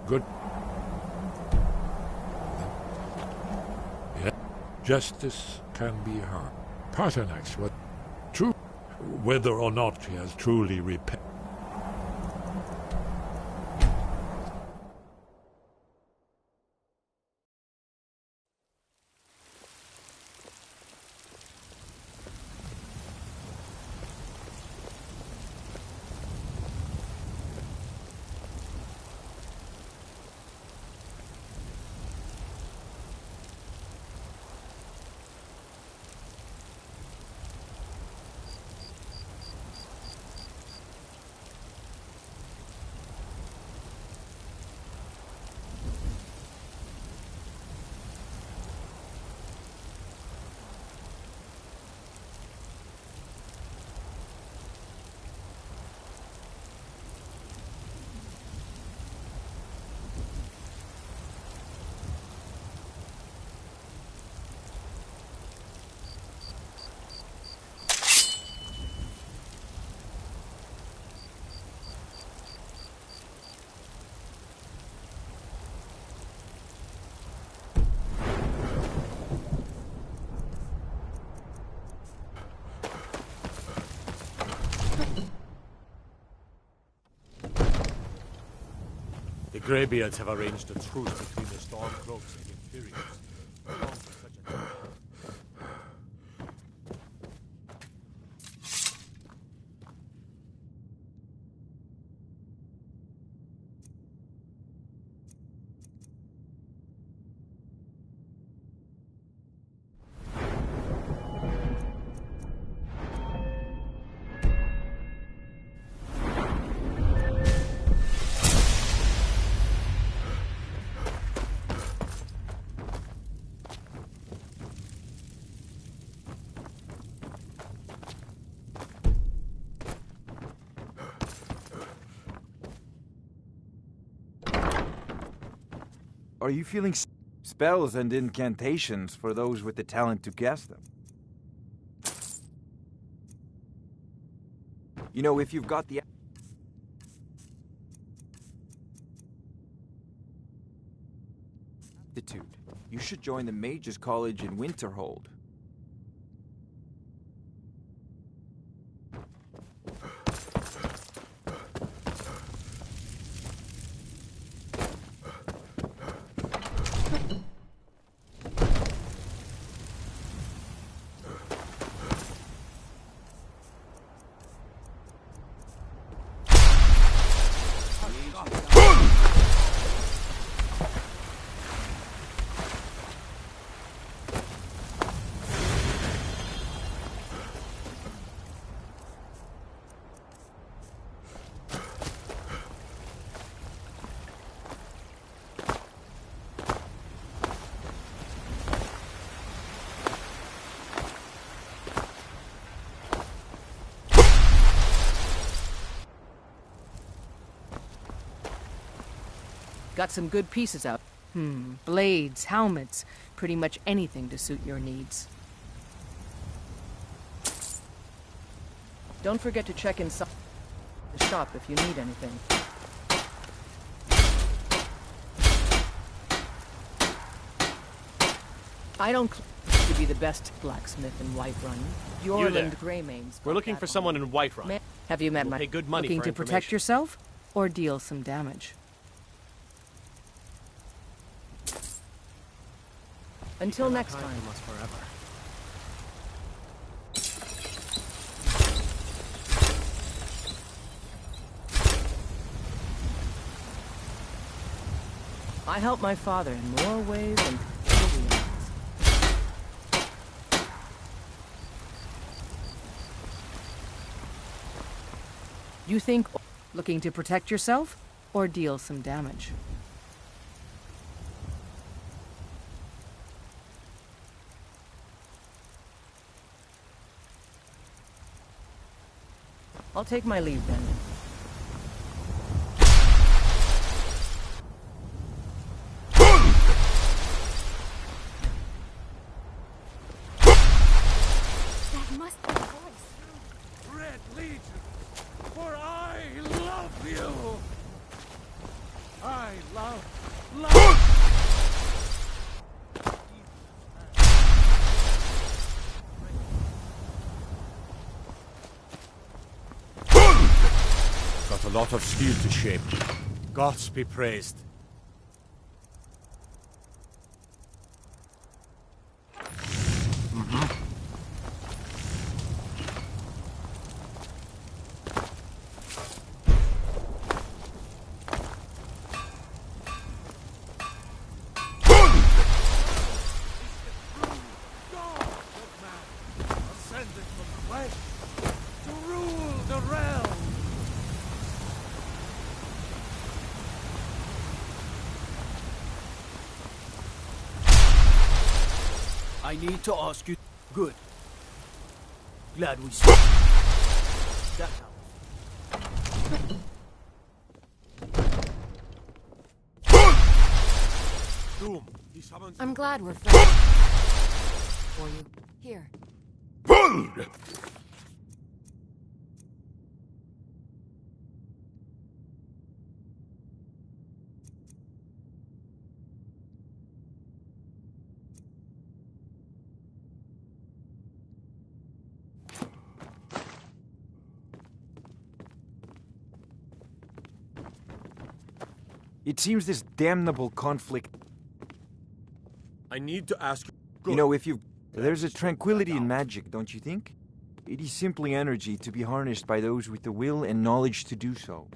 Good. Yeah. Justice can be hard. Paternax was true, whether or not he has truly repented. Greybeards have arranged a truce between the Stormcloaks and Imperials. How long for such a thing? Are you feeling spells and incantations for those with the talent to cast them? You know, if you've got the aptitude, you should join the Mages College in Winterhold. Got some good pieces out. Blades, helmets, pretty much anything to suit your needs. Don't forget to check inside the shop if you need anything. I don't claim to be the best blacksmith in Whiterun. Yorland Greymane's. We're looking for someone in Whiterun. Have you met We'll my... pay good money Looking for to protect information. yourself or deal some damage? Until next time. Time us forever. I helped my father in more ways than you'll realize. You think looking to protect yourself or deal some damage? I'll take my leave then. That must be a voice. Red Legion, for I love you. I love. Got a lot of steel to shape. Gods be praised. Ascended from the west to rule the realm. I need to ask you. Good. Glad we stopped. That helps. Doom, he summons. I'm glad we're finished. For you. Here. It seems this damnable conflict... I need to ask you... You know, if you... There's a tranquility in magic, don't you think? It is simply energy to be harnessed by those with the will and knowledge to do so.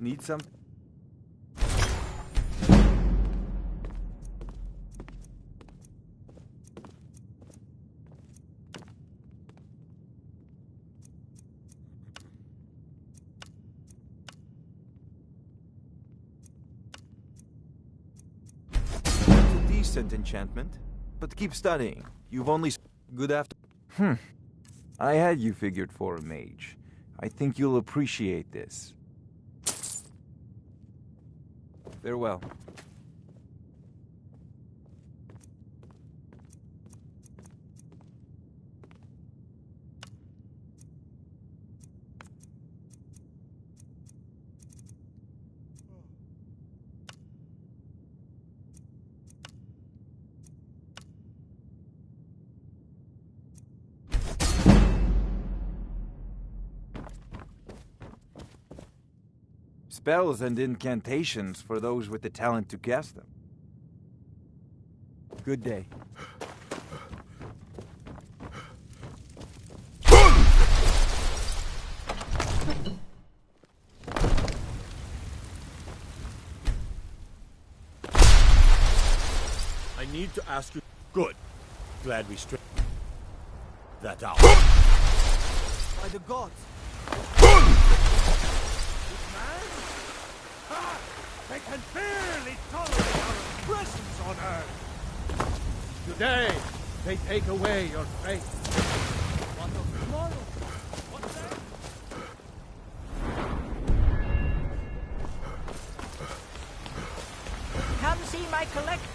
Need some? Decent enchantment, but keep studying. You've only... Good after... I had you figured for a mage. I think you'll appreciate this. Farewell. Spells and incantations for those with the talent to cast them. Good day. I need to ask you... Good. Glad we straightened that out. By the gods! They can barely tolerate our presence on Earth! Today, they take away your faith. What of tomorrow? What's that? Come see my collection.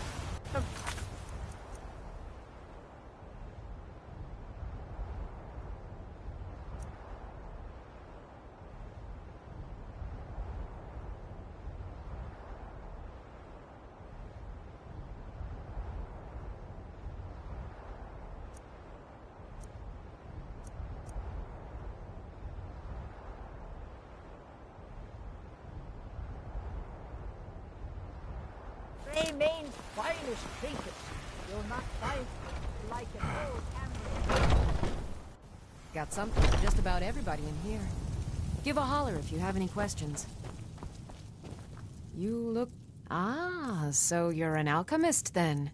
Maine's finest trinkets. You'll not find like an old animal. Got something for just about everybody in here. Give a holler if you have any questions. You look... Ah, so you're an alchemist then.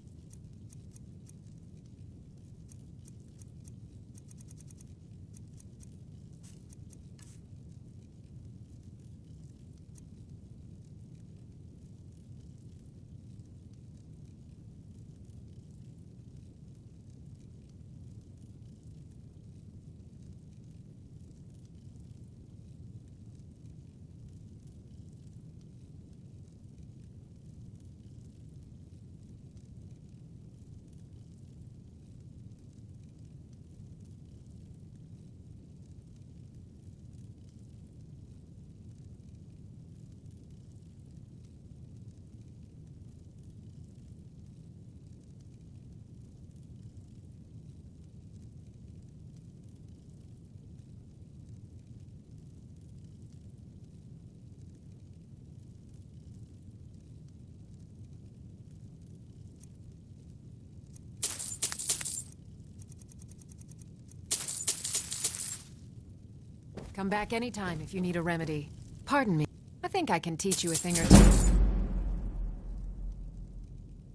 Come back anytime if you need a remedy. Pardon me. I think I can teach you a thing or two.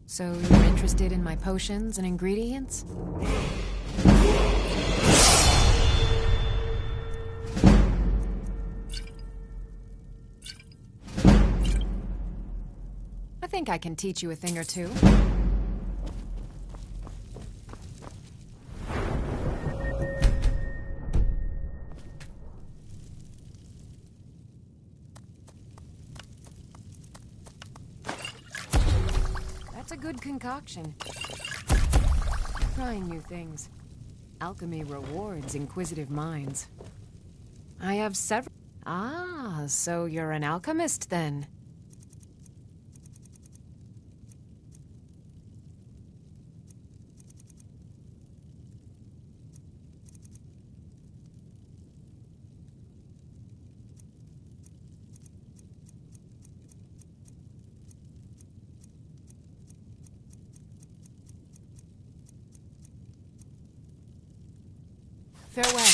So you're interested in my potions and ingredients? I think I can teach you a thing or two. That's a good concoction. Trying new things. Alchemy rewards inquisitive minds. I have several... Ah, so you're an alchemist then? Farewell.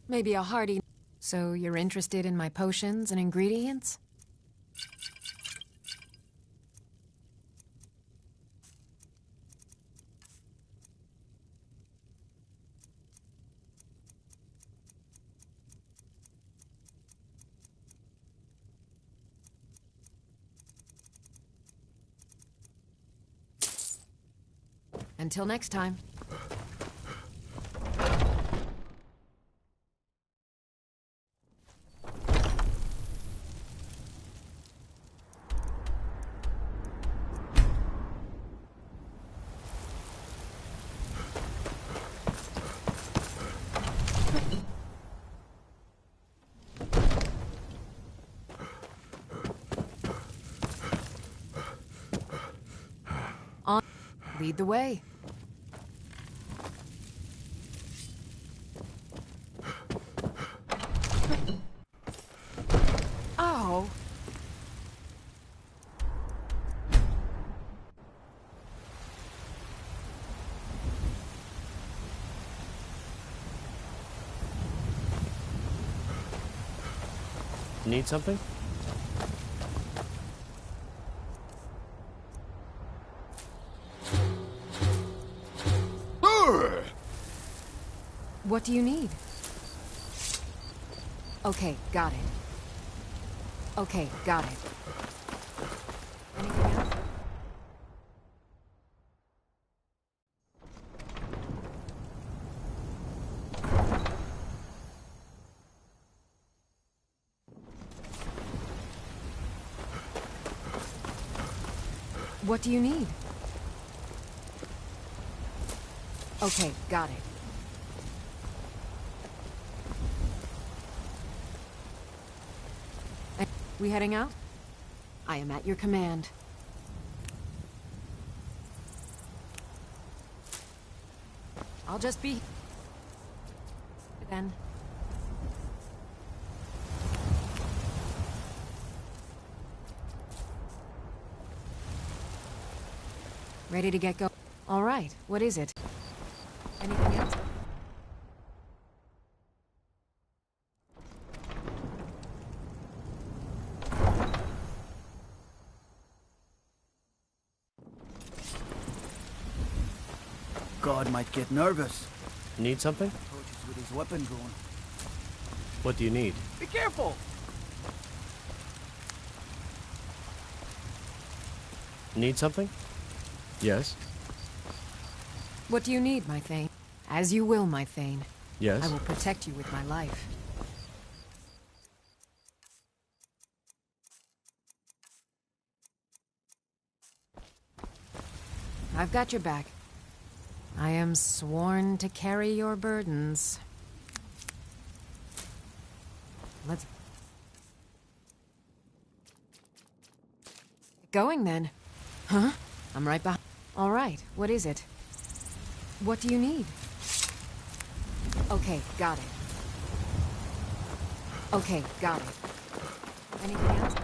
Maybe a hearty... So you're interested in my potions and ingredients? Until next time. On. Lead the way. Oh. Need something? What do you need? Okay, got it. Okay, got it. Anything else? What do you need? Okay, got it. We heading out? I am at your command. I'll just be... then. Ready to get go? All right, what is it? Anything else? God might get nervous. Need something? Approaches with his weapon drawn. What do you need? Be careful! Need something? Yes? What do you need, my Thane? As you will, my Thane. Yes? I will protect you with my life. I've got your back. I am sworn to carry your burdens. Let's... get going, then. Huh? I'm right behind... All right, what is it? What do you need? Okay, got it. Okay, got it. Anything else?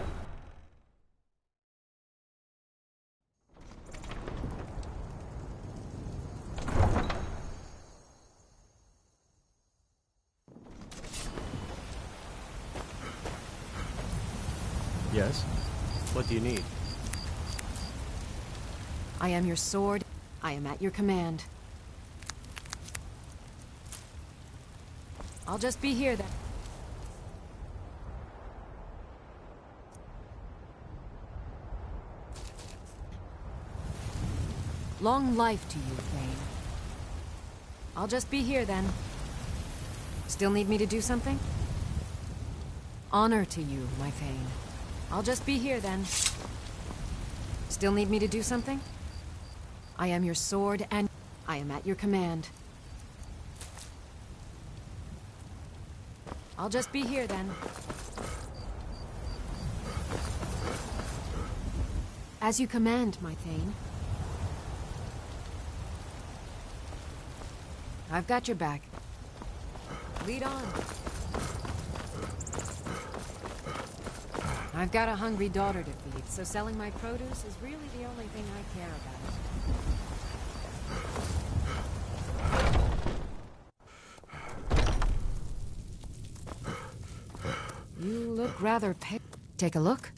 Yes? What do you need? I am your sword. I am at your command. I'll just be here then. Long life to you, Thane. I'll just be here then. Still need me to do something? Honor to you, my Thane. I'll just be here then. Still need me to do something? I am your sword and I am at your command. I'll just be here then. As you command, my Thane. I've got your back. Lead on. I've got a hungry daughter to feed, so selling my produce is really the only thing I care about. You look rather pale. Take a look.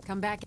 Come back.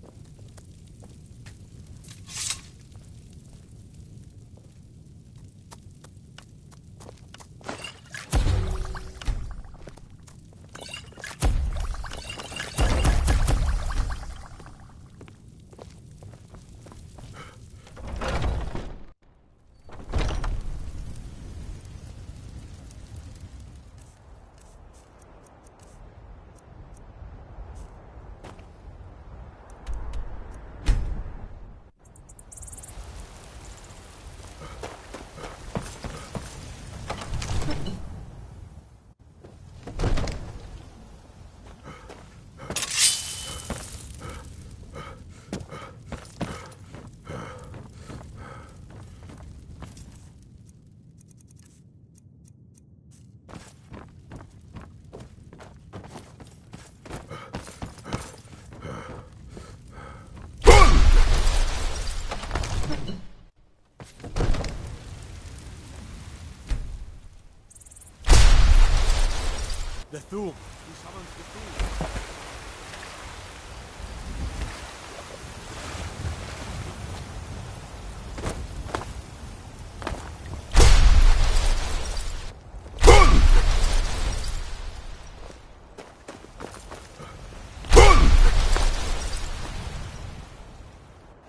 The Thum. He summons the Thum.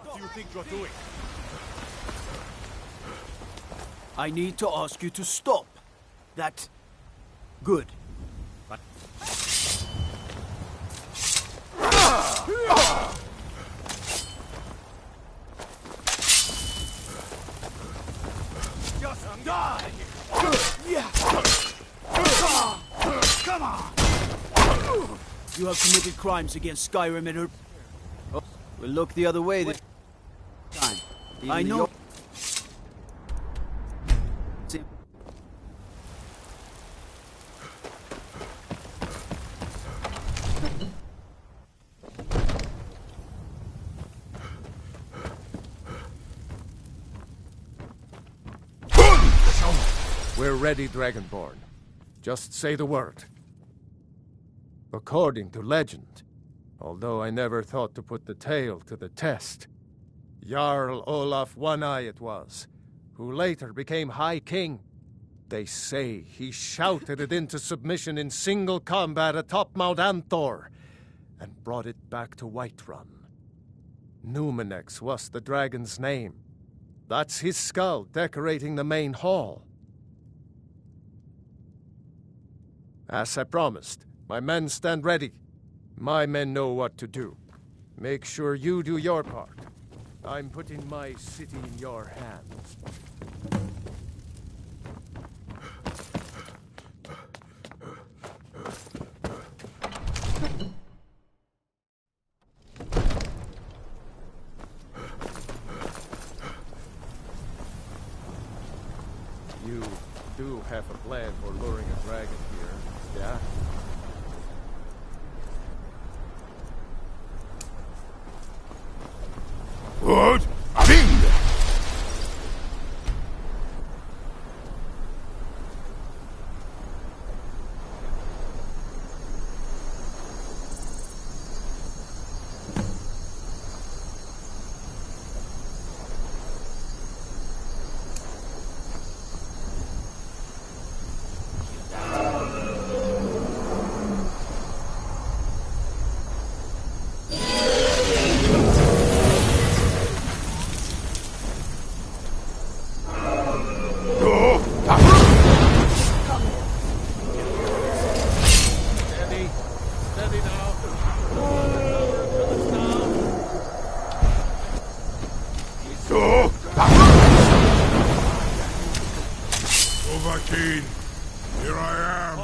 What do you think you're doing? I need to ask you to stop. That... Good. But... Just die! Yeah! Come on! You have committed crimes against Skyrim and her... Oh, we'll look the other way this time. I know... We're ready, Dragonborn. Just say the word. According to legend, although I never thought to put the tale to the test, Jarl Olaf One-Eye it was, who later became High King. They say he shouted it into submission in single combat atop Mount Anthor, and brought it back to Whiterun. Numenex was the dragon's name. That's his skull decorating the main hall. As I promised, my men stand ready. My men know what to do. Make sure you do your part. I'm putting my city in your hands. You do have a plan for luring a dragon here, yeah? What? Bing! Dovahkiin, here I am.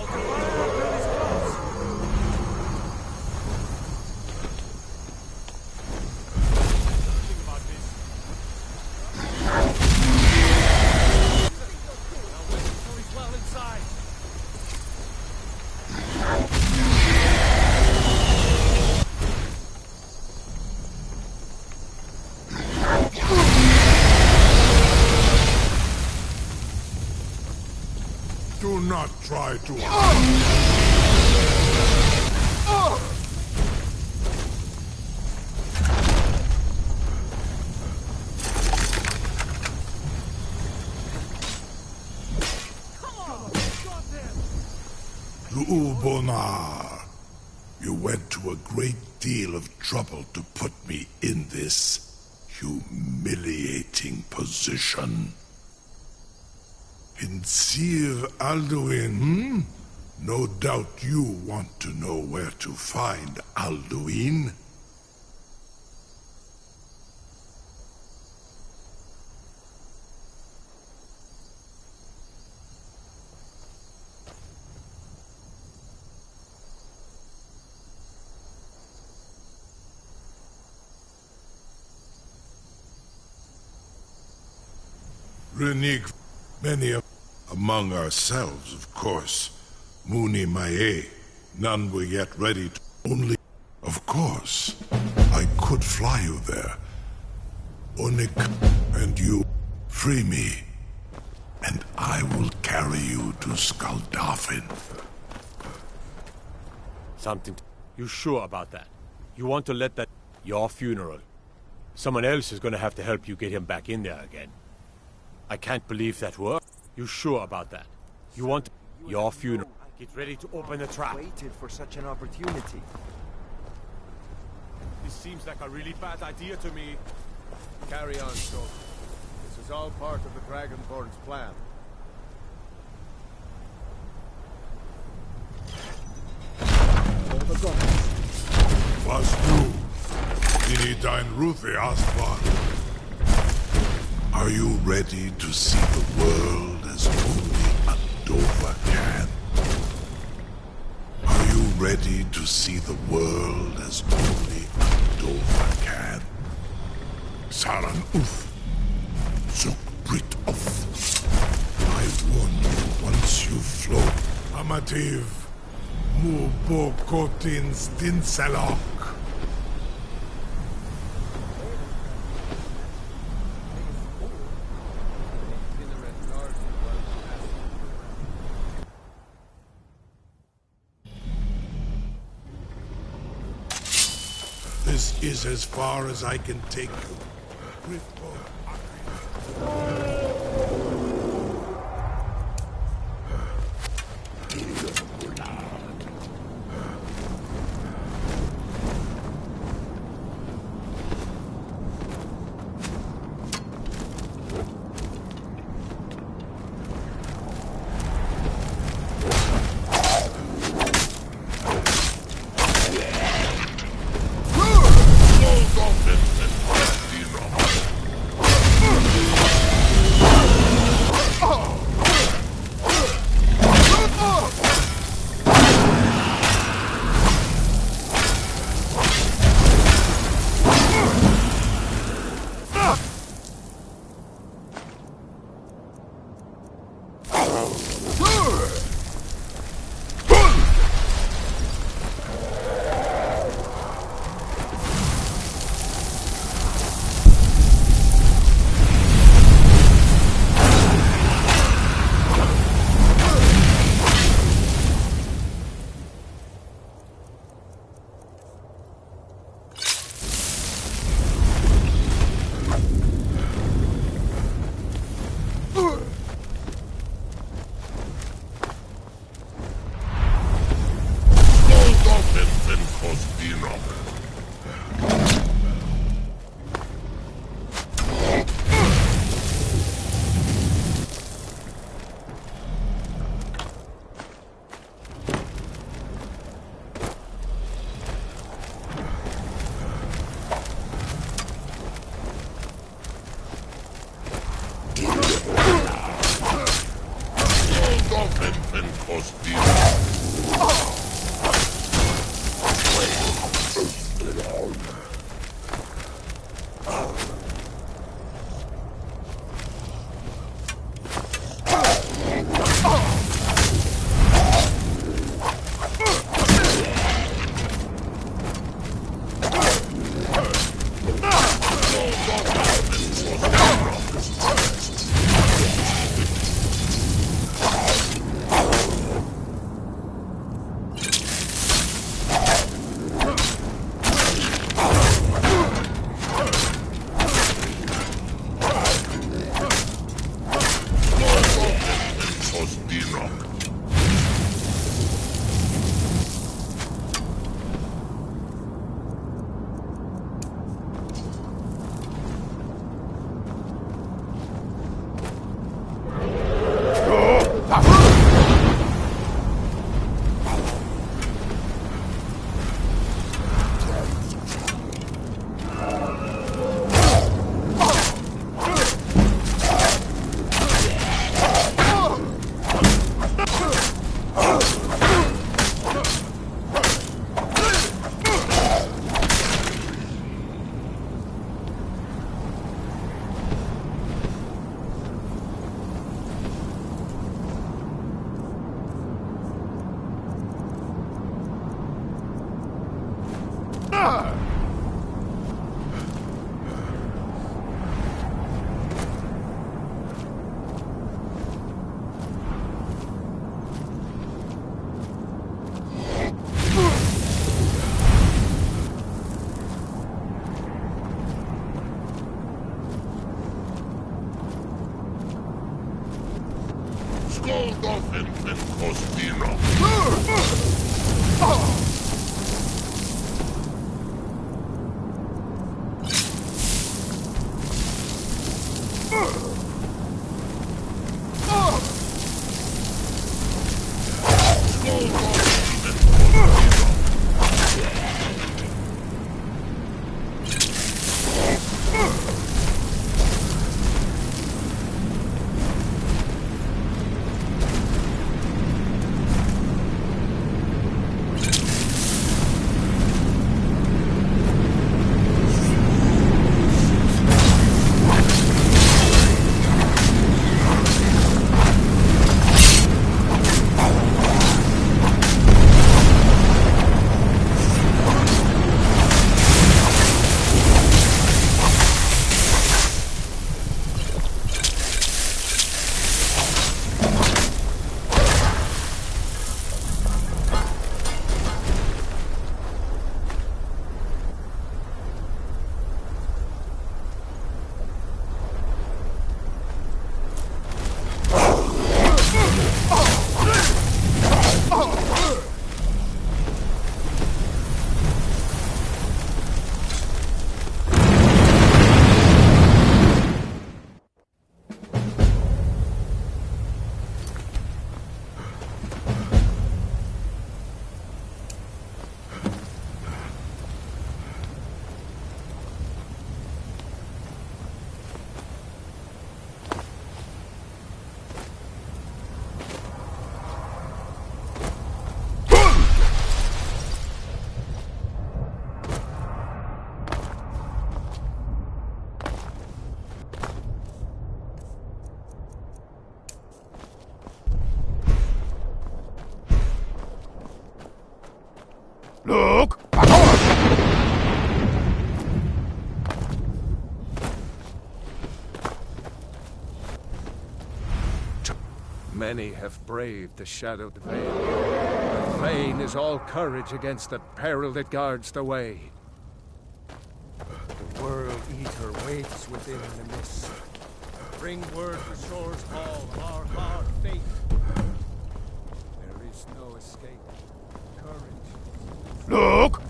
Do not try to... Lu'ubonar, you went to a great deal of trouble to put me in this humiliating position. In Sir Alduin, No doubt you want to know where to find Alduin. Renig, many among ourselves, of course. Muni Mae, none were yet ready to... Only, of course, I could fly you there. Onik and you, free me, and I will carry you to Skaldafin. Something... You sure about that? You want to let that... Your funeral? Someone else is gonna have to help you get him back in there again. I can't believe that worked. You sure about that? You want... Your funeral? Get ready to open the trap. Waited for such an opportunity. This seems like a really bad idea to me. Carry on, soldier. This is all part of the Dragonborn's plan. Was du? Dini dein Ruthi Astvar? Are you ready to see the world as only a Dova can? Are you ready to see the world as only a Dova can? Saran Uf, Zuk Brit Of. I warn you once you float. Amativ, Mu Bokotin Stinselok. This is as far as I can take you. Look! Many have braved the shadowed veil, but vain is all courage against the peril that guards the way. The World Eater waits within the mist. Bring word to Shore's Hall of our hard fate. There is no escape. Courage. Look!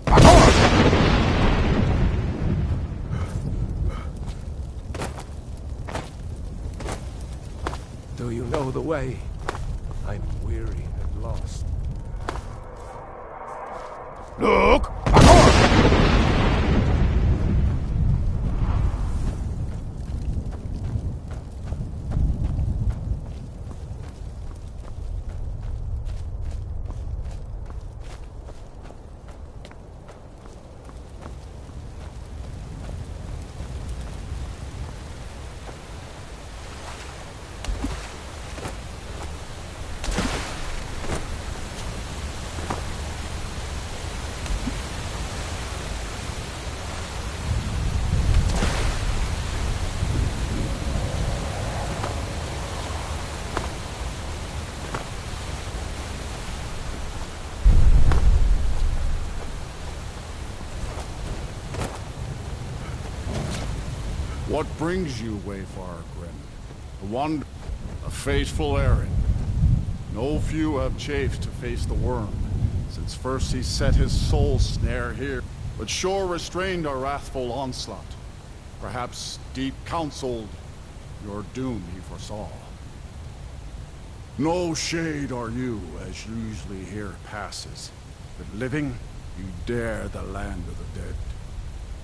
Do you know the way? I'm weary and lost. Look! What brings you, Wayfarer Grim? A faithful errand. No few have chafed to face the worm, since first he set his soul snare here, but sure restrained our wrathful onslaught. Perhaps deep counseled, your doom he foresaw. No shade are you, as usually here passes, but living, you dare the land of the dead.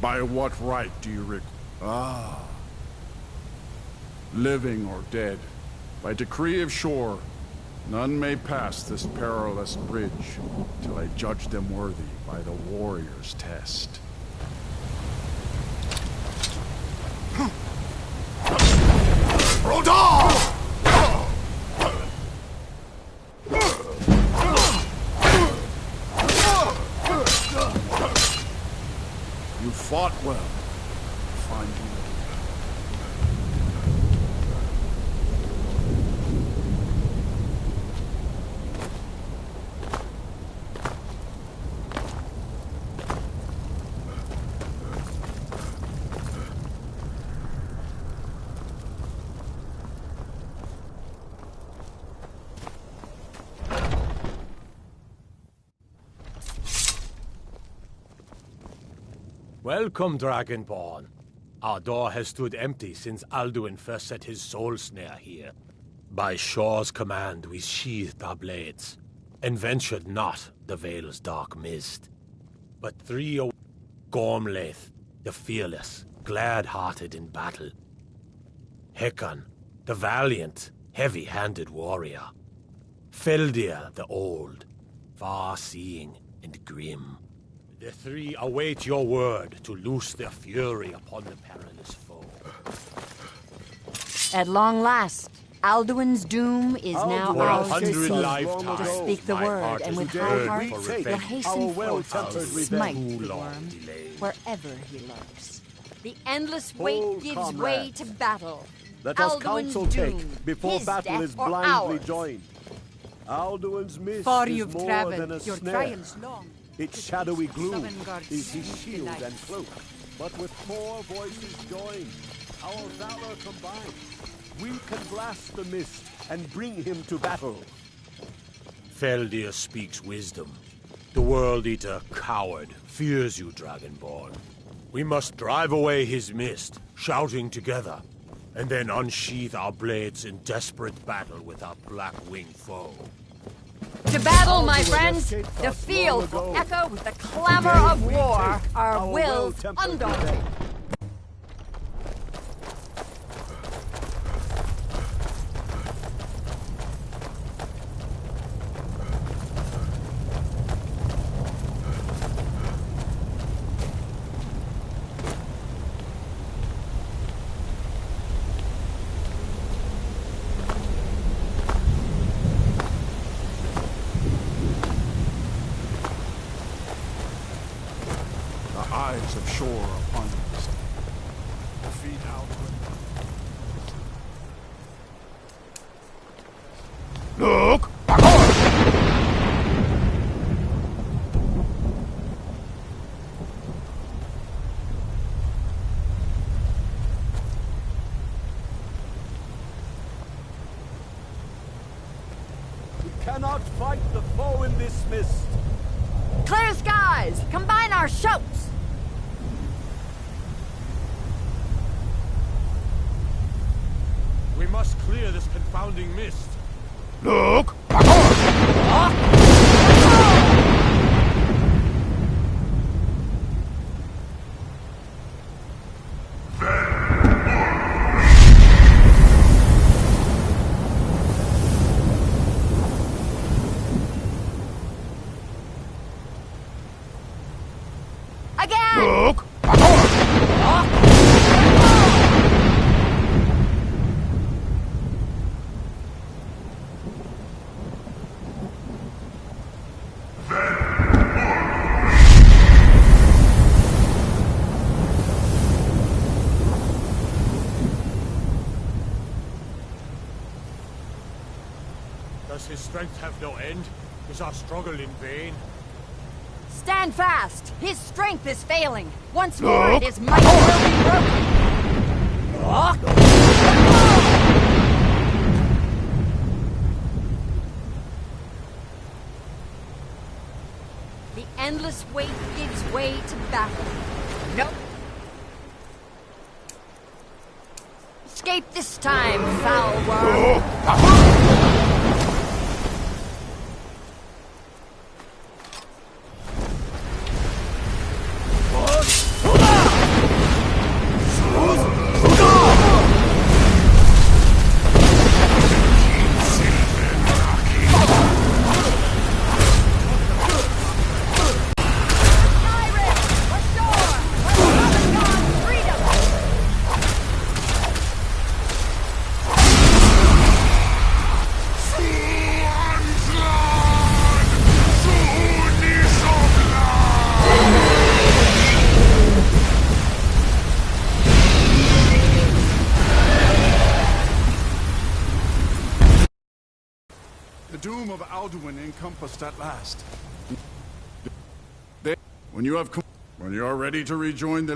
By what right do you living or dead, by decree of shore, none may pass this perilous bridge till I judge them worthy by the warrior's test. Rodar! You fought well. Find you. Welcome, Dragonborn. Our door has stood empty since Alduin first set his soul snare here. By Shaw's command, we sheathed our blades, and ventured not the Vale's dark mist. But Gormlaith, the fearless, glad-hearted in battle. Hekon, the valiant, heavy-handed warrior. Feldir, the old, far-seeing and grim. The three await your word to loose their fury upon the perilous foe. At long last, Alduin's doom is now For ours 100 to lifetimes, to speak the my word, heart and is with yearned high for heart revenge. will hasten Our forth well-tempered to smite revenge. the Too long worm delayed. wherever he lurks. The endless wait Hold, gives comrades. way to battle. Let us Alduin's counsel doom, take before his battle death is or blindly ours. joined. Alduin's mist Far is you've more traveled, than a your snare. triumphs long. Its shadowy gloom Sovngarde's is his shield delight. and cloak. But with 4 voices joined, our valor combined, we can blast the mist and bring him to battle. Feldir speaks wisdom. The World Eater, coward, fears you, Dragonborn. We must drive away his mist, shouting together, and then unsheath our blades in desperate battle with our black-winged foe. To battle, my Alduin friends! escaped The us field long will ago. echo with the clamor Today of we war, take our our wills well-tempered undaunted. revenge. The eyes of shore upon us. Defeat Alduin. Look! We cannot fight the foe in this mist. Clear skies! Combine our shouts! We must clear this confounding mist. Look! Again! Look! Does his strength have no end? Is our struggle in vain? Stand fast! His strength is failing. Once more, Look. his might will be broken. The endless wait gives way to battle. Nope. Escape this time, foul worm. The doom of Alduin encompassed at last. When you are ready to rejoin the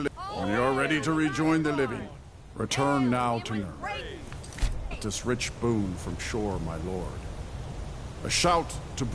living, return now to Nurn. This rich boon from shore, my lord. A shout to